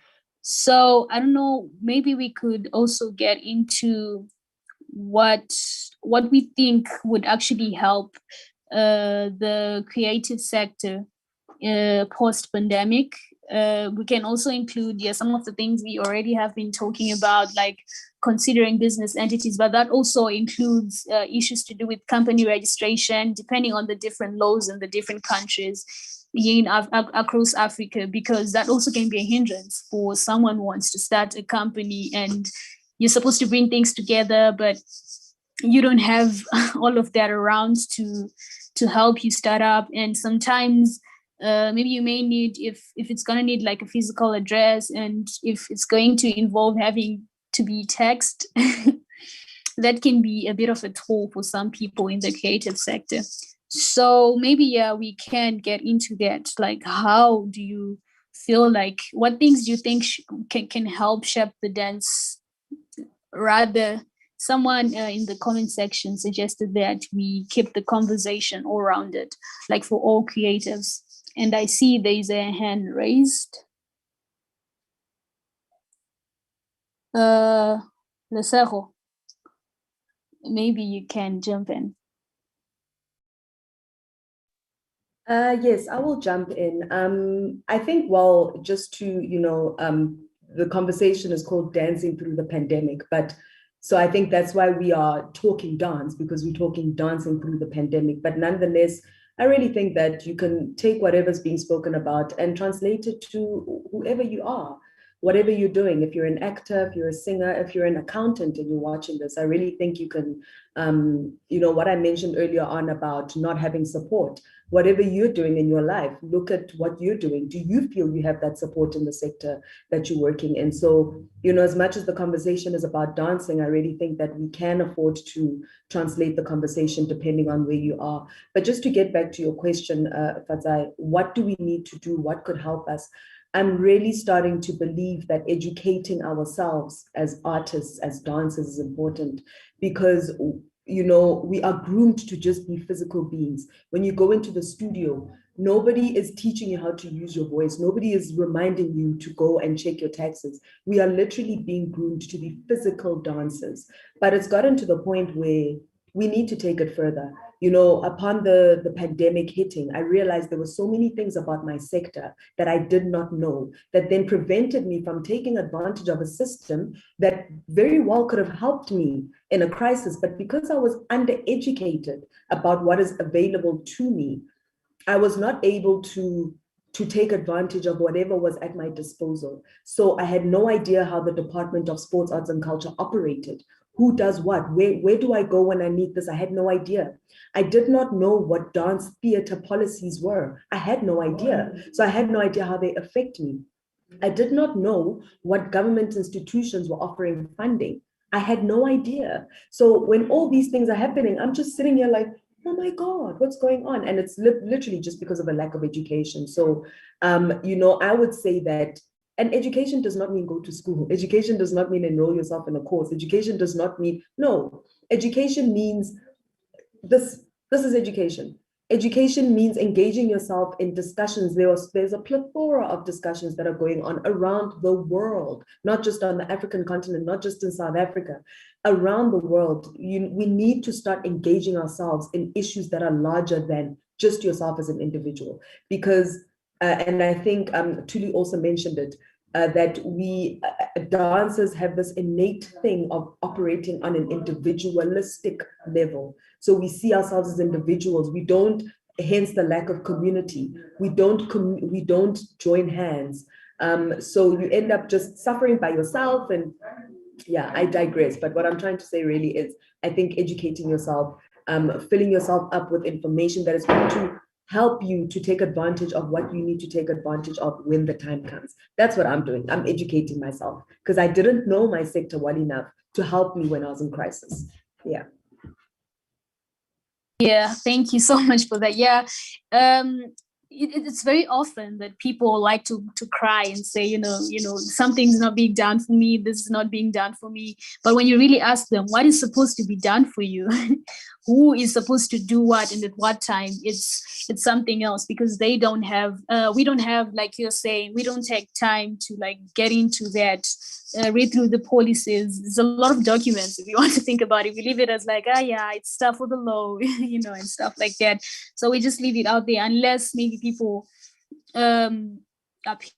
So I don't know, maybe we could also get into what we think would actually help the creative sector post-pandemic. We can also include some of the things we already have been talking about, like considering business entities, but that also includes issues to do with company registration, depending on the different laws in the different countries. across Africa, because that also can be a hindrance for someone who wants to start a company, and you're supposed to bring things together, but you don't have all of that around to help you start up. And sometimes maybe you may need, if it's going to need like a physical address, and if it's going to involve having to be text, that can be a bit of a toll for some people in the creative sector. So maybe, we can get into that. Like, how do you feel like, what things do you think can help shape the dance? Rather, someone in the comment section suggested that we keep the conversation all rounded, like for all creatives. And I see there's a hand raised. Lesego, maybe you can jump in. Yes, I will jump in. I think, well, just to, the conversation is called Dancing Through the Pandemic, but so I think that's why we are talking dance, because we're talking dancing through the pandemic. But nonetheless, I really think that you can take whatever's being spoken about and translate it to whoever you are, whatever you're doing. If you're an actor, if you're a singer, if you're an accountant and you're watching this, I really think you can, what I mentioned earlier on about not having support. Whatever you're doing in your life, look at what you're doing. Do you feel you have that support in the sector that you're working in? So, as much as the conversation is about dancing, I really think that we can afford to translate the conversation depending on where you are. But just to get back to your question, Fadzai, what do we need to do? What could help us? I'm really starting to believe that educating ourselves as artists, as dancers is important, because we are groomed to just be physical beings. When you go into the studio, nobody is teaching you how to use your voice. Nobody is reminding you to go and check your taxes. We are literally being groomed to be physical dancers. But it's gotten to the point where we need to take it further. Upon the pandemic hitting, I realized there were so many things about my sector that I did not know, that then prevented me from taking advantage of a system that very well could have helped me in a crisis. But because I was undereducated about what is available to me, I was not able to take advantage of whatever was at my disposal. So I had no idea how the Department of Sports, Arts and Culture operated. Who does what? Where do I go when I need this? I had no idea. I did not know what dance theater policies were. I had no idea. So I had no idea how they affect me. I did not know what government institutions were offering funding. I had no idea. So when all these things are happening, I'm just sitting here like, oh my God, what's going on? And it's literally just because of a lack of education. So, I would say that, and education does not mean go to school. Education does not mean enroll yourself in a course. Education does not mean, no. Education means this is education. Education means engaging yourself in discussions. There's a plethora of discussions that are going on around the world, not just on the African continent, not just in South Africa, around the world. We need to start engaging ourselves in issues that are larger than just yourself as an individual. Because, and I think Tuli also mentioned it, that we dancers have this innate thing of operating on an individualistic level. So we see ourselves as individuals. We don't, hence the lack of community. We don't join hands. So you end up just suffering by yourself. And yeah, I digress. But what I'm trying to say really is, I think educating yourself, filling yourself up with information that is going to help you to take advantage of what you need to take advantage of when the time comes. That's what I'm doing. I'm educating myself because I didn't know my sector well enough to help me when I was in crisis. Yeah. Yeah, thank you so much for that. Yeah, it's very often that people like to cry and say, something's not being done for me. This is not being done for me. But when you really ask them, what is supposed to be done for you? Who is supposed to do what and at what time? It's something else, because they don't have, we don't have, like you're saying, we don't take time to like get into that, read through the policies. There's a lot of documents if you want to think about it. We leave it as like, yeah, it's stuff for the law, and stuff like that. So we just leave it out there unless maybe people are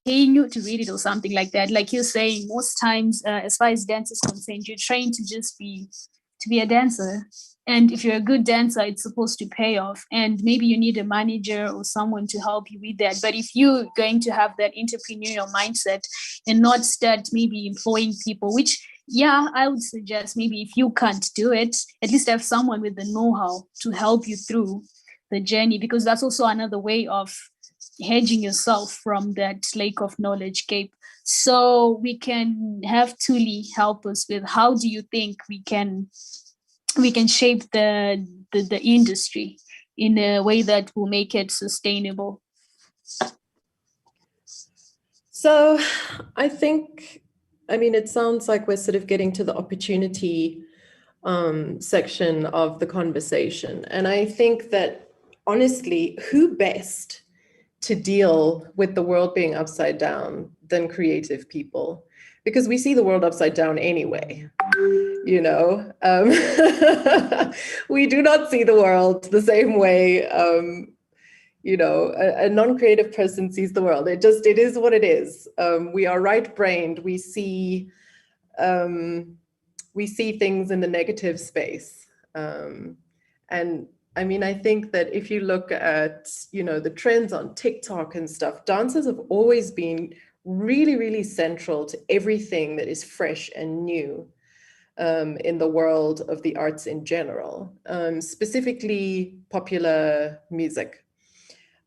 paying you to read it or something like that. Like you're saying, most times, as far as dance is concerned, you're trained to just be to be a dancer. And if you're a good dancer, it's supposed to pay off. And maybe you need a manager or someone to help you with that. But if you're going to have that entrepreneurial mindset and not start maybe employing people, which, yeah, I would suggest maybe if you can't do it, at least have someone with the know-how to help you through the journey, because that's also another way of hedging yourself from that lake of knowledge cape. So we can have Thuli help us with how do you think we can shape the industry in a way that will make it sustainable. So I think, it sounds like we're sort of getting to the opportunity section of the conversation. And I think that honestly, who best to deal with the world being upside down than creative people? Because we see the world upside down anyway. We do not see the world the same way, a non-creative person sees the world. It is what it is. We are right-brained. We see things in the negative space. And I think that if you look at, the trends on TikTok and stuff, dancers have always been really, really central to everything that is fresh and new. In the world of the arts in general, specifically popular music.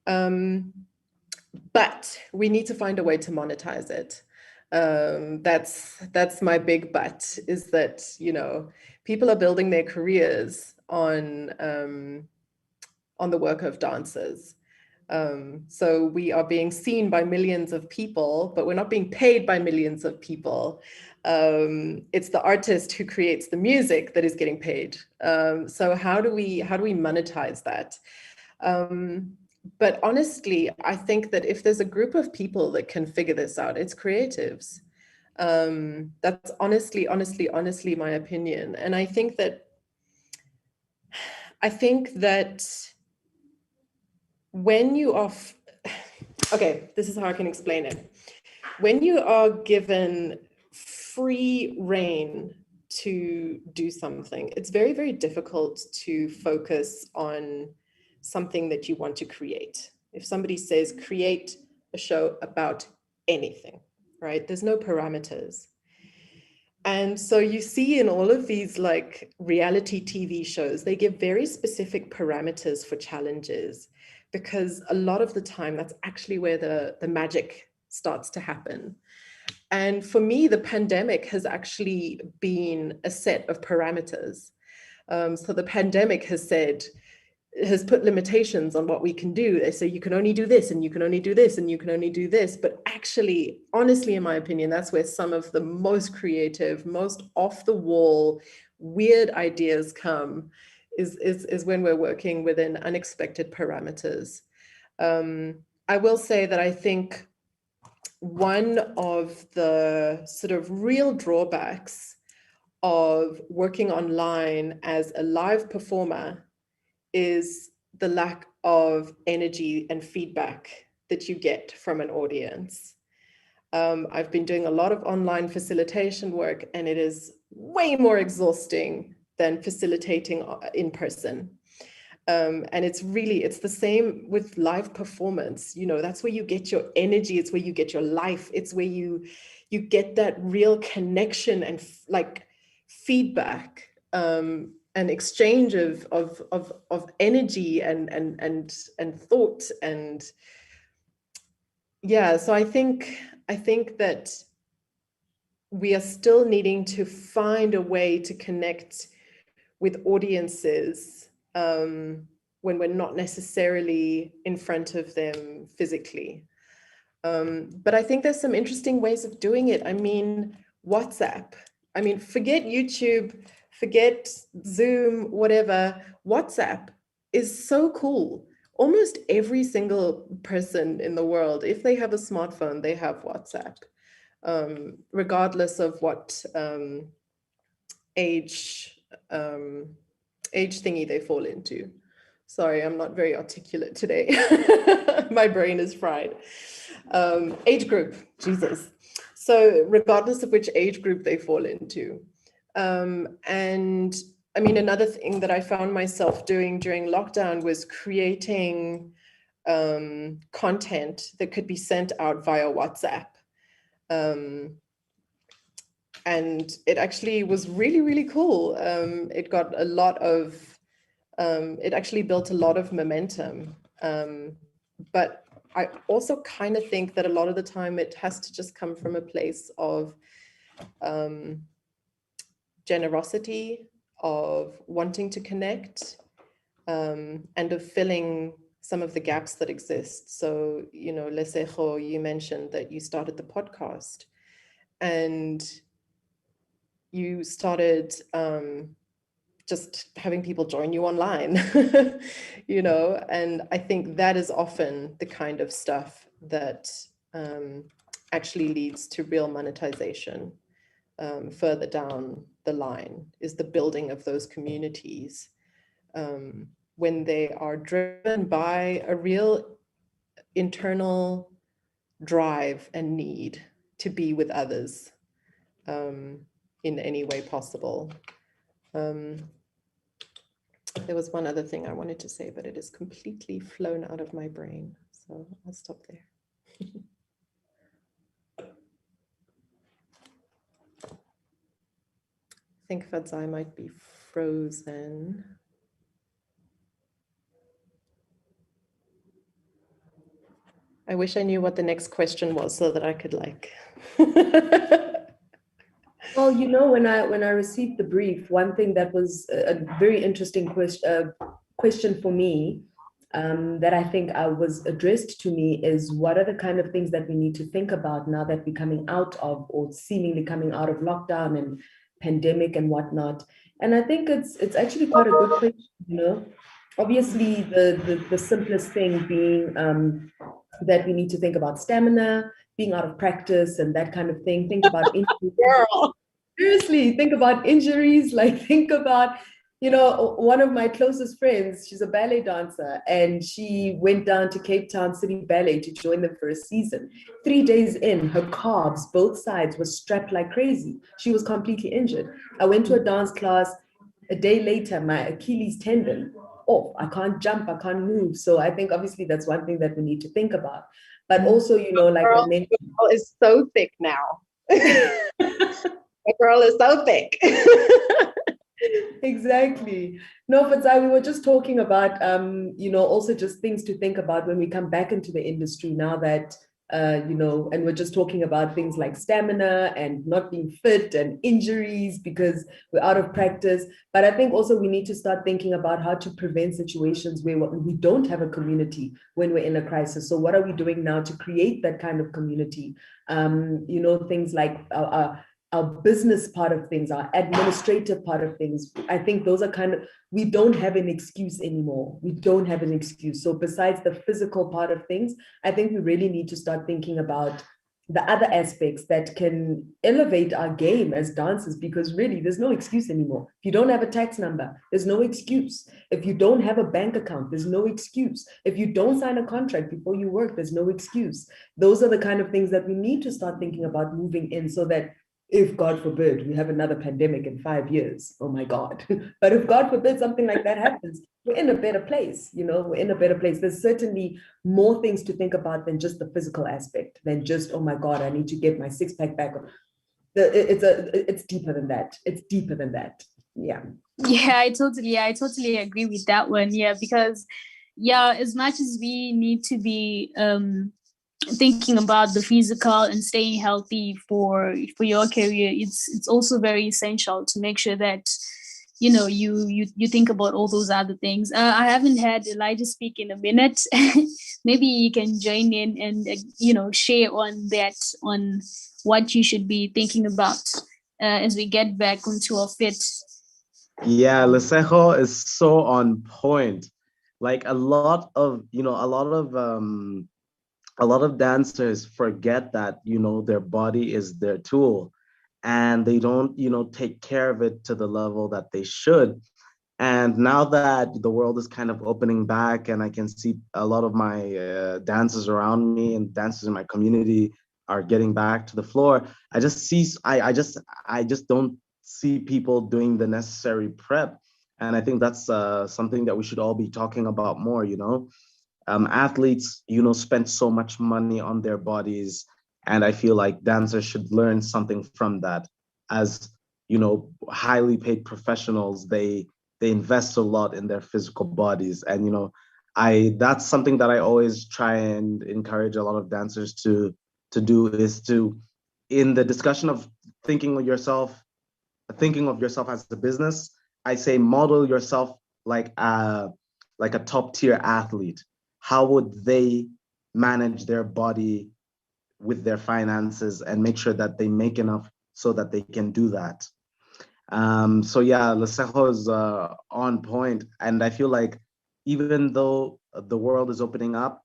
But we need to find a way to monetize it. That's my big but, is that, people are building their careers on the work of dancers. So we are being seen by millions of people, but we're not being paid by millions of people. It's the artist who creates the music that is getting paid. So how do we monetize that? But honestly, I think that if there's a group of people that can figure this out, it's creatives. That's honestly my opinion. And I think that when you are, okay, this is how I can explain it. When you are given free rein to do something, it's very, very difficult to focus on something that you want to create. If somebody says, create a show about anything, right? There's no parameters. And so you see in all of these like reality TV shows, they give very specific parameters for challenges, because a lot of the time that's actually where the magic starts to happen. And for me, the pandemic has actually been a set of parameters. So the pandemic has put limitations on what we can do. They say you can only do this, and you can only do this, and you can only do this. But actually, honestly, in my opinion, that's where some of the most creative, most off the wall, weird ideas come, is when we're working within unexpected parameters. I will say that I think one of the sort of real drawbacks of working online as a live performer is the lack of energy and feedback that you get from an audience. I've been doing a lot of online facilitation work, and it is way more exhausting than facilitating in person. And it's the same with live performance. That's where you get your energy. It's where you get your life. It's where you get that real connection and like feedback, and exchange of energy and thought. And yeah, so I think that we are still needing to find a way to connect with audiences when we're not necessarily in front of them physically. But I think there's some interesting ways of doing it. WhatsApp. Forget YouTube, forget Zoom, whatever. WhatsApp is so cool. Almost every single person in the world, if they have a smartphone, they have WhatsApp, regardless of what age thingy they fall into. Sorry, I'm not very articulate today. My brain is fried. Age group, Jesus. So regardless of which age group they fall into. And I mean, another thing that I found myself doing during lockdown was creating content that could be sent out via WhatsApp. And it actually was really, really cool. It got a lot of, it actually built a lot of momentum. But I also kind of think that a lot of the time it has to just come from a place of generosity, of wanting to connect, and of filling some of the gaps that exist. So, you know, Lesego, you mentioned that you started the podcast and you started just having people join you online, you know, and I think that is often the kind of stuff that actually leads to real monetization further down the line, is the building of those communities when they are driven by a real internal drive and need to be with others in any way possible. There was one other thing I wanted to say, but it is completely flown out of my brain. So I'll stop there. I think Fadzai might be frozen. I wish I knew what the next question was so that I could like. Well, you know, when I received the brief, one thing that was a very interesting question for me that I think was addressed to me is, what are the kind of things that we need to think about now that we're coming out of, or seemingly coming out of, lockdown and pandemic and whatnot? And I think it's actually quite a good question, you know. Obviously, the simplest thing being that we need to think about stamina, being out of practice and that kind of thing. Think about injuries. Seriously, think about injuries, like think about, you know, one of my closest friends, she's a ballet dancer, and she went down to Cape Town City Ballet to join them for a season. 3 days in, her calves, both sides, were strapped like crazy. She was completely injured. I went to a dance class. A day later, my Achilles tendon off. I can't jump, I can't move. So I think obviously that's one thing that we need to think about. But also, you know, like girl is so thick now. The girl is so thick. Exactly. No, but we were just talking about, you know, also just things to think about when we come back into the industry now that, you know, and we're just talking about things like stamina and not being fit and injuries because we're out of practice. But I think also we need to start thinking about how to prevent situations where we don't have a community when we're in a crisis. So what are we doing now to create that kind of community? You know, things like our business part of things, our administrative part of things. I think those are kind of, we don't have an excuse anymore. We don't have an excuse. So besides the physical part of things, I think we really need to start thinking about the other aspects that can elevate our game as dancers, because really there's no excuse anymore. If you don't have a tax number, there's no excuse. If you don't have a bank account, there's no excuse. If you don't sign a contract before you work, there's no excuse. Those are the kind of things that we need to start thinking about moving in, so that if God forbid we have another pandemic in 5 years, oh my God. But if God forbid something like that happens, we're in a better place, you know, we're in a better place. There's certainly more things to think about than just the physical aspect, than just, oh my God, I need to get my six-pack back. It's deeper than that. It's deeper than that. Yeah. Yeah, I totally agree with that one. Yeah, because as much as we need to be thinking about the physical and staying healthy for your career, it's also very essential to make sure that, you know, you think about all those other things. I haven't had Elijah speak in a minute. Maybe you can join in and you know, share on that, on what you should be thinking about as we get back onto our fit. Yeah, Lesego is so on point. Like a lot of dancers forget that, you know, their body is their tool, and they don't, you know, take care of it to the level that they should. And now that the world is kind of opening back, and I can see a lot of my dancers around me and dancers in my community are getting back to the floor, I just don't see people doing the necessary prep. And I think that's something that we should all be talking about more, you know. Athletes, you know, spend so much money on their bodies. And I feel like dancers should learn something from that. As, you know, highly paid professionals, they invest a lot in their physical bodies. And, you know, that's something that I always try and encourage a lot of dancers to do, is to, in the discussion of thinking of yourself as a business, I say model yourself like a top tier athlete. How would they manage their body with their finances and make sure that they make enough so that they can do that? So yeah, Lesego is on point. And I feel like even though the world is opening up,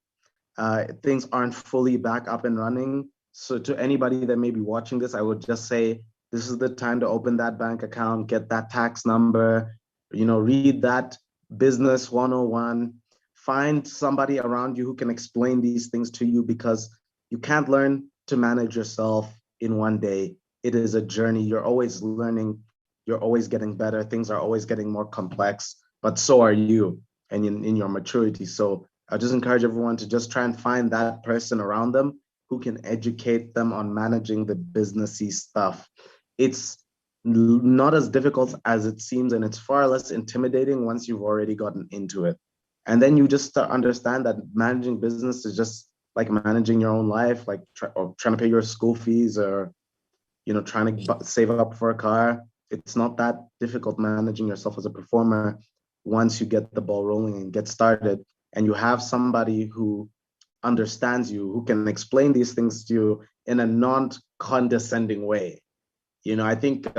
things aren't fully back up and running. So to anybody that may be watching this, I would just say, this is the time to open that bank account, get that tax number, you know, read that business 101, find somebody around you who can explain these things to you, because you can't learn to manage yourself in one day. It is a journey. You're always learning. You're always getting better. Things are always getting more complex, but so are you and in your maturity. So I just encourage everyone to just try and find that person around them who can educate them on managing the businessy stuff. It's not as difficult as it seems, and it's far less intimidating once you've already gotten into it. And then you just understand that managing business is just like managing your own life, like trying to pay your school fees, or, you know, trying to save up for a car. It's not that difficult managing yourself as a performer once you get the ball rolling and get started, and you have somebody who understands you, who can explain these things to you in a non-condescending way. You know, I think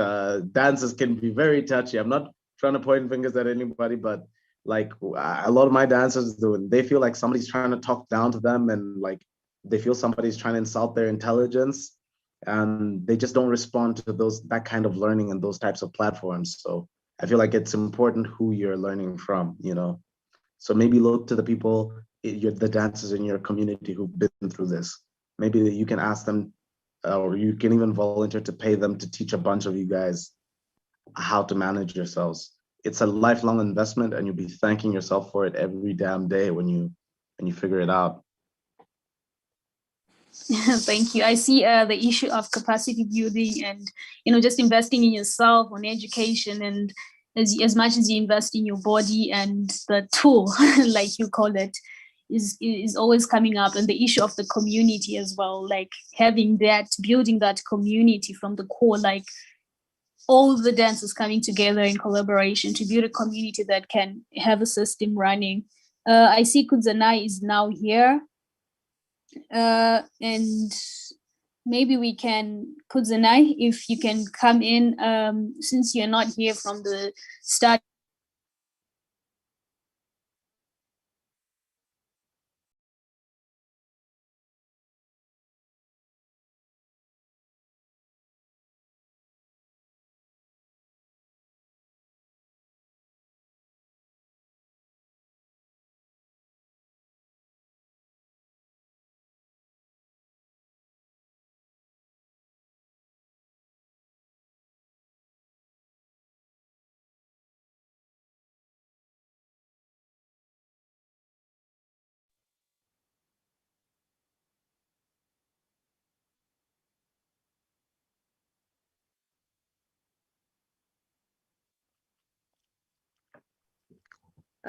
dancers can be very touchy. I'm not trying to point fingers at anybody, but like a lot of my dancers do, they feel like somebody's trying to talk down to them, and like they feel somebody's trying to insult their intelligence, and they just don't respond to that kind of learning and those types of platforms. So I feel like it's important who you're learning from, you know. So maybe look to the people, the dancers in your community who've been through this. Maybe you can ask them, or you can even volunteer to pay them to teach a bunch of you guys how to manage yourselves. It's a lifelong investment, and you'll be thanking yourself for it every damn day when you figure it out. Thank you. I see the issue of capacity building and, you know, just investing in yourself, on education, and as much as you invest in your body and the tool, like you call it, is always coming up. And the issue of the community as well, like having that, building that community from the core, like all the dancers coming together in collaboration to build a community that can have a system running. I see Kudzanai is now here. And maybe we can, Kudzanai, if you can come in, since you're not here from the start.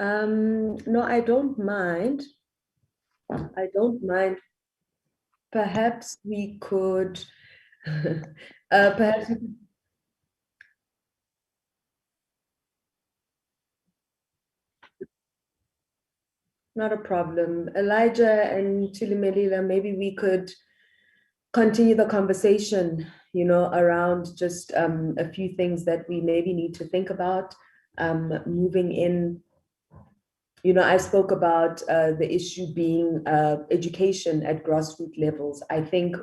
No, I don't mind. I don't mind. Perhaps we could, perhaps we could. Not a problem. Elijah and Tulimelila, maybe we could continue the conversation, you know, around just a few things that we maybe need to think about moving in. You know, I spoke about the issue being education at grassroots levels. I think,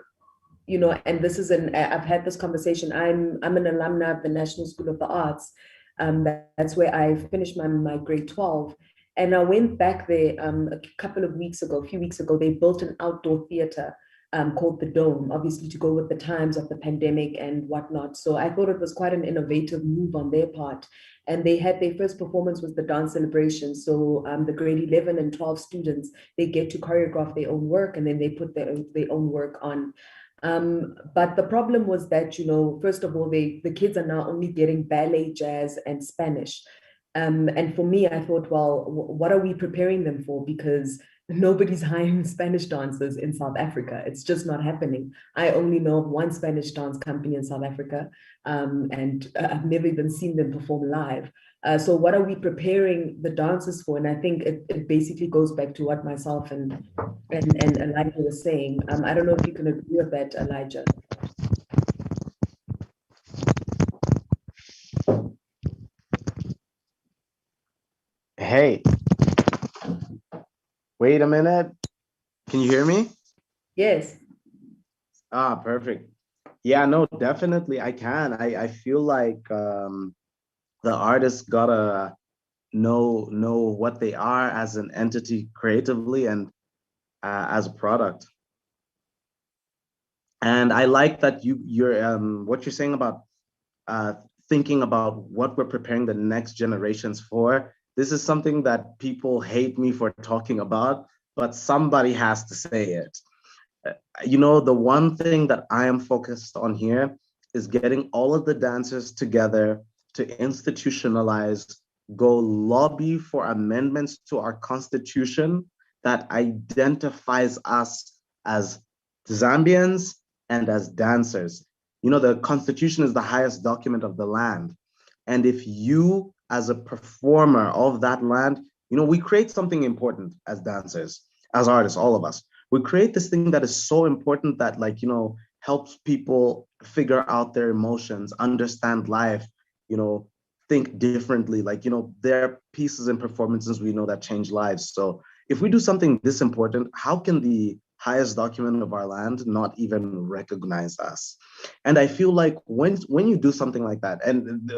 you know, and this is I've had this conversation. I'm an alumna of the National School of the Arts. That's where I finished my grade 12. And I went back there a few weeks ago, they built an outdoor theater called The Dome, obviously to go with the times of the pandemic and whatnot. So I thought it was quite an innovative move on their part. And they had their first performance was the dance celebration. So the grade 11 and 12 students, they get to choreograph their own work, and then they put their own work on. But the problem was that, you know, first of all, the kids are now only getting ballet, jazz, and Spanish. And for me, I thought, well, what are we preparing them for? Because nobody's hiring Spanish dancers in South Africa. It's just not happening. I only know of one Spanish dance company in South Africa, and I've never even seen them perform live. So what are we preparing the dancers for? And I think it basically goes back to what myself and Elijah was saying. I don't know if you can agree with that, Elijah. Hey, wait a minute. Can you hear me? Yes. Ah, perfect. Yeah, no, definitely I can. I feel like the artists gotta know what they are as an entity creatively and as a product. And I like that you're what you're saying about thinking about what we're preparing the next generations for. This is something that people hate me for talking about, but somebody has to say it. You know, the one thing that I am focused on here is getting all of the dancers together to institutionalize, go lobby for amendments to our constitution that identifies us as Zambians and as dancers. You know, the constitution is the highest document of the land. And if you, as a performer of that land, you know, we create something important as dancers, as artists, all of us. We create this thing that is so important that, like, you know, helps people figure out their emotions, understand life, you know, think differently. Like, you know, there are pieces and performances we know that change lives. So if we do something this important, how can the highest document of our land not even recognize us? And I feel like when you do something like that, and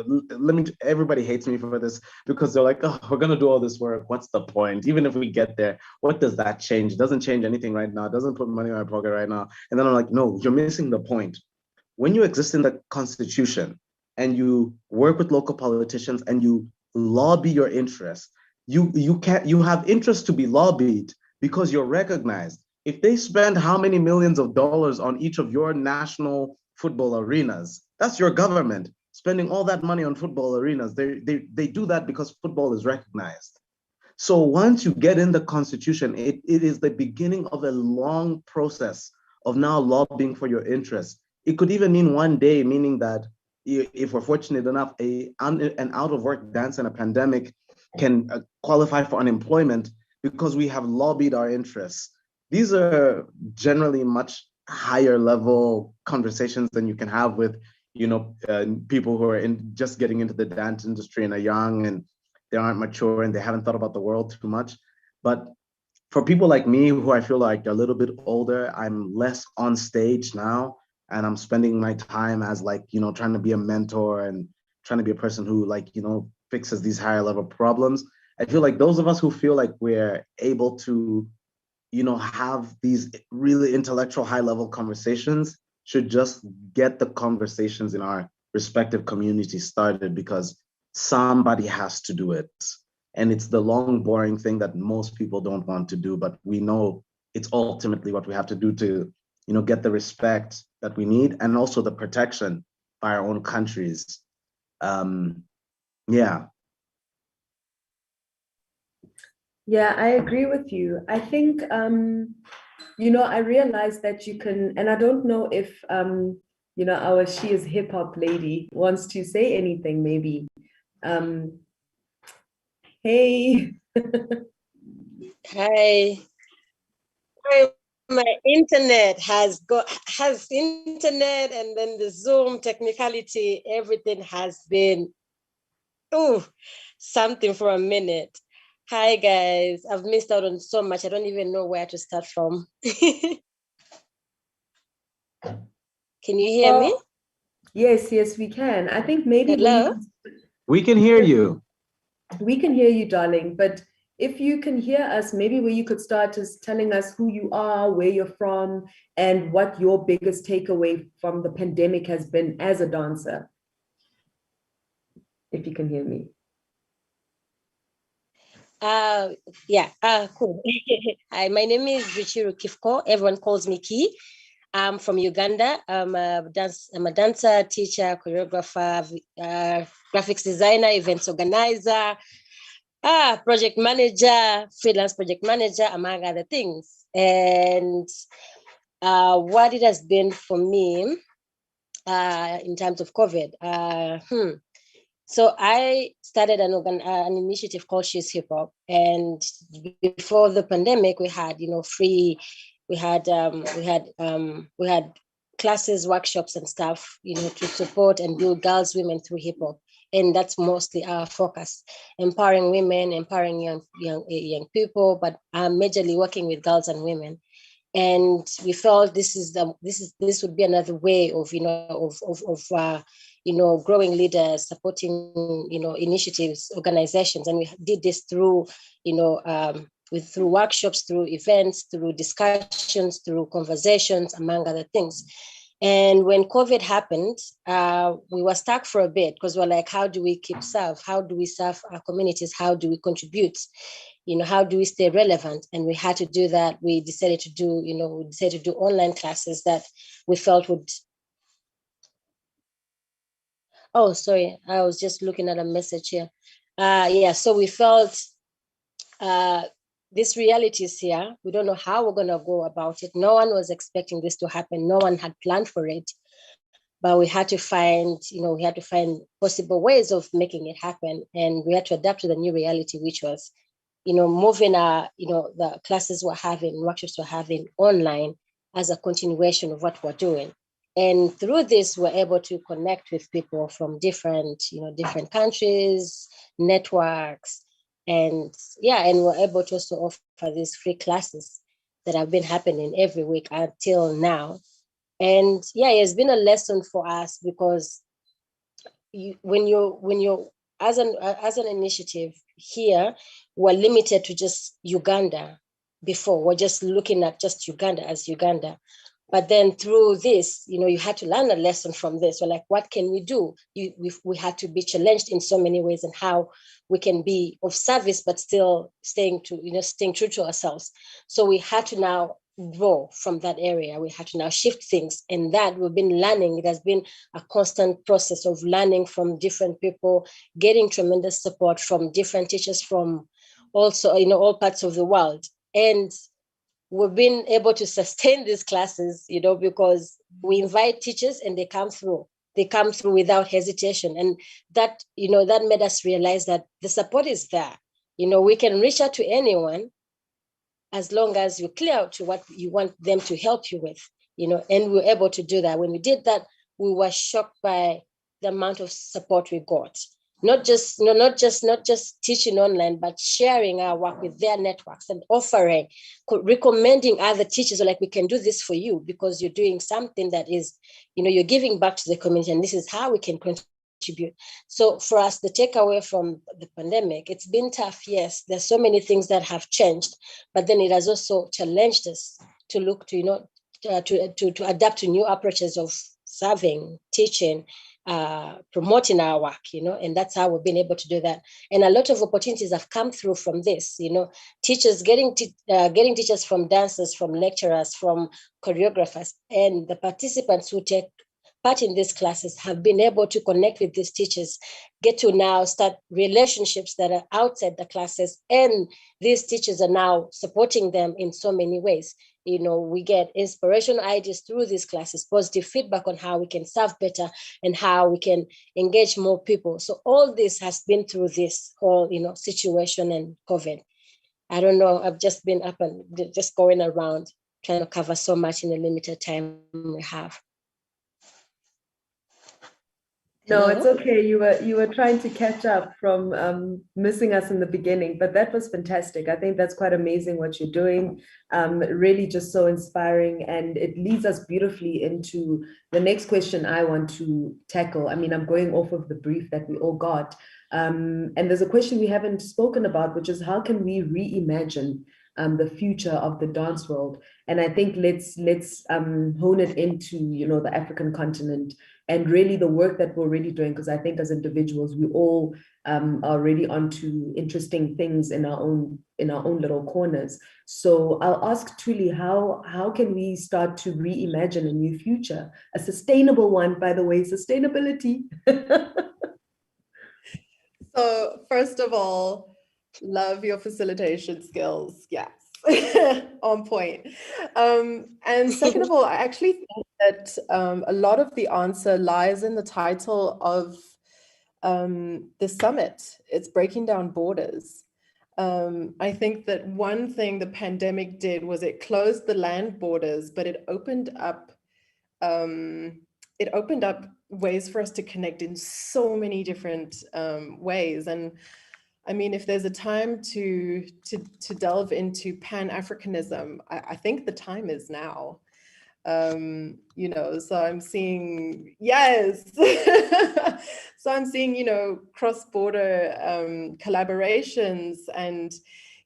everybody hates me for this because they're like, oh, we're gonna do all this work, what's the point? Even if we get there, what does that change? It doesn't change anything right now. It doesn't put money in my pocket right now. And then I'm like, no, you're missing the point. When you exist in the constitution and you work with local politicians and you lobby your interests, you have interest to be lobbied because you're recognized. If they spend how many millions of dollars on each of your national football arenas, that's your government spending all that money on football arenas. They do that because football is recognized. So once you get in the constitution, it is the beginning of a long process of now lobbying for your interests. It could even mean one day, meaning that if we're fortunate enough, an out of work dancer in a pandemic can qualify for unemployment because we have lobbied our interests. These are generally much higher level conversations than you can have with, you know, people who are just getting into the dance industry and are young and they aren't mature and they haven't thought about the world too much. But for people like me, who I feel like are a little bit older, I'm less on stage now, and I'm spending my time as, like, you know, trying to be a mentor and trying to be a person who, like, you know, fixes these higher level problems. I feel like those of us who feel like we're able to, you know, have these really intellectual high level conversations should just get the conversations in our respective communities started, because somebody has to do it. And it's the long, boring thing that most people don't want to do, but we know it's ultimately what we have to do to, you know, get the respect that we need and also the protection by our own countries. Yeah. Yeah, I agree with you. I think, you know, I realized that you can, and I don't know if, you know, our She Is Hip Hop lady wants to say anything, maybe. Hey. Hi. My internet has internet, and then the Zoom technicality, everything has been something for a minute. Hi guys, I've missed out on so much. I don't even know where to start from. Can you hear me? Yes, we can. I think maybe hello. We can hear you. We can hear you, darling, but if you can hear us, maybe where you could start just telling us who you are, where you're from, and what your biggest takeaway from the pandemic has been as a dancer. If you can hear me. Cool. Hi, my name is Ruchiru Kifko. Everyone calls me Ki. I'm from Uganda. I'm a dancer, teacher, choreographer, graphics designer, events organizer, project manager, freelance project manager, among other things. And what it has been for me in terms of COVID. So I started an initiative called She's Hip Hop, and before the pandemic, we had free, we had classes, workshops, and stuff to support and build girls, women through hip hop, and that's mostly our focus: empowering women, empowering young people, but I'm majorly working with girls and women. And we felt this would be another way of growing leaders, supporting initiatives, organizations, and we did this through through workshops, through events, through discussions, through conversations, among other things. And when COVID happened, we were stuck for a bit because we're like, how do we serve? How do we serve our communities? How do we contribute? How do we stay relevant? And we had to do that. We decided to do online classes that we felt would. Oh, sorry, I was just looking at a message here. So we felt this reality is here. We don't know how we're going to go about it. No one was expecting this to happen. No one had planned for it. But we had to find possible ways of making it happen. And we had to adapt to the new reality, which was, moving the classes we're having, workshops we're having online as a continuation of what we're doing. And through this, we're able to connect with people from different countries, networks, and we're able to also offer these free classes that have been happening every week until now. And it's been a lesson for us because when you're as an initiative here, we're limited to just Uganda. Before, we're just looking at just Uganda as Uganda. But then through this, you had to learn a lesson from this. We're like, what can we do? We had to be challenged in so many ways and how we can be of service, but still staying true to ourselves. So we had to now grow from that area. We had to now shift things, and that we've been learning. It has been a constant process of learning from different people, getting tremendous support from different teachers from also, all parts of the world. And we've been able to sustain these classes, because we invite teachers and they come through without hesitation. And that, that made us realize that the support is there. We can reach out to anyone as long as you're clear to what you want them to help you with, and we're able to do that. When we did that, we were shocked by the amount of support we got. Not just teaching online, but sharing our work with their networks and offering, recommending other teachers, like, we can do this for you because you're doing something that is, you're giving back to the community, and this is how we can contribute. So for us, the takeaway from the pandemic, it's been tough. Yes, there's so many things that have changed, but then it has also challenged us to look to, to adapt to new approaches of serving, teaching, promoting our work, and that's how we've been able to do that. And a lot of opportunities have come through from this, teachers getting teachers from dancers, from lecturers, from choreographers, and the participants who take part in these classes have been able to connect with these teachers, get to now start relationships that are outside the classes, and these teachers are now supporting them in so many ways. We get inspirational ideas through these classes, positive feedback on how we can serve better and how we can engage more people. So all this has been through this whole, situation and COVID. I don't know, I've just been up and just going around trying to cover so much in the limited time we have. No, Hello? it's okay. You were trying to catch up from missing us in the beginning, but that was fantastic. I think that's quite amazing what you're doing. Really just so inspiring, and it leads us beautifully into the next question I want to tackle. I mean, I'm going off of the brief that we all got. And there's a question we haven't spoken about, which is how can we reimagine the future of the dance world? And I think let's hone it into, you know, the African continent and really the work that we're already doing, because I think as individuals, we all are really onto interesting things in our own little corners. So I'll ask Thuli, how can we start to reimagine a new future, a sustainable one, by the way, sustainability. So first of all, love your facilitation skills. Yes, on point. And second of all, I actually think that a lot of the answer lies in the title of the summit. It's breaking down borders. I think that one thing the pandemic did was it closed the land borders, but it opened up ways for us to connect in so many different ways. And I mean, if there's a time to delve into Pan-Africanism, I think the time is now. You know, so I'm seeing, yes. So I'm seeing, you know, cross-border collaborations and,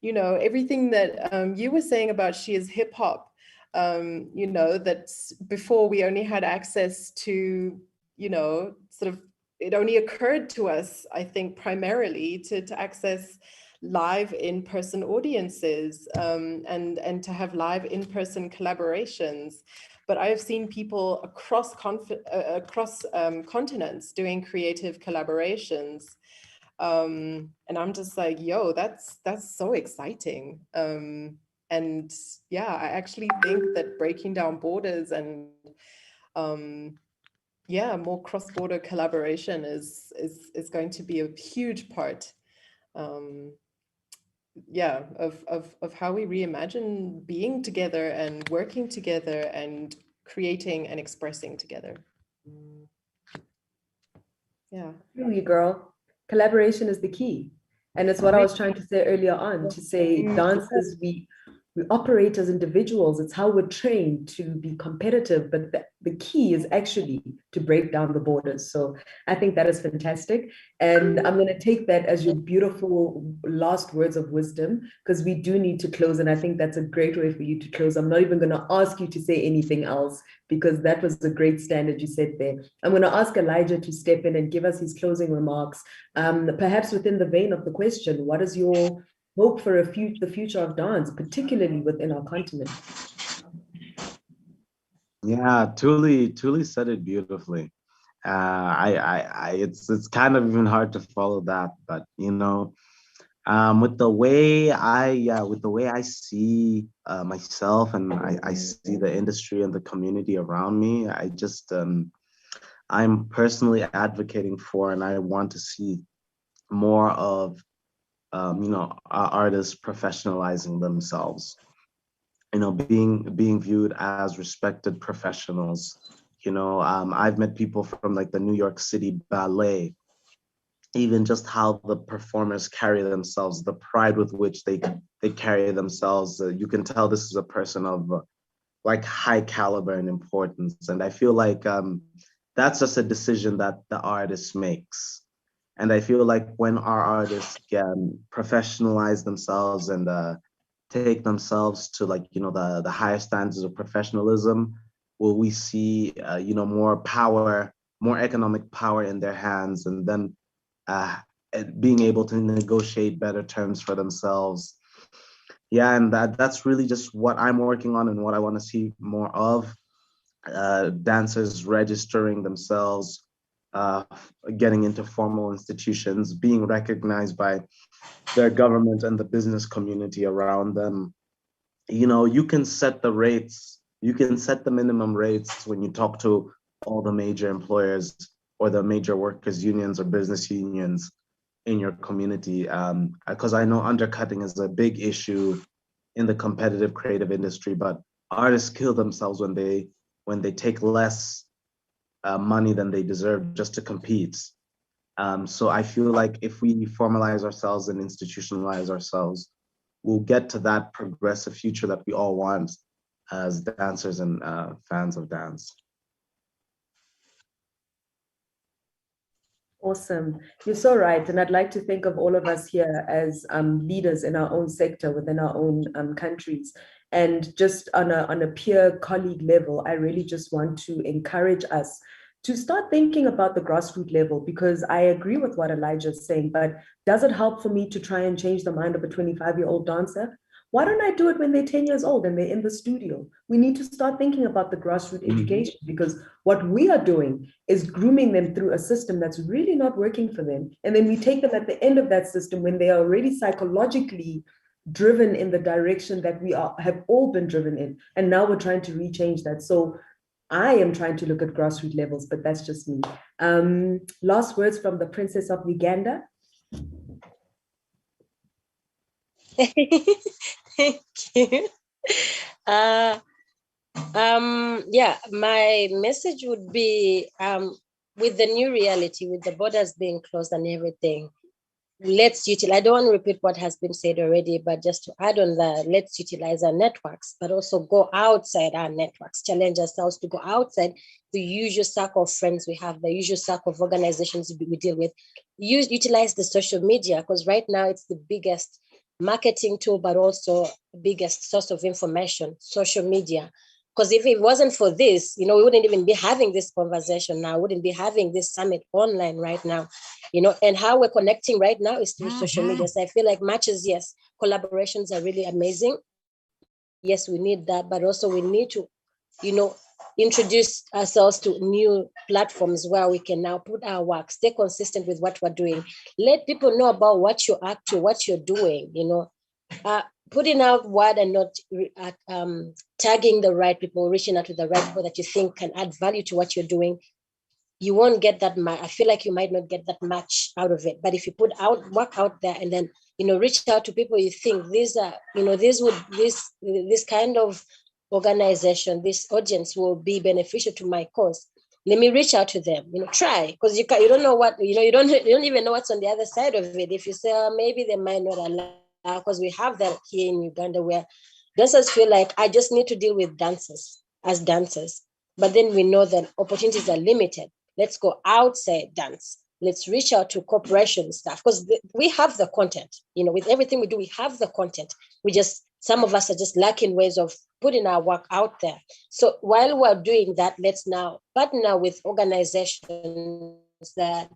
you know, everything that you were saying about She Is Hip Hop. You know, that before we only had access to, you know, sort of, it only occurred to us, I think, primarily to access live in-person audiences and to have live in-person collaborations. But I have seen people across continents doing creative collaborations. And I'm just like, yo, that's so exciting. And yeah, I actually think that breaking down borders and yeah, more cross-border collaboration is going to be a huge part, yeah, of how we reimagine being together and working together and creating and expressing together. Yeah. Really, girl, collaboration is the key. And it's what I was trying to say earlier on, to say dancers, we operate as individuals. It's how we're trained to be competitive, but the key is actually to break down the borders. So I think that is fantastic. And I'm going to take that as your beautiful last words of wisdom, because we do need to close. And I think that's a great way for you to close. I'm not even going to ask you to say anything else, because that was a great standard you set there. I'm going to ask Elijah to step in and give us his closing remarks, perhaps within the vein of the question, what is your hope for the future of dance, particularly within our continent? Yeah, Thuli said it beautifully. It's kind of even hard to follow that, but you know, with the way I see myself and I see the industry and the community around me, I just I'm personally advocating for, and I want to see more of you know, artists professionalizing themselves, you know, being viewed as respected professionals. You know, I've met people from like the New York City Ballet, even just how the performers carry themselves, the pride with which they carry themselves. You can tell this is a person of like high caliber and importance. And I feel like that's just a decision that the artist makes. And I feel like when our artists can professionalize themselves and take themselves to like, you know, the higher standards of professionalism, will we see, you know, more power, more economic power in their hands, and then being able to negotiate better terms for themselves. Yeah, and that's really just what I'm working on and what I want to see more of. Dancers registering themselves, getting into formal institutions, being recognized by their government and the business community around them. You know, you can set the rates, you can set the minimum rates when you talk to all the major employers or the major workers unions or business unions in your community. Because I know undercutting is a big issue in the competitive creative industry, but artists kill themselves when they take less money than they deserve just to compete. So I feel like if we formalize ourselves and institutionalize ourselves, we'll get to that progressive future that we all want as dancers and fans of dance. Awesome. You're so right. And I'd like to think of all of us here as leaders in our own sector, within our own countries. And just on a peer colleague level, I really just want to encourage us to start thinking about the grassroots level, because I agree with what Elijah is saying, but does it help for me to try and change the mind of a 25-year-old dancer? Why don't I do it when they're 10 years old and they're in the studio? We need to start thinking about the grassroots education, because what we are doing is grooming them through a system that's really not working for them. And then we take them at the end of that system when they are already psychologically driven in the direction that we have all been driven in. And now we're trying to rechange that. So I am trying to look at grassroots levels, but that's just me. Last words from the Princess of Uganda. Thank you. Yeah, my message would be with the new reality, with the borders being closed and everything, let's utilize, I don't want to repeat what has been said already, but just to add on that, let's utilize our networks, but also go outside our networks, challenge ourselves to go outside the usual circle of friends we have, the usual circle of organizations we deal with. Utilize the social media, because right now it's the biggest marketing tool, but also the biggest source of information, social media. Because if it wasn't for this, we wouldn't even be having this conversation now, wouldn't be having this summit online right now, and how we're connecting right now is through social media. So I feel like matches, yes, collaborations are really amazing. Yes, we need that, but also we need to, introduce ourselves to new platforms where we can now put our work, stay consistent with what we're doing. Let people know about what you're up to, what you're doing, putting out word and not tagging the right people, reaching out to the right people that you think can add value to what you're doing. You won't get that much. I feel like you might not get that much out of it. But if you put work out there and then, reach out to people you think these are, this kind of organization, this audience will be beneficial to my cause. Let me reach out to them, try, because you don't know what, you don't even know what's on the other side of it. If you say, maybe they might not allow, because we have that here in Uganda where dancers feel like I just need to deal with dancers as dancers. But then we know that opportunities are limited. Let's go outside dance. Let's reach out to corporation staff, because we have the content, with everything we do, we have the content. Some of us are just lacking ways of putting our work out there. So while we're doing that, let's now partner with organizations that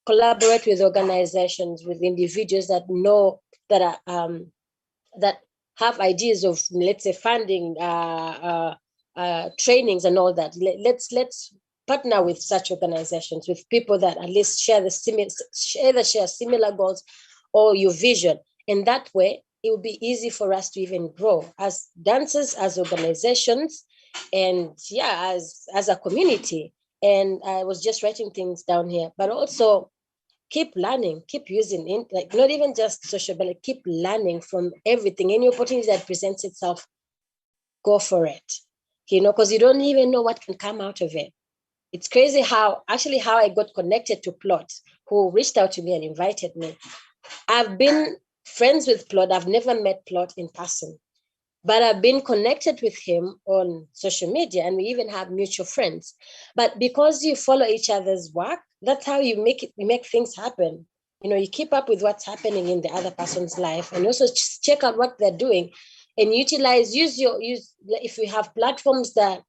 collaborate with organizations, with individuals that know that are that have ideas of, let's say, funding trainings and all that. Let's partner with such organizations, with people that at least share similar goals or your vision. And that way, it will be easy for us to even grow as dancers, as organizations, and as a community. And I was just writing things down here, but also keep learning, keep using it, like not even just social, but like keep learning from everything. Any opportunity that presents itself, go for it, because you don't even know what can come out of it. It's crazy how I got connected to Plot, who reached out to me and invited me. I've been friends with Plot. I've never met Plot in person, but I've been connected with him on social media, and we even have mutual friends. But because you follow each other's work, that's how you make things happen. You keep up with what's happening in the other person's life, and also check out what they're doing, and use if you have platforms that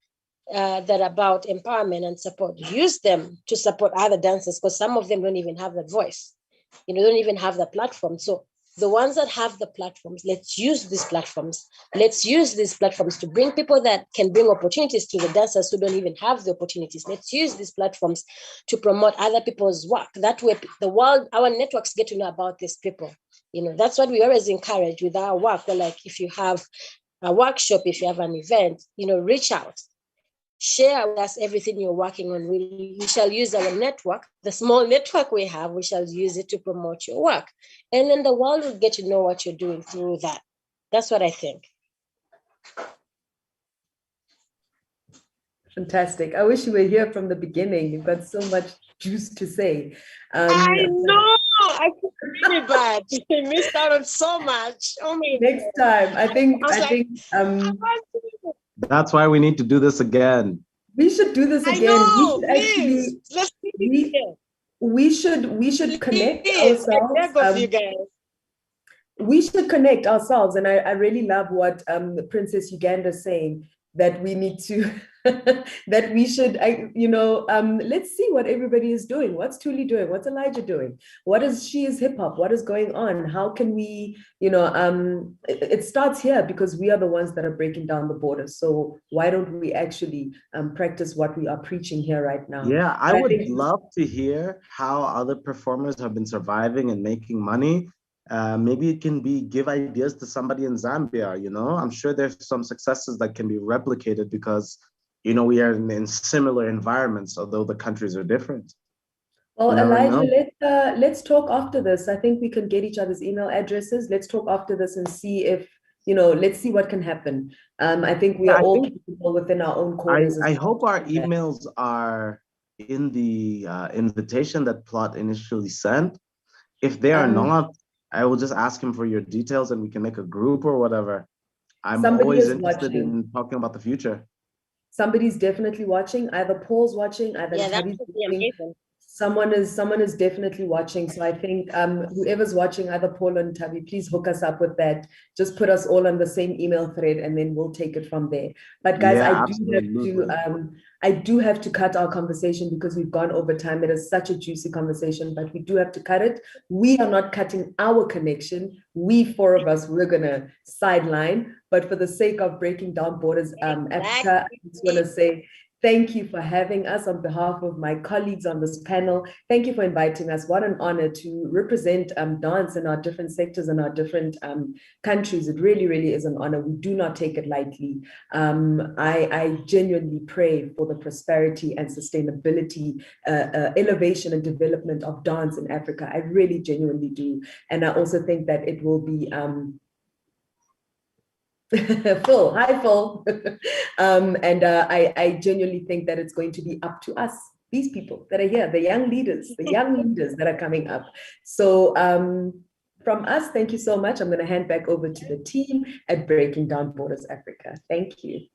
are about empowerment and support, use them to support other dancers, because some of them don't even have that voice, don't even have the platform. So the ones that have the platforms, let's use these platforms. Let's use these platforms to bring people that can bring opportunities to the dancers who don't even have the opportunities. Let's use these platforms to promote other people's work. That way, the world, our networks get to know about these people. That's what we always encourage with our work. We're like, if you have a workshop, if you have an event, reach out. Share with us everything you're working on. We shall use our network, the small network we have, we shall use it to promote your work. And then the world will get to know what you're doing through that. That's what I think. Fantastic. I wish you were here from the beginning. You've got so much juice to say. I know. I feel really bad. I missed out on so much. Oh my Next time, I think That's why we need to do this again. we should do this I again. know. We should actually, Please, let's do it again. we should connect Please, I beg of you ourselves. guys. We should connect ourselves, and I really love what Princess Uganda is saying, that we need to that we should let's see what everybody is doing. What's Thuli doing? What's Elijah doing? What is She Is Hip Hop? What is going on? How can we, it starts here, because we are the ones that are breaking down the borders. So why don't we actually practice what we are preaching here right now? Yeah, I would love to hear how other performers have been surviving and making money. Maybe it can give ideas to somebody in Zambia, I'm sure there's some successes that can be replicated because, we are in similar environments, although the countries are different. Well, Elijah, let's talk after this. I think we can get each other's email addresses. Let's talk after this and see if, let's see what can happen. I think we are all capable within our own corners. I hope our emails are in the invitation that Plot initially sent. If they are not, I will just ask him for your details and we can make a group or whatever. I'm always interested in talking about the future. Somebody's definitely watching. Either Paul's watching, either Tabi's watching. Someone is definitely watching. So I think whoever's watching, either Paul and Tabi, please hook us up with that. Just put us all on the same email thread and then we'll take it from there. But guys, I do have to cut our conversation because we've gone over time. It is such a juicy conversation, but we do have to cut it. We are not cutting our connection. We, four of us, we're gonna sideline. But for the sake of breaking down borders, Africa, I just wanna say, thank you for having us on behalf of my colleagues on this panel. Thank you for inviting us. What an honor to represent dance in our different sectors and our different countries. It really, really is an honor. We do not take it lightly. I genuinely pray for the prosperity and sustainability, elevation and development of dance in Africa. I really genuinely do. And I also think that it will be Phil, hi Phil. I genuinely think that it's going to be up to us, these people that are here, the young leaders that are coming up. So from us, thank you so much. I'm going to hand back over to the team at Breaking Down Borders Africa. Thank you.